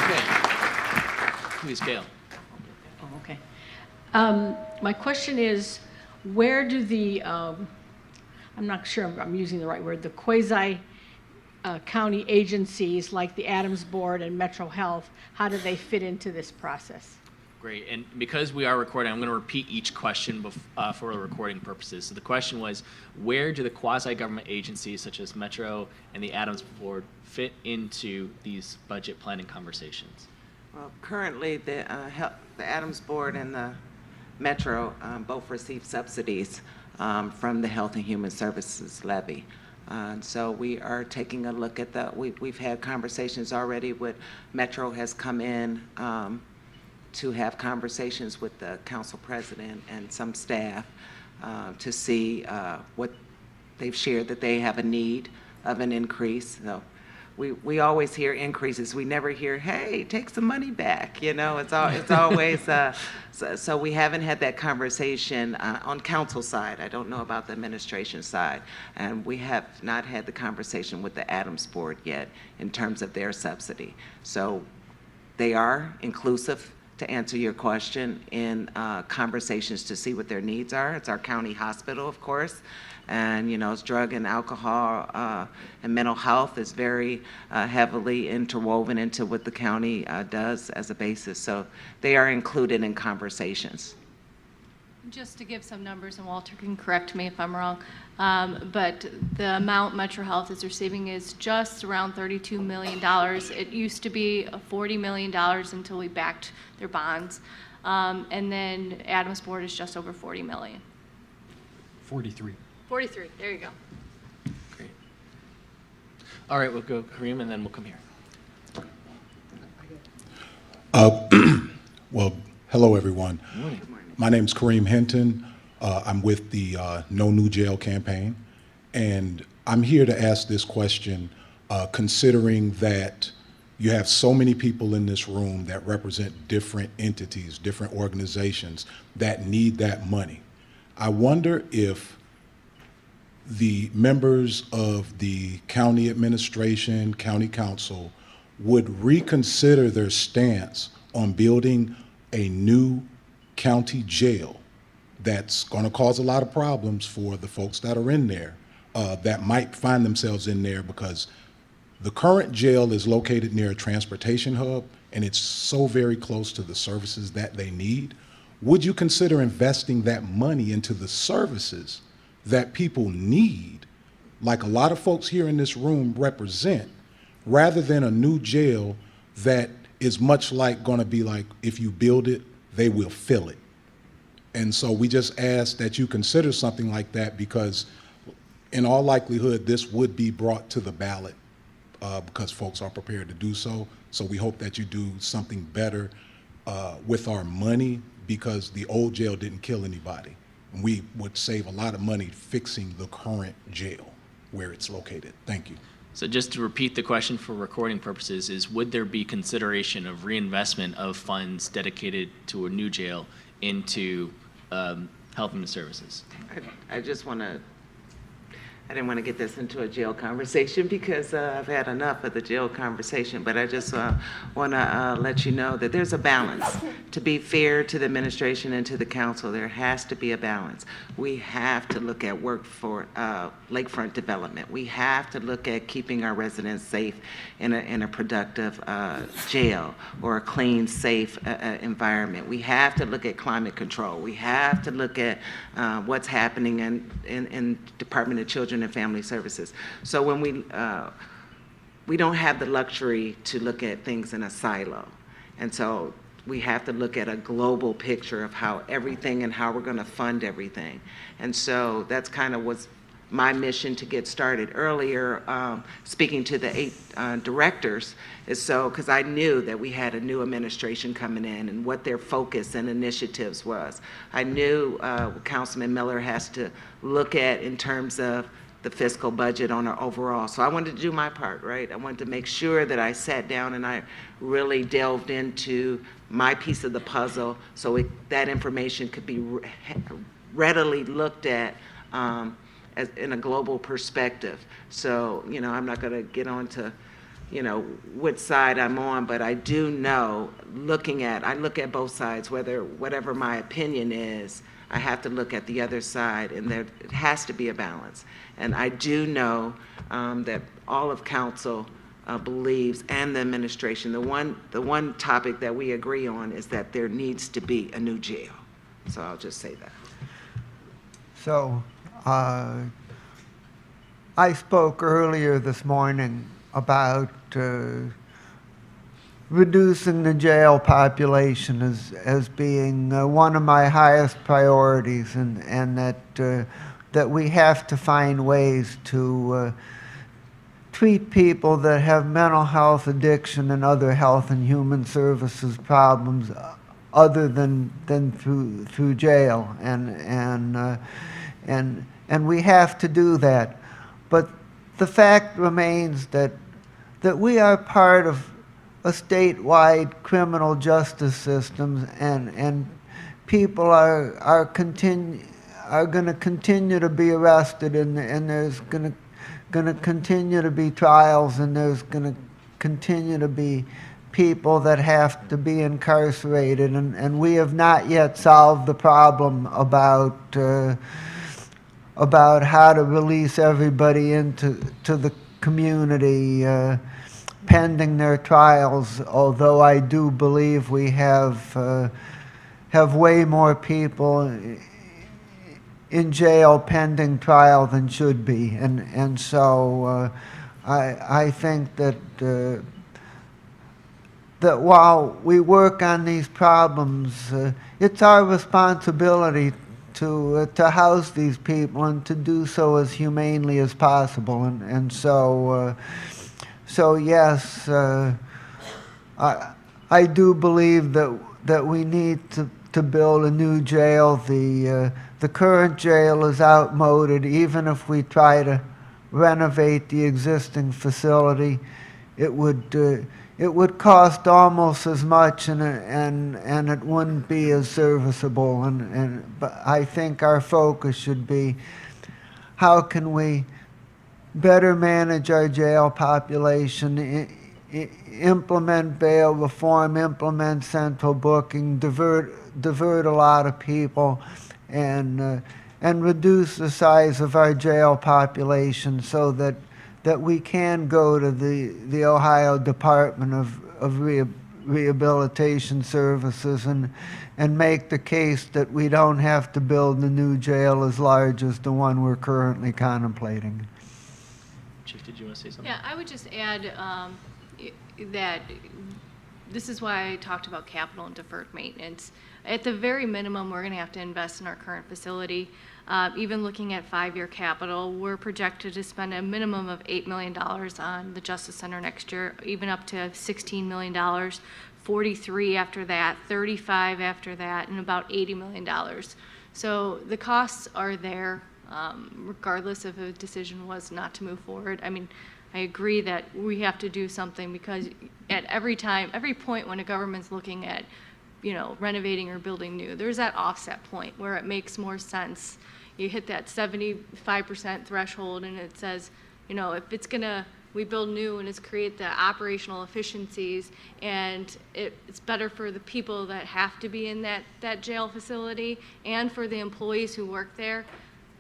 Okay. Please, Gail. Oh, okay. My question is, where do the, I'm not sure I'm using the right word, the quasi-county agencies like the Adams Board and Metro Health, how do they fit into this process? Great, and because we are recording, I'm going to repeat each question for recording purposes. So the question was, where do the quasi-government agencies such as Metro and the Adams Board fit into these budget planning conversations? Well, currently the Adams Board and the Metro both receive subsidies from the Health and Human Services levy. So we are taking a look at that. We've had conversations already with Metro has come in to have conversations with the council president and some staff to see what they've shared, that they have a need of an increase. So we always hear increases. We never hear, hey, take some money back. You know, it's always, so we haven't had that conversation on council side. I don't know about the administration side. And we have not had the conversation with the Adams Board yet in terms of their subsidy. So they are inclusive, to answer your question, in conversations to see what their needs are. It's our county hospital, of course. And, you know, it's drug and alcohol and mental health is very heavily interwoven into what the county does as a basis. So they are included in conversations. Just to give some numbers, and Walter can correct me if I'm wrong, but the amount Metro Health is receiving is just around $32 million. It used to be $40 million until we backed their bonds. And then Adams Board is just over $40 million. 43. 43, there you go. Great. All right, we'll go Kareem, and then we'll come here. Well, hello, everyone. Good morning. My name's Kareem Hinton. I'm with the No New Jail campaign, and I'm here to ask this question, considering that you have so many people in this room that represent different entities, different organizations that need that money. I wonder if the members of the county administration, county council, would reconsider their stance on building a new county jail that's going to cause a lot of problems for the folks that are in there, that might find themselves in there, because the current jail is located near a transportation hub and it's so very close to the services that they need. Would you consider investing that money into the services that people need, like a lot of folks here in this room represent, rather than a new jail that is much like going to be like, if you build it, they will fill it? And so we just ask that you consider something like that, because in all likelihood, this would be brought to the ballot because folks are prepared to do so. So we hope that you do something better with our money, because the old jail didn't kill anybody. And we would save a lot of money fixing the current jail where it's located. Thank you. So just to repeat the question for recording purposes is, would there be consideration of reinvestment of funds dedicated to a new jail into health and human services? I just want to, I didn't want to get this into a jail conversation because I've had enough of the jail conversation, but I just want to let you know that there's a balance. To be fair to the administration and to the council, there has to be a balance. We have to look at work for lakefront development. We have to look at keeping our residents safe in a productive jail or a clean, safe environment. We have to look at climate control. We have to look at what's happening in Department of Children and Family Services. So when we don't have the luxury to look at things in a silo. And so we have to look at a global picture of how everything and how we're going to fund everything. And so that's kind of what's my mission to get started earlier, speaking to the 8 directors, is so, because I knew that we had a new administration coming in and what their focus and initiatives was. I knew Councilman Miller has to look at in terms of the fiscal budget on our overall. So I wanted to do my part, right? I wanted to make sure that I sat down and I really delved into my piece of the puzzle so that information could be readily looked at as in a global perspective. So, you know, I'm not going to get on to, you know, which side I'm on, but I do know, I look at both sides, whatever my opinion is, I have to look at the other side, and there it has to be a balance. And I do know that all of council believes, and the administration, the one topic that we agree on is that there needs to be a new jail. So I'll just say that. So I spoke earlier this morning about reducing the jail population as being one of my highest priorities, and that we have to find ways to treat people that have mental health, addiction, and other health and human services problems other than through jail, and we have to do that. But the fact remains that we are part of a statewide criminal justice system, and people are going to continue to be arrested, and there's going to continue to be trials, and there's going to continue to be people that have to be incarcerated, and we have not yet solved the problem about how to release everybody into the community pending their trials, although I do believe we have way more people in jail pending trial than should be. And so I think that while we work on these problems, it's our responsibility to house these people and to do so as humanely as possible. And so yes, I do believe that we need to build a new jail. The current jail is outmoded. Even if we try to renovate the existing facility, it would cost almost as much, and it wouldn't be as serviceable. But I think our focus should be, how can we better manage our jail population, implement bail reform, implement central booking, divert a lot of people, and reduce the size of our jail population so that we can go to the Ohio Department of Rehabilitation Services and make the case that we don't have to build a new jail as large as the one we're currently contemplating. Chief, did you want to say something? Yeah, I would just add that this is why I talked about capital and deferred maintenance. At the very minimum, we're going to have to invest in our current facility. Even looking at 5-year capital, we're projected to spend a minimum of $8 million on the Justice Center next year, even up to $16 million, 43 after that, 35 after that, and about $80 million. So the costs are there, regardless if a decision was not to move forward. I mean, I agree that we have to do something, because at every point when a government's looking at, renovating or building new, there's that offset point where it makes more sense. You hit that 75% threshold, and it says, if we build new and it's create the operational efficiencies, and it's better for the people that have to be in that jail facility and for the employees who work there.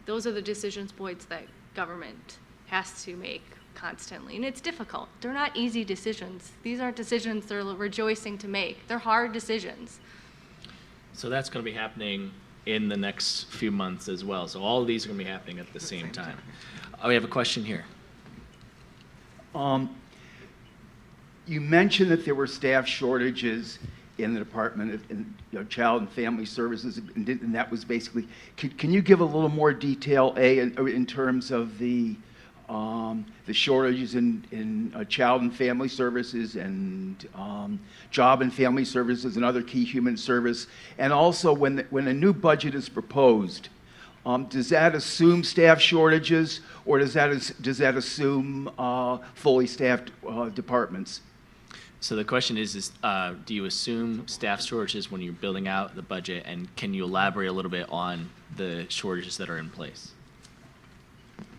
Those are the decisions points that government has to make constantly, and it's difficult. They're not easy decisions. These aren't decisions they're rejoicing to make. They're hard decisions. So that's going to be happening in the next few months as well. So all of these are going to be happening at the same time. We have a question here. You mentioned that there were staff shortages in the Department of Child and Family Services, and that was basically, can you give a little more detail, in terms of the shortages in Child and Family Services and Job and Family Services and other key human service, and also when a new budget is proposed, does that assume staff shortages, or does that assume fully staffed departments? So the question is do you assume staff shortages when you're building out the budget, and can you elaborate a little bit on the shortages that are in place?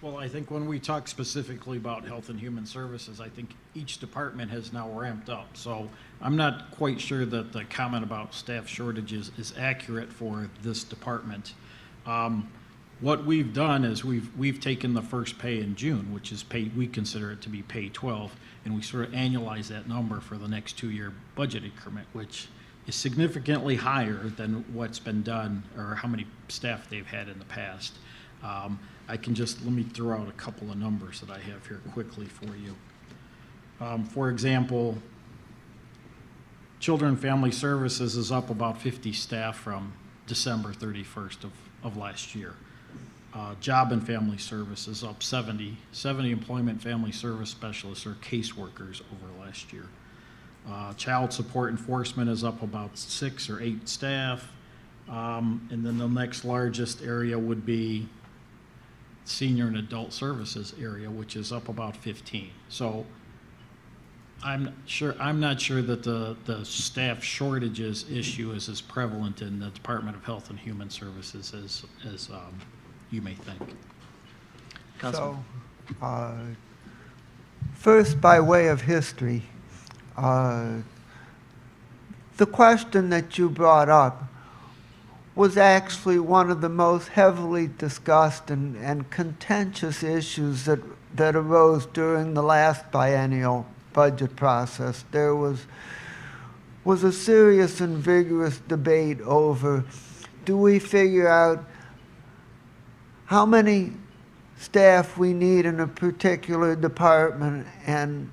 Well, I think when we talk specifically about Health and Human Services, I think each department has now ramped up. So I'm not quite sure that the comment about staff shortages is accurate for this department. What we've done is we've taken the first pay in June, which is pay, we consider it to be pay 12, and we sort of annualize that number for the next 2-year budget increment, which is significantly higher than what's been done or how many staff they've had in the past. Let me throw out a couple of numbers that I have here quickly for you. For example, Children and Family Services is up about 50 staff from December 31st of last year. Job and Family Services up 70 employment family service specialists or caseworkers over last year. Child Support Enforcement is up about 6 or 8 staff. And then the next largest area would be Senior and Adult Services area, which is up about 15. So I'm not sure that the staff shortages issue is as prevalent in the Department of Health and Human Services as you may think. So, first, by way of history, the question that you brought up was actually one of the most heavily discussed and contentious issues that arose during the last biennial budget process. There was a serious and vigorous debate over, do we figure out how many staff we need in a particular department and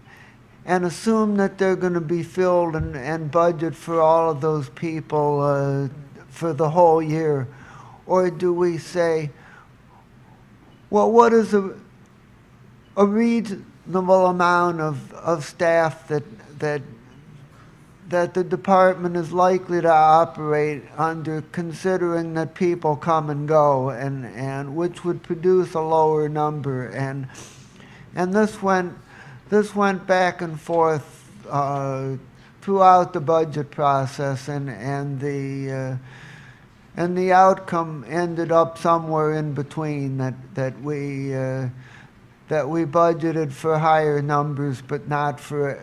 assume that they're going to be filled and budget for all of those people for the whole year? Or do we say, well, what is a reasonable amount of staff that the department is likely to operate under, considering that people come and go, and which would produce a lower number? And this went back and forth throughout the budget process, and the outcome ended up somewhere in between, that we budgeted for higher numbers, but not for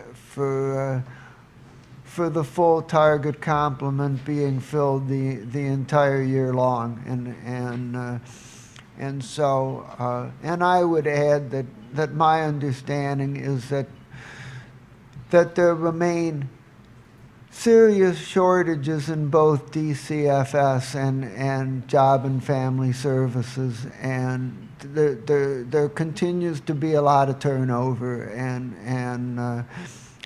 the full target complement being filled the entire year long. And so I would add that my understanding is that there remain serious shortages in both DCFS and Job and Family Services, and there continues to be a lot of turnover, and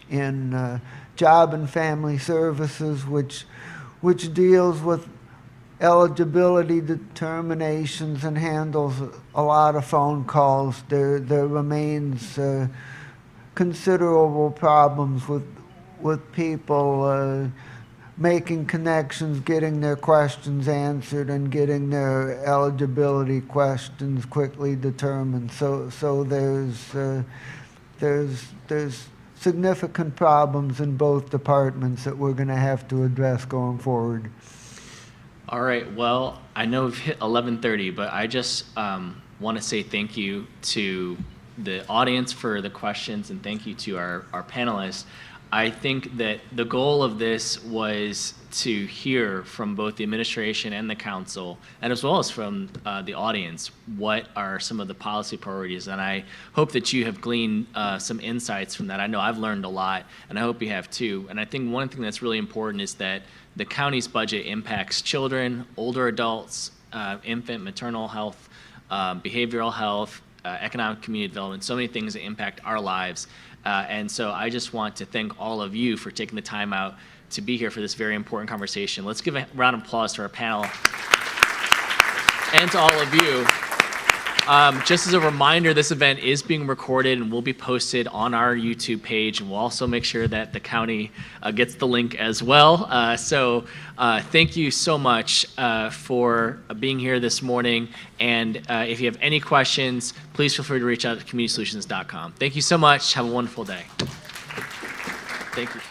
in Job and Family Services, which deals with eligibility determinations and handles a lot of phone calls, there remains considerable problems with people making connections, getting their questions answered, and getting their eligibility questions quickly determined. So there's significant problems in both departments that we're going to have to address going forward. All right, well, I know we've hit 11:30, but I just want to say thank you to the audience for the questions, and thank you to our panelists. I think that the goal of this was to hear from both the administration and the council, and as well as from the audience, what are some of the policy priorities. And I hope that you have gleaned some insights from that. I know I've learned a lot, and I hope you have too. And I think one thing that's really important is that the county's budget impacts children, older adults, infant, maternal health, behavioral health, economic community development, so many things that impact our lives. And so I just want to thank all of you for taking the time out to be here for this very important conversation. Let's give a round of applause to our panel and to all of you. Just as a reminder, this event is being recorded and will be posted on our YouTube page, and we'll also make sure that the county gets the link as well. So thank you so much for being here this morning, and if you have any questions, please feel free to reach out to communitysolutions.com. Thank you so much. Have a wonderful day. Thank you.